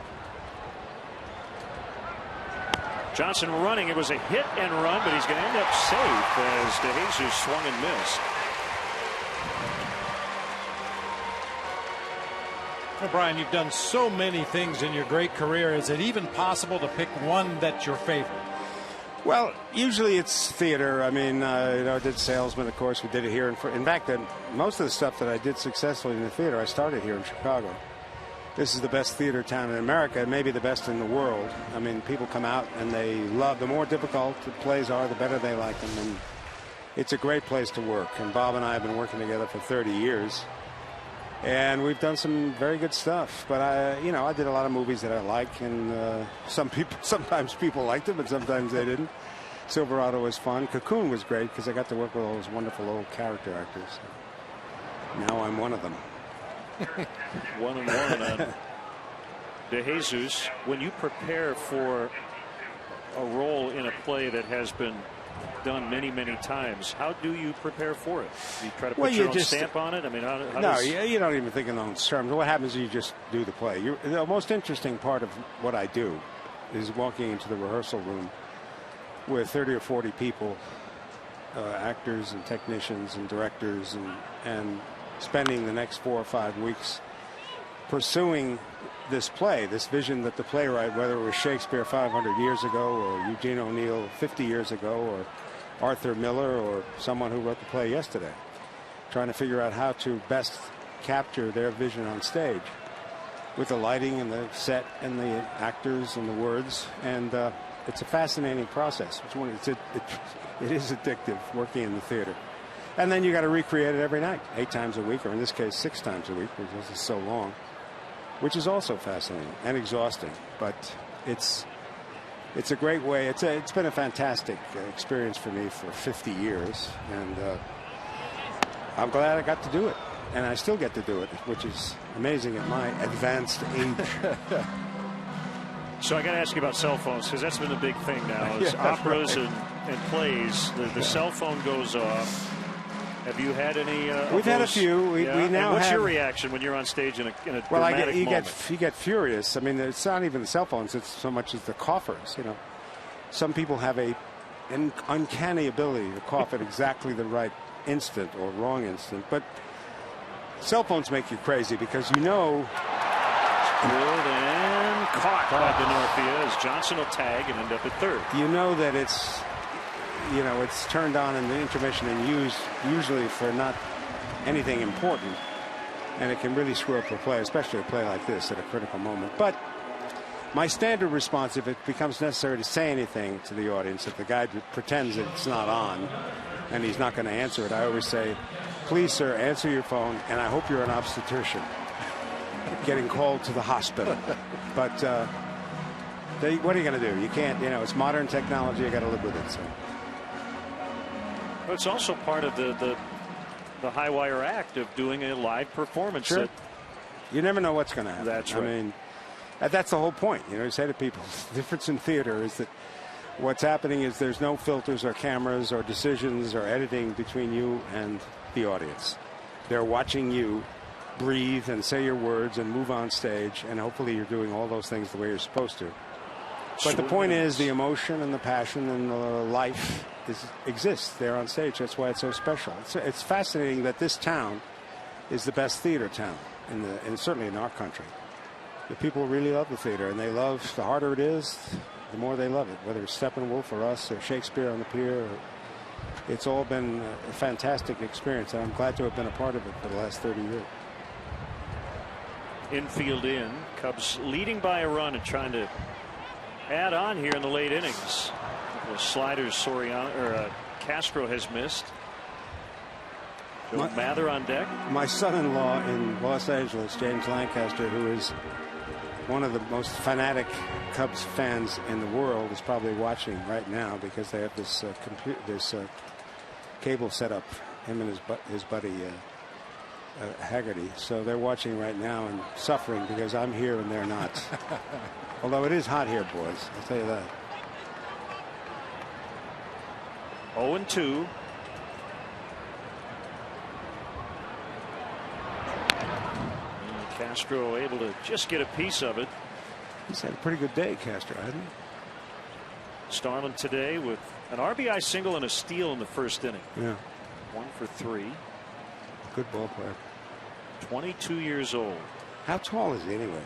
Johnson running. It was a hit and run, but he's going to end up safe as DeJesus swung and missed. Well, Brian, you've done so many things in your great career. Is it even possible to pick one that's your favorite? Well, usually it's theater. I mean, you know, I did Salesman, of course. We did it here. In fact, most of the stuff that I did successfully in the theater, I started here in Chicago. This is the best theater town in America, and maybe the best in the world. I mean, people come out and they love. The more difficult the plays are, the better they like them. And it's a great place to work. And Bob and I have been working together for 30 years. And we've done some very good stuff. But you know, I did a lot of movies that I like, and sometimes people liked them, and sometimes they didn't. Silverado was fun. Cocoon was great because I got to work with all those wonderful old character actors. Now I'm one of them. 1-1 on DeJesus. When you prepare for a role in a play that has been done many, many times, how do you prepare for it? Do you try to put your own stamp on it? I mean, how no, you don't even think in those terms. What happens is you just do the play. The most interesting part of what I do is walking into the rehearsal room with 30 or 40 people, actors and technicians and directors, and spending the next 4 or 5 weeks pursuing this play, this vision that the playwright, whether it was Shakespeare 500 years ago or Eugene O'Neill 50 years ago or Arthur Miller or someone who wrote the play yesterday, trying to figure out how to best capture their vision on stage with the lighting and the set and the actors and the words. And it's a fascinating process. It is addictive working in the theater. And then you got to recreate it every night, 8 times a week, or in this case 6 times a week, because this is so long, which is also fascinating and exhausting. But it's a great way. It's been a fantastic experience for me for 50 years, and I'm glad I got to do it, and I still get to do it, which is amazing at my advanced age. So I got to ask you about cell phones, because that's been a big thing now. Is operas and plays, the cell phone goes off. Have you had any? We've had a few. We now what's have. your reaction when you're on stage in a dramatic moment? You get furious. I mean, it's not even the cell phones. It's so much as the coughers. You know, some people have an uncanny ability to cough at exactly the right instant or wrong instant. But cell phones make you crazy because you know. Good and caught by Denorfia as Johnson will tag and end up at third. You know that it's. You know, it's turned on in the intermission and used usually for not anything important, and it can really screw up a play, especially a play like this at a critical moment. But my standard response, if it becomes necessary to say anything to the audience, if the guy pretends that it's not on and he's not going to answer it, I always say, please, sir, answer your phone, and I hope you're an obstetrician getting called to the hospital. But what are you going to do? You can't, you know, it's modern technology. You got to live with it. So. Well, it's also part of the high wire act of doing a live performance. Sure. You never know what's going to happen. That's right. I mean, that's the whole point. You know, you say to people, the difference in theater is that what's happening is there's no filters or cameras or decisions or editing between you and the audience. They're watching you breathe and say your words and move on stage, and hopefully you're doing all those things the way you're supposed to. But the point is the emotion and the passion and the life exists there on stage. That's why it's so special. It's fascinating that this town is the best theater town and certainly in our country. The people really love the theater, and they love, the harder it is, the more they love it, whether it's Steppenwolf or us or Shakespeare on the Pier. It's all been a fantastic experience, and I'm glad to have been a part of it for the last 30 years. Infield in. Cubs leading by a run and trying to add on here in the late innings. The sliders Castro has missed. Joe Mather on deck. My son-in-law in Los Angeles, James Lancaster, who is one of the most fanatic Cubs fans in the world, is probably watching right now because they have this cable set up, him and his buddy Haggerty. So they're watching right now and suffering because I'm here and they're not. Although it is hot here, boys. I'll tell you that. 0-2. Castro able to just get a piece of it. He's had a pretty good day, Castro, hasn't he? Starlin today with an RBI single and a steal in the first inning. Yeah. 1 for 3. Good ball player. 22 years old. How tall is he anyway?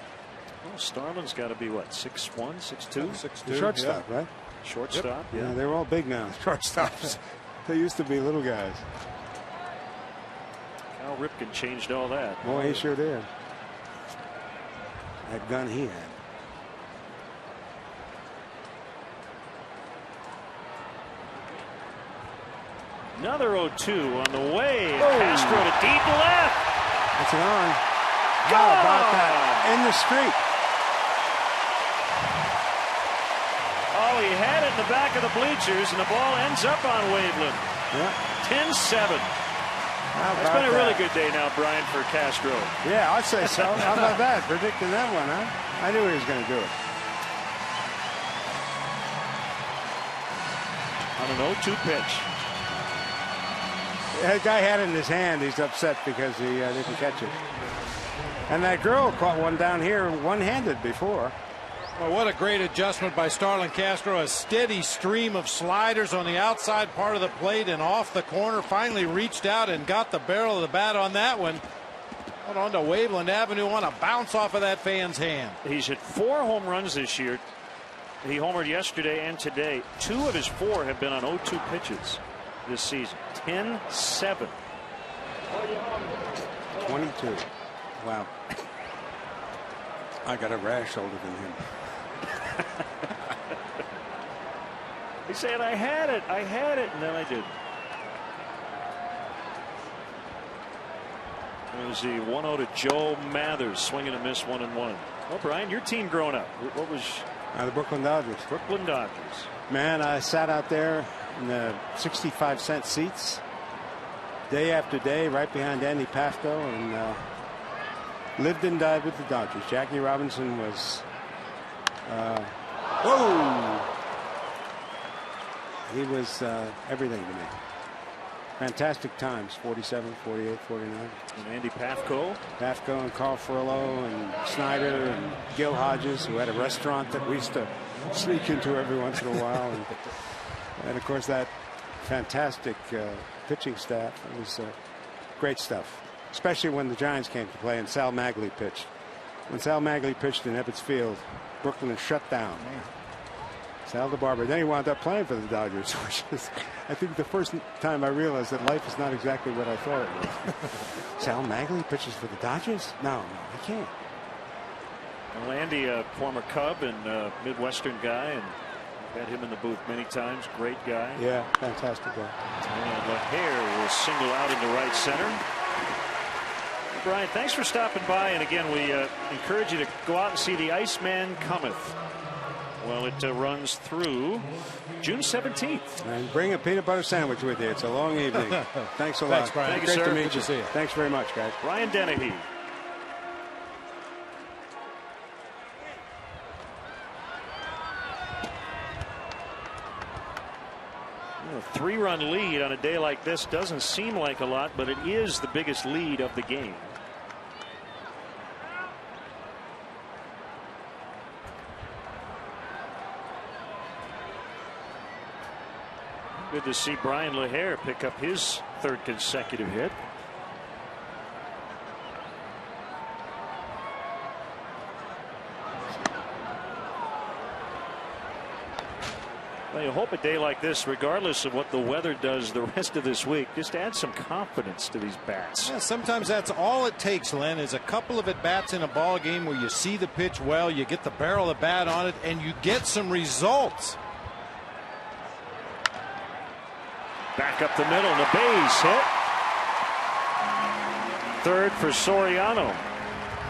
Well, Starlin's got to be what, 6'1", 6'2"? 6'2". Shortstop, yeah. Right? Shortstop, yep. Yeah, they're all big now. Shortstops. They used to be little guys. Cal Ripken changed all that. Boy, he sure did. That gun he had. Another 0-2 on the way. Castro to deep left. That's an on. How about that? In the street. Oh, he had it in the back of the bleachers, and the ball ends up on Waveland. Yeah. 10-7. It's been a really good day now, Brian, for Castro. Yeah, I'd say so. How about that? Predicting that one, huh? I knew he was going to do it. On an 0-2 pitch. That guy had it in his hand. He's upset because he didn't catch it. And that girl caught one down here one-handed before. Well, what a great adjustment by Starlin Castro. A steady stream of sliders on the outside part of the plate and off the corner. Finally reached out and got the barrel of the bat on that one. Hold on to Waveland Avenue on a bounce off of that fan's hand. He's hit 4 home runs this year. He homered yesterday and today. 2 of his 4 have been on 0-2 pitches this season. 10-7. 22. Wow. I got a rash older than him. He said, I had it, and then I didn't. There's the 1-0 to Joe Mathers, swinging a miss, 1-1. Well, Brian, your team growing up, what was? The Brooklyn Dodgers. Brooklyn Dodgers. Man, I sat out there in the 65-cent seats day after day right behind Andy Pafko and lived and died with the Dodgers. Jackie Robinson was he was everything to me. Fantastic times. 47, 48, 49. And Andy Pafko and Carl Furlow and Snyder and Gil Hodges, who had a restaurant that we used to sneak into every once in a while, and of course that fantastic pitching staff. It was great stuff, especially when the Giants came to play and Sal Magley pitched. When Sal Magley pitched in Ebbets Field, Brooklyn shut down. Sal DeBarber. Then he wound up playing for the Dodgers, which is, I think, the first time I realized that life is not exactly what I thought it was. Sal Magley pitches for the Dodgers? No, he can't. Well, Andy, a former Cub and Midwestern guy, and had him in the booth many times. Great guy. Yeah, fantastic guy. And LaHare will single out into right center. Brian, thanks for stopping by. And again, we encourage you to go out and see The Iceman Cometh. Well, it runs through June 17th. And bring a peanut butter sandwich with you. It's a long evening. Thanks a lot. Thanks, Brian. Thank you, Great sir. to meet Good you. to see you. Thanks very much, guys. Brian Dennehy. 3-run lead on a day like this doesn't seem like a lot, but it is the biggest lead of the game. Good to see Brian LaHare pick up his 3rd consecutive hit. Well, you hope a day like this, regardless of what the weather does the rest of this week, just add some confidence to these bats. Yeah, sometimes that's all it takes, Len, is a couple of at-bats in a ball game where you see the pitch well, you get the barrel of the bat on it, and you get some results. Back up the middle, and the base hit. third for Soriano.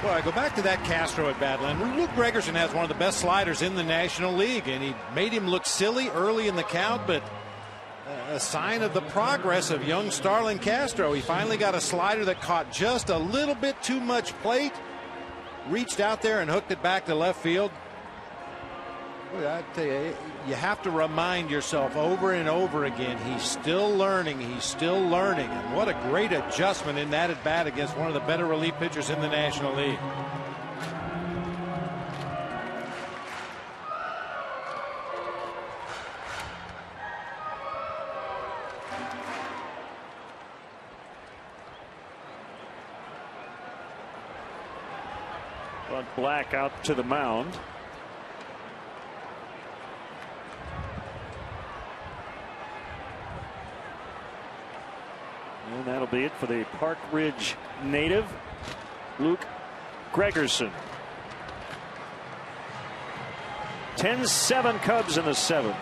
Well, I go back to that Castro at Badland. Luke Gregerson has one of the best sliders in the National League, and he made him look silly early in the count, but a sign of the progress of young Starlin Castro. He finally got a slider that caught just a little bit too much plate, reached out there and hooked it back to left field. I tell you, you have to remind yourself over and over again, he's still learning, and what a great adjustment in that at bat against one of the better relief pitchers in the National League. Bud Black out to the mound. And that'll be it for the Park Ridge native, Luke Gregerson. 10-7 Cubs in the seventh.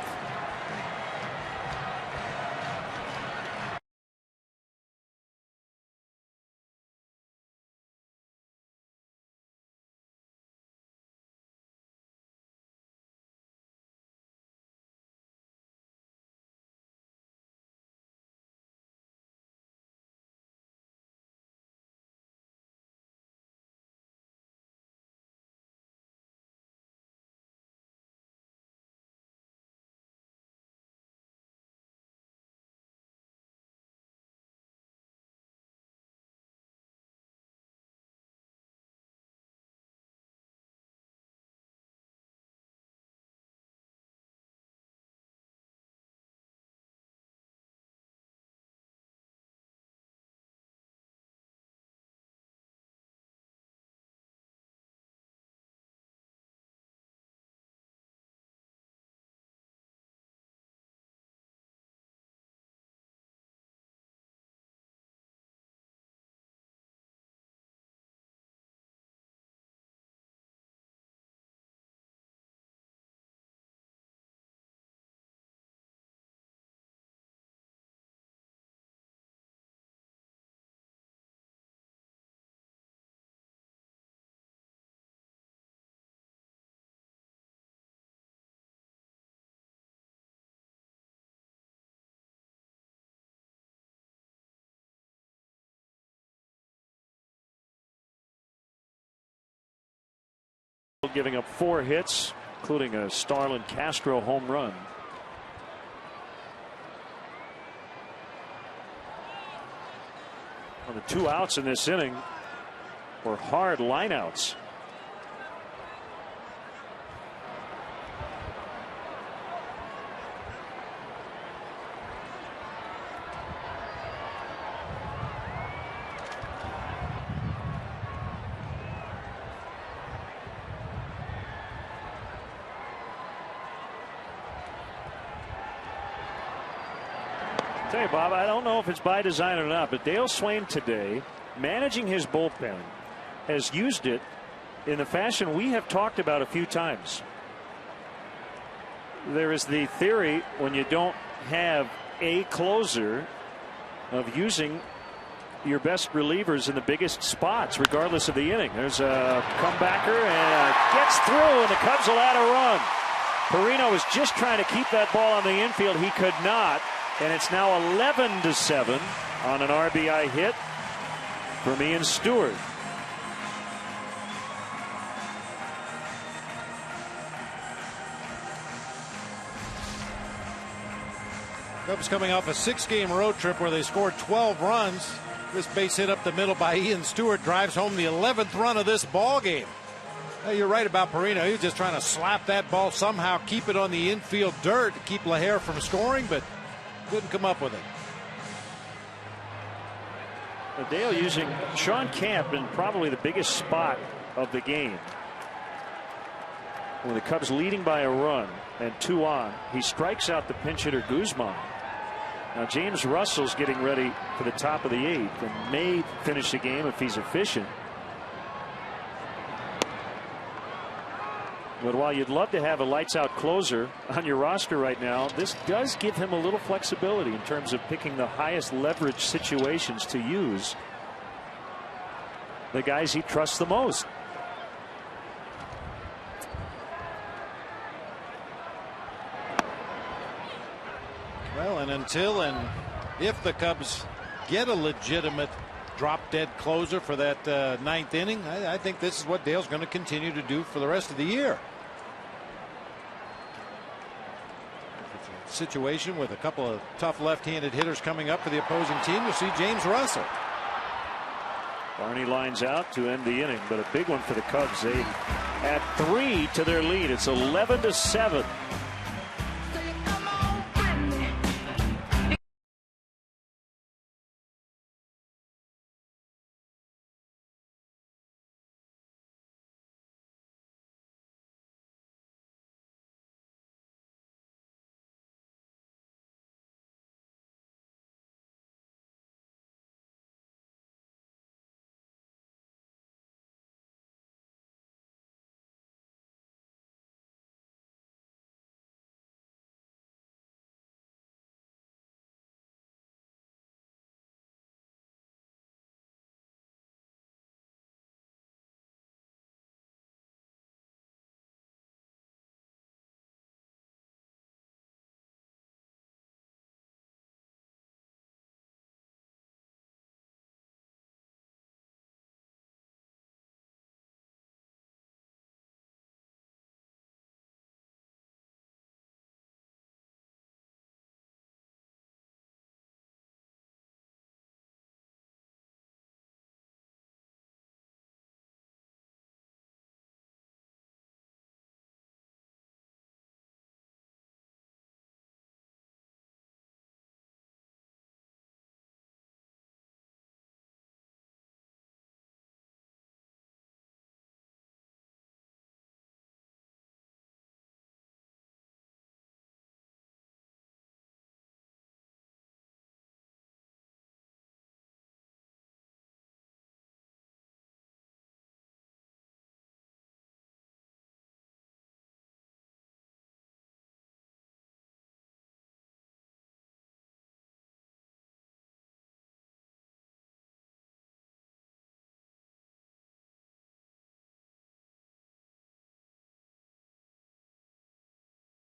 Giving up 4 hits, including a Starlin Castro home run. Well, the 2 outs in this inning were hard lineouts. Tell you, Bob, I don't know if it's by design or not, but Dale Swain today, managing his bullpen, has used it in the fashion we have talked about a few times. There is the theory, when you don't have a closer, of using your best relievers in the biggest spots, regardless of the inning. There's a comebacker and gets through, and the Cubs will add a run. Perino was just trying to keep that ball on the infield. He could not. And it's now 11-7 on an RBI hit from Ian Stewart. Cubs coming off a 6-game road trip where they scored 12 runs. This base hit up the middle by Ian Stewart drives home the 11th run of this ball game. Now, you're right about Perino. He was just trying to slap that ball, somehow keep it on the infield dirt to keep LaHare from scoring, but couldn't come up with it. Dale using Sean Camp in probably the biggest spot of the game. When the Cubs leading by a run and 2 on, he strikes out the pinch hitter Guzman. Now James Russell's getting ready for the top of the 8th and may finish the game if he's efficient. But while you'd love to have a lights-out closer on your roster right now, this does give him a little flexibility in terms of picking the highest leverage situations to use. the guys he trusts the most. Well, and until and if the Cubs get a legitimate drop-dead closer for that ninth inning, I think this is what Dale's going to continue to do for the rest of the year. Situation with a couple of tough left-handed hitters coming up for the opposing team. You'll see James Russell. Barney lines out to end the inning, but a big one for the Cubs. They add 3 to their lead. It's 11-7.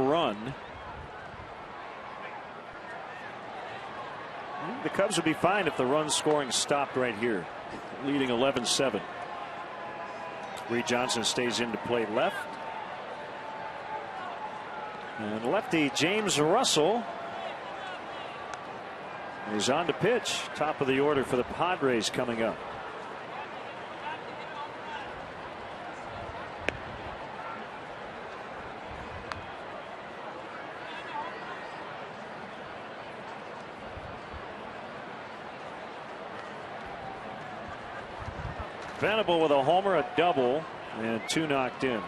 Run. The Cubs would be fine if the run scoring stopped right here, leading 11-7. Reed Johnson stays in to play left. And lefty James Russell is on to pitch. Top of the order for the Padres coming up. Venable with a homer, a double, and 2 knocked in.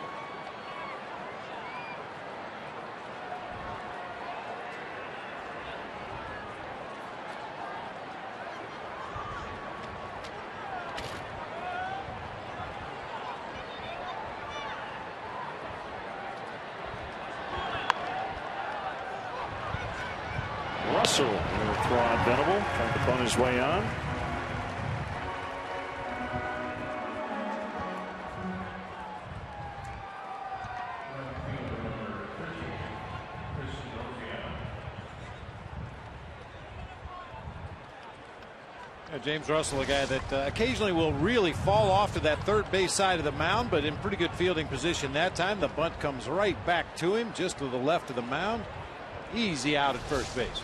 Russell will throw on Venable, trying to bun his way on. James Russell, a guy that occasionally will really fall off to that third base side of the mound, but in pretty good fielding position that time. The bunt comes right back to him, just to the left of the mound. Easy out at first base.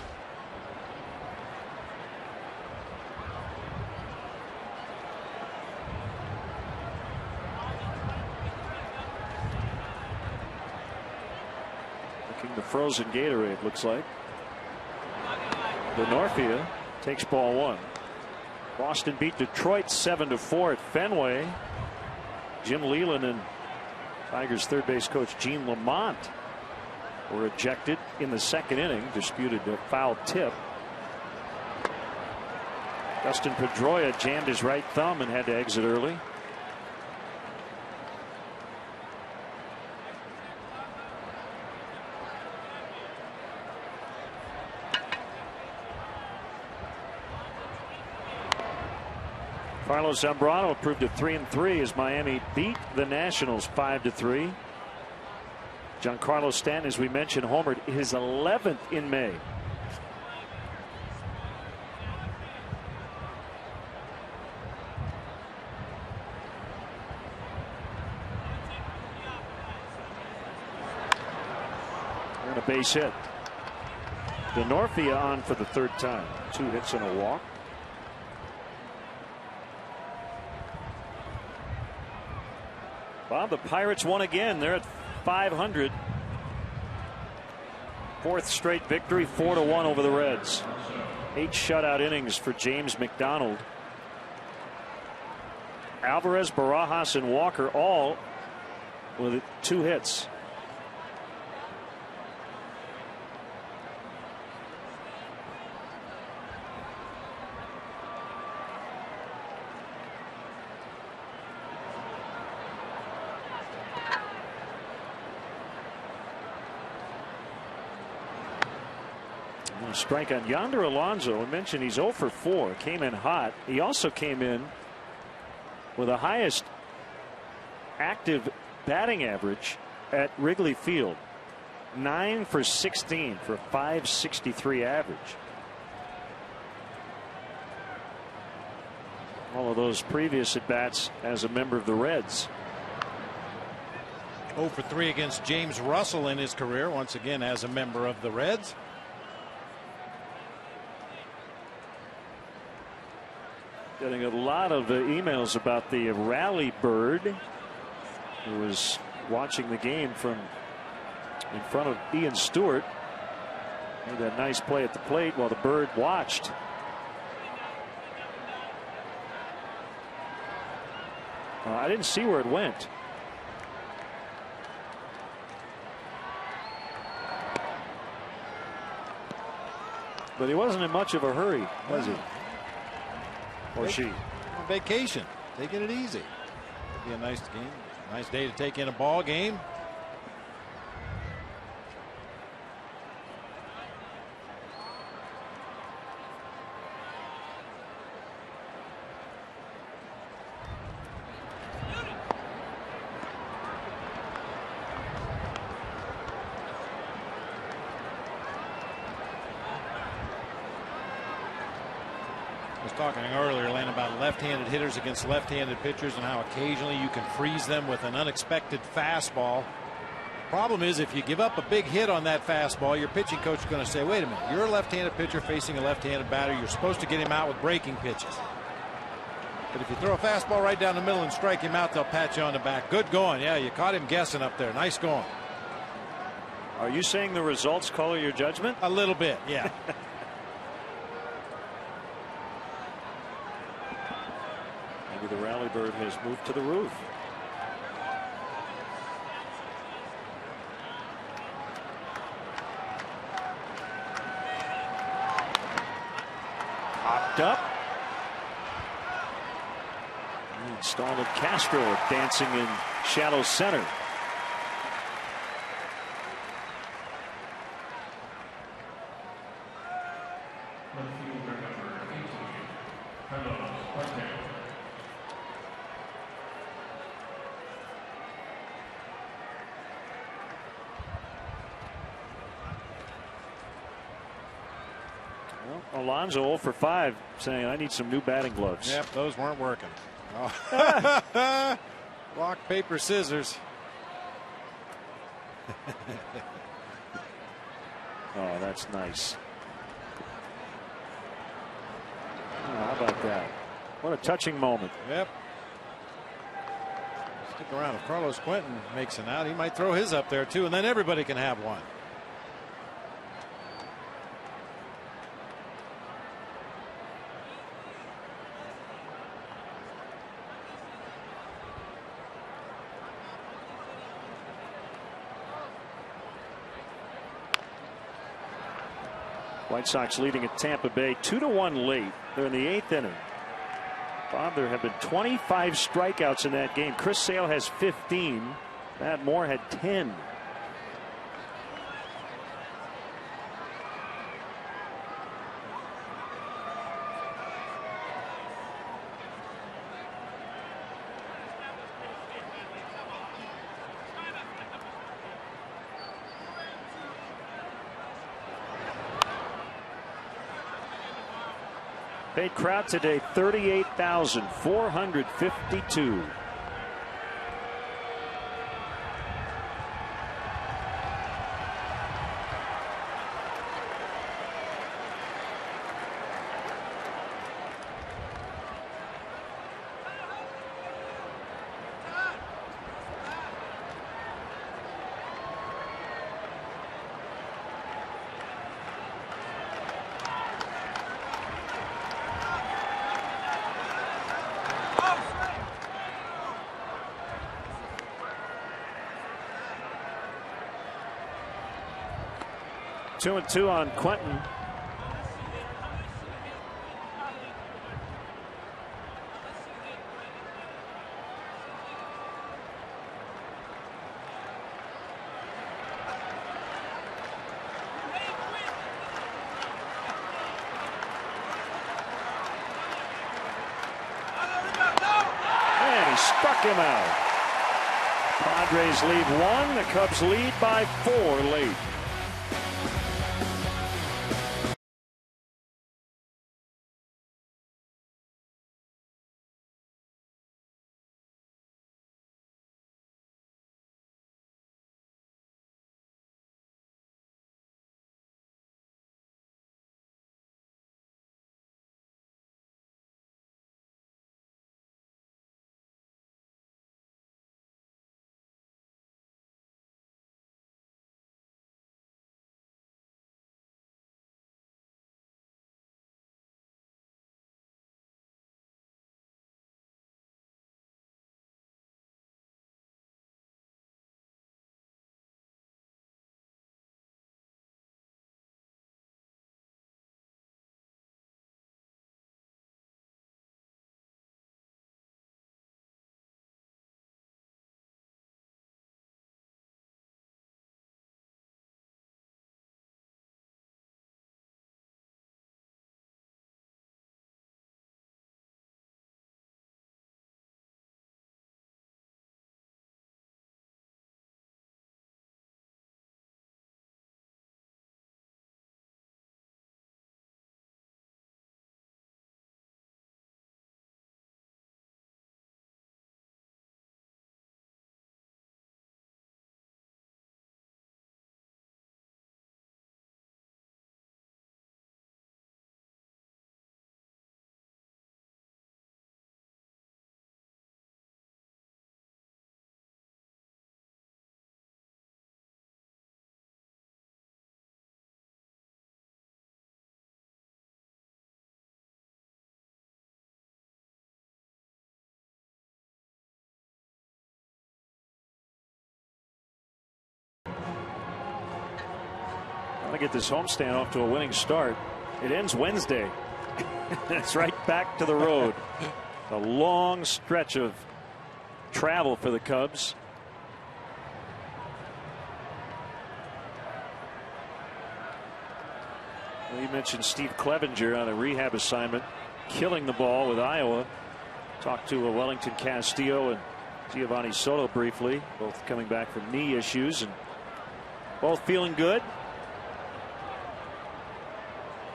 Looking the frozen Gatorade, looks like. Norfia takes ball 1. Boston beat Detroit 7-4 at Fenway. Jim Leland and Tigers third base coach Gene Lamont were ejected in the second inning, disputed a foul tip. Dustin Pedroia jammed his right thumb and had to exit early. Carlos Zambrano improved to 3-3 as Miami beat the Nationals 5-3. Giancarlo Stanton, as we mentioned, homered his 11th in May. And a base hit. Denorfia on for the 3rd time. 2 hits and a walk. Bob, the Pirates won again. They're at 500. 4th straight victory, 4-1 over the Reds. 8 shutout innings for James McDonald. Alvarez, Barajas, and Walker all with 2 hits. Strike on Yonder Alonso. I mentioned he's 0 for 4. Came in hot. He also came in with the highest active batting average at Wrigley Field. 9 for 16 for a .563 average. All of those previous at bats as a member of the Reds. 0 for 3 against James Russell in his career, once again as a member of the Reds. Getting a lot of emails about the rally bird who was watching the game from in front of Ian Stewart. Made that nice play at the plate while the bird watched. I didn't see where it went. But he wasn't in much of a hurry, was he? Or she? On vacation, taking it easy. It'll be a nice game, nice day to take in a ball game. Talking earlier, Len, about left-handed hitters against left-handed pitchers and how occasionally you can freeze them with an unexpected fastball. Problem is, if you give up a big hit on that fastball, your pitching coach is going to say, wait a minute, you're a left-handed pitcher facing a left-handed batter. You're supposed to get him out with breaking pitches. But if you throw a fastball right down the middle and strike him out, they'll pat you on the back. Good going. Yeah, you caught him guessing up there. Nice going. Are you saying the results color your judgment? A little bit, yeah. The rally bird has moved to the roof. Popped up. And Starlin Castro dancing in shallow center. Alonso 0 for 5, saying I need some new batting gloves. Yep, those weren't working. Oh. Rock, paper, scissors. Oh, that's nice. Oh, how about that? What a touching moment. Yep. Stick around. If Carlos Quentin makes an out, he might throw his up there too, and then everybody can have one. White Sox leading at Tampa Bay 2-1 late. They're in the 8th inning. Bob, there have been 25 strikeouts in that game. Chris Sale has 15. Matt Moore had 10. Paid crowd today 38,452. Two and two on Quentin. And he struck him out. Padres lead one. The Cubs lead by 4 late. Want to get this homestand off to a winning start. It ends Wednesday. It's right back to the road. A long stretch of travel for the Cubs. Well, you mentioned Steve Clevenger on a rehab assignment, killing the ball with Iowa. Talked to Wellington Castillo and Giovanni Soto briefly, both coming back from knee issues and both feeling good.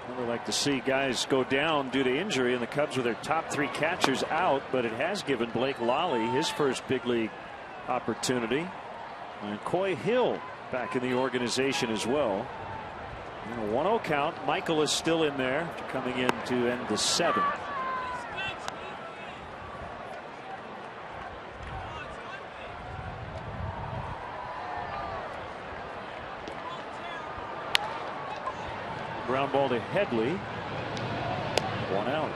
Never like to see guys go down due to injury, and the Cubs with their top 3 catchers out, but it has given Blake Lally his first big league opportunity. And Coy Hill back in the organization as well. And a 1-0 count. Michael is still in there, coming in to end the 7th. Ground ball to Headley. 1 out.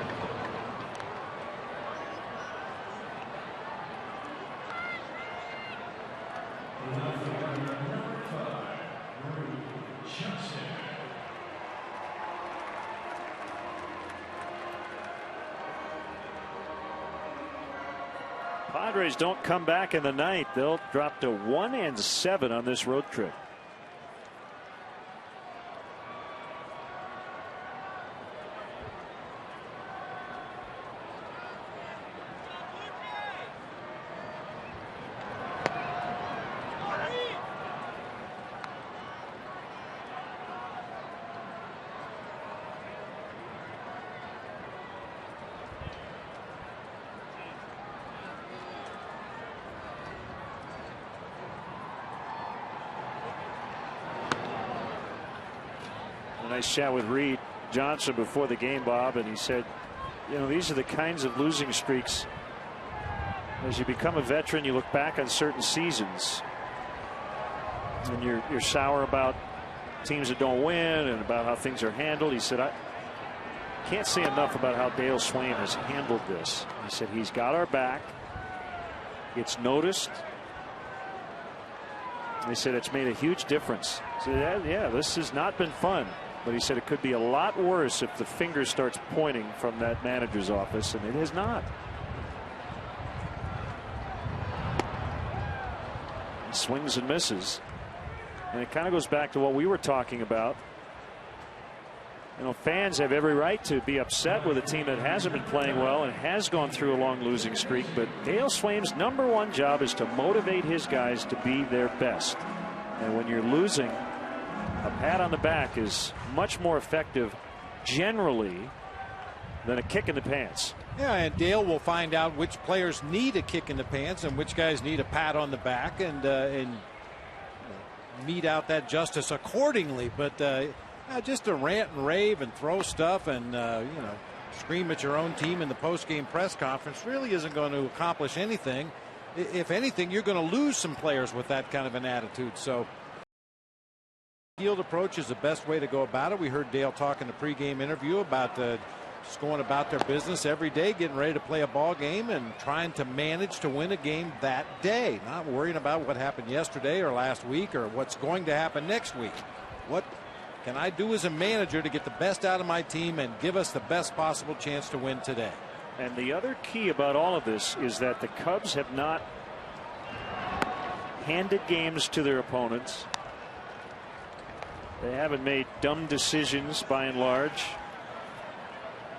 Padres don't come back in the ninth. They'll drop to 1-7 on this road trip. nice chat with Reed Johnson before the game, Bob, and he said, you know, these are the kinds of losing streaks. As you become a veteran, you look back on certain seasons and you're sour about teams that don't win and about how things are handled. He said, I can't say enough about how Dale Swain has handled this. He said he's got our back. It's noticed. He said it's made a huge difference. So yeah, this has not been fun. But he said it could be a lot worse if the finger starts pointing from that manager's office, and it has not. He swings and misses. And it kind of goes back to what we were talking about. You know, fans have every right to be upset with a team that hasn't been playing well and has gone through a long losing streak. But Dale Swain's #1 job is to motivate his guys to be their best. And when you're losing, a pat on the back is much more effective generally than a kick in the pants. Yeah, and Dale will find out which players need a kick in the pants and which guys need a pat on the back, and mete out that justice accordingly. But just to rant and rave and throw stuff and scream at your own team in the post-game press conference really isn't going to accomplish anything. If anything, you're going to lose some players with that kind of an attitude. So field approach is the best way to go about it. We heard Dale talk in the pregame interview about just going about their business every day, getting ready to play a ball game and trying to manage to win a game that day, not worrying about what happened yesterday or last week or what's going to happen next week. What can I do as a manager to get the best out of my team and give us the best possible chance to win today? And the other key about all of this is that the Cubs have not handed games to their opponents. They haven't made dumb decisions by and large.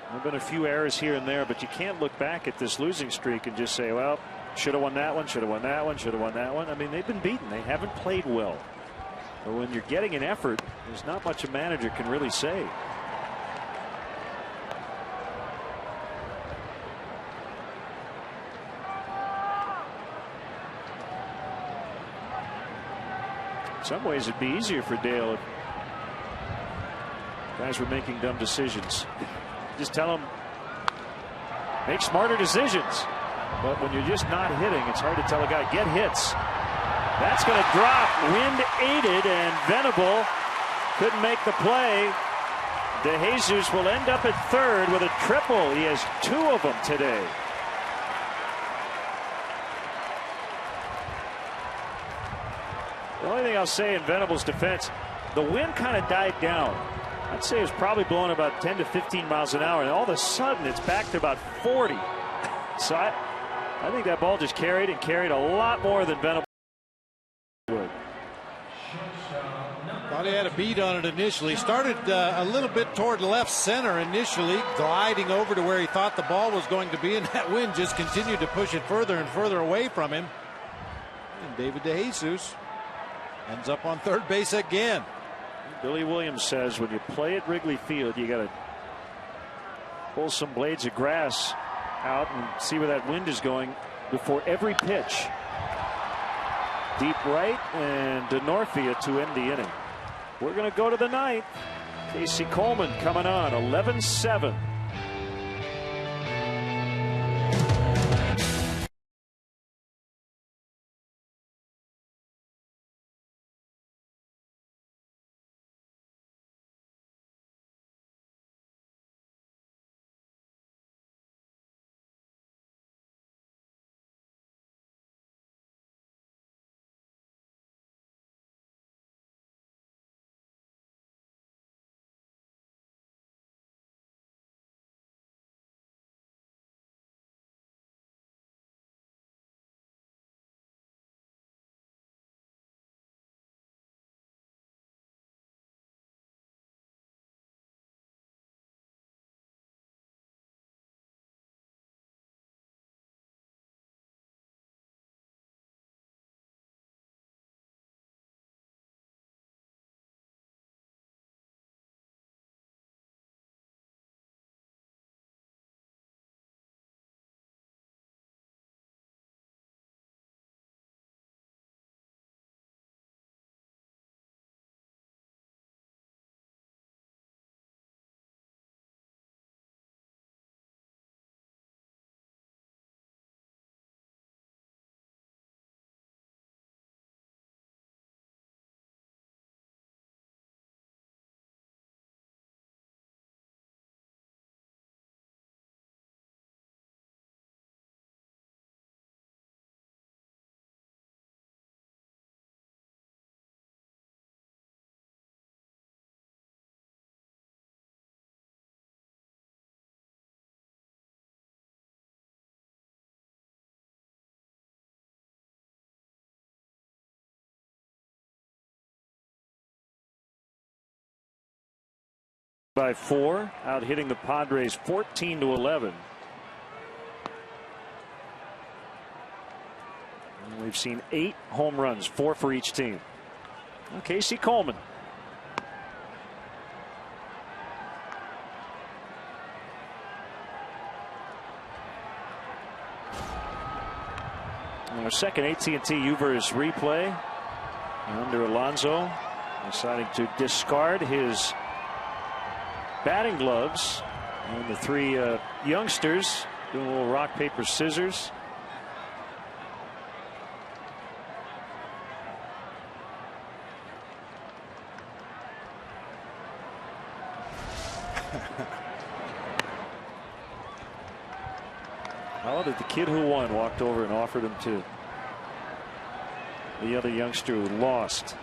There have been a few errors here and there, but you can't look back at this losing streak and just say, well, should have won that one, should have won that one, should have won that one. I mean, they've been beaten. They haven't played well. But when you're getting an effort, there's not much a manager can really say. In some ways, it'd be easier for Dale if guys were making dumb decisions. Just tell them, make smarter decisions. But when you're just not hitting, it's hard to tell a guy, get hits. That's going to drop. Wind aided, and Venable couldn't make the play. DeJesus will end up at third with a triple. He has 2 of them today. The only thing I'll say in Venable's defense, the wind kind of died down. I'd say it was probably blowing about 10 to 15 miles an hour, and all of a sudden it's back to about 40. So I think that ball just carried a lot more than Venable would. Thought he had a beat on it initially. Started a little bit toward left center initially, gliding over to where he thought the ball was going to be, and that wind just continued to push it further and further away from him. And David DeJesus ends up on third base again. Billy Williams says when you play at Wrigley Field, you got to pull some blades of grass out and see where that wind is going before every pitch. Deep right and Denorfia to end the inning. We're going to go to the ninth. Casey Coleman coming on, 11-7. by 4, out hitting the Padres 14-11. And we've seen 8 home runs, 4 for each team. Casey Coleman. Our second AT&T Uvers replay under Alonso, deciding to discard his batting gloves, and the 3 youngsters doing a little rock paper scissors. How did the kid who won walked over and offered him to the other youngster who lost?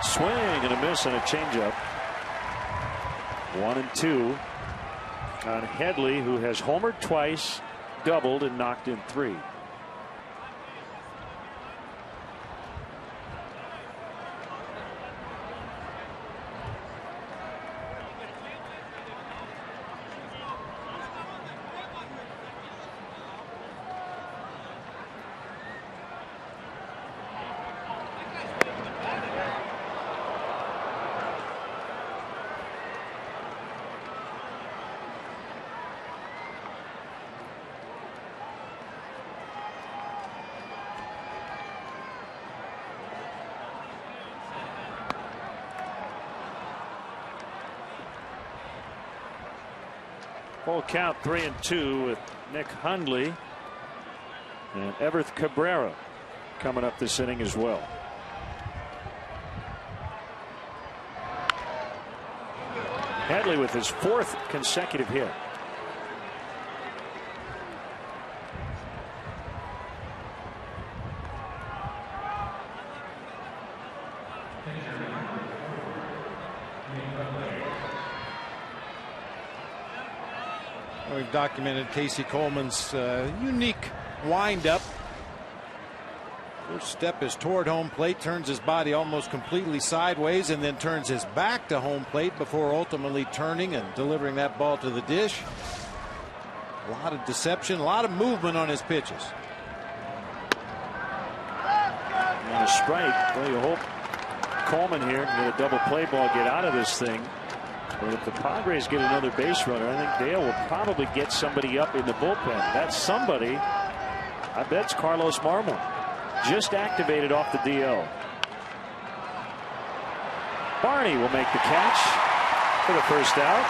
Swing and a miss and a changeup. 1-2 on Headley, who has homered twice, doubled, and knocked in 3. Full count, 3-2 with Nick Hundley and Everth Cabrera coming up this inning as well. Headley with his 4th consecutive hit. We've documented Casey Coleman's unique windup. First step is toward home plate, turns his body almost completely sideways, and then turns his back to home plate before ultimately turning and delivering that ball to the dish. A lot of deception, a lot of movement on his pitches. And a strike. Well, you hope Coleman here can get a double play ball, get out of this thing. But if the Padres get another base runner, I think Dale will probably get somebody up in the bullpen. That's somebody, I bet it's Carlos Marmol, just activated off the DL. Barney will make the catch for the first out.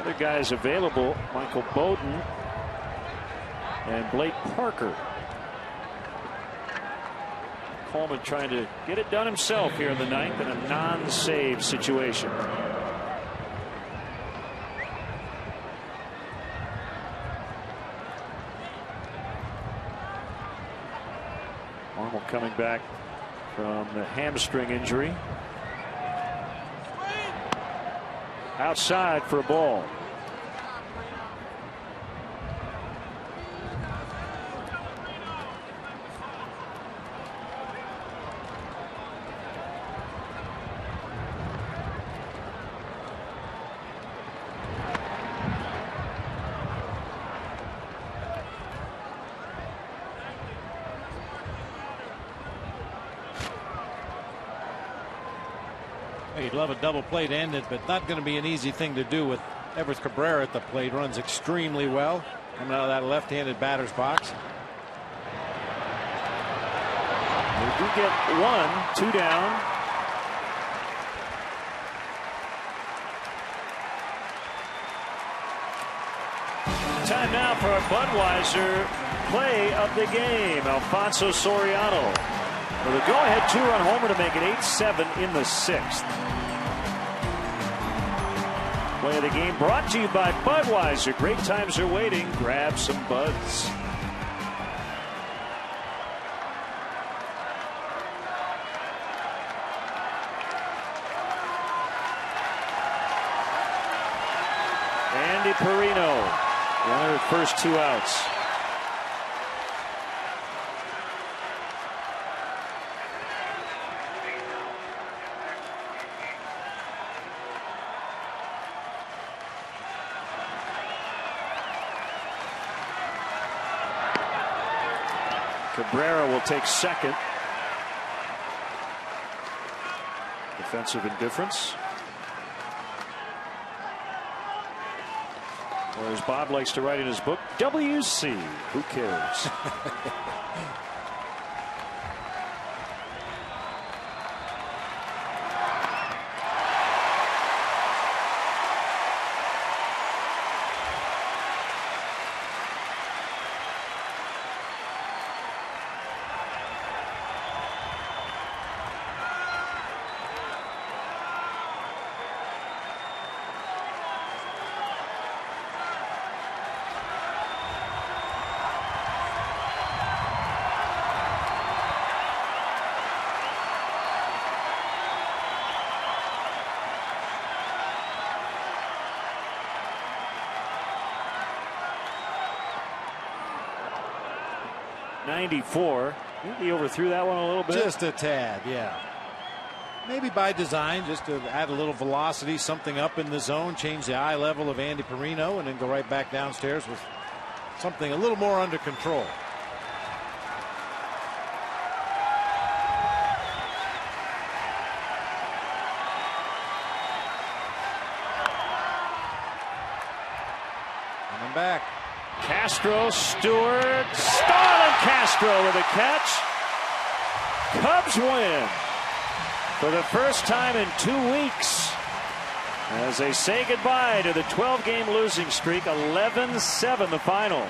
Other guys available, Michael Bowden and Blake Parker. Coleman trying to get it done himself here in the 9th in a non-save situation. Marmol coming back from the hamstring injury. Outside for a ball. He'd love a double play to end it, but not going to be an easy thing to do with Everth Cabrera at the plate. Runs extremely well coming out of that left-handed batter's box. We do get 1, 2 down. Time now for our Budweiser play of the game. Alfonso Soriano with a go-ahead 2-run homer to make it 8-7 in the 6th. Play of the game brought to you by Budweiser. Great times are waiting. Grab some buds. Andy Perino, runner at first, 2 outs. Cabrera will take second. Defensive indifference. Or as Bob likes to write in his book, WC. Who cares? .94. He overthrew that one a little bit. Just a tad, yeah. Maybe by design, just to add a little velocity, something up in the zone, change the eye level of Andy Perino, and then go right back downstairs with something a little more under control. Coming back. Castro, Stewart, Starlin Castro with a catch. Cubs win for the first time in 2 weeks as they say goodbye to the 12-game losing streak. 11-7 the final.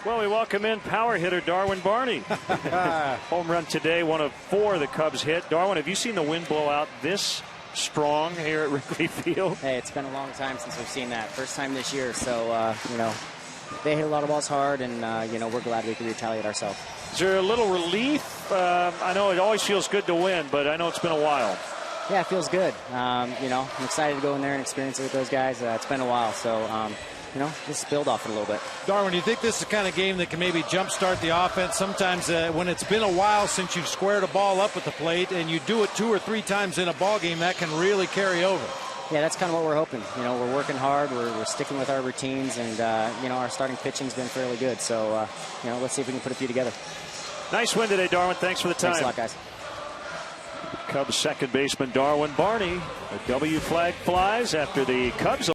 Well, we welcome in power hitter Darwin Barney. Home run today, one of 4 the Cubs hit. Darwin, have you seen the wind blow out this strong here at Wrigley Field? Hey, it's been a long time since we've seen that. First time this year, so, you know, they hit a lot of balls hard, and, you know, we're glad we could retaliate ourselves. Is there a little relief? I know it always feels good to win, but I know it's been a while. Yeah, it feels good. You know, I'm excited to go in there and experience it with those guys. It's been a while, so, you know, just build off it a little bit. Darwin, do you think this is the kind of game that can maybe jumpstart the offense? Sometimes when it's been a while since you've squared a ball up at the plate and you do it 2 or 3 times in a ball game, that can really carry over. Yeah, that's kind of what we're hoping. You know, we're working hard. We're sticking with our routines, and, you know, our starting pitching's been fairly good. So, you know, let's see if we can put a few together. Nice win today, Darwin. Thanks for the time. Thanks a lot, guys. Cubs second baseman Darwin Barney. The W flag flies after the Cubs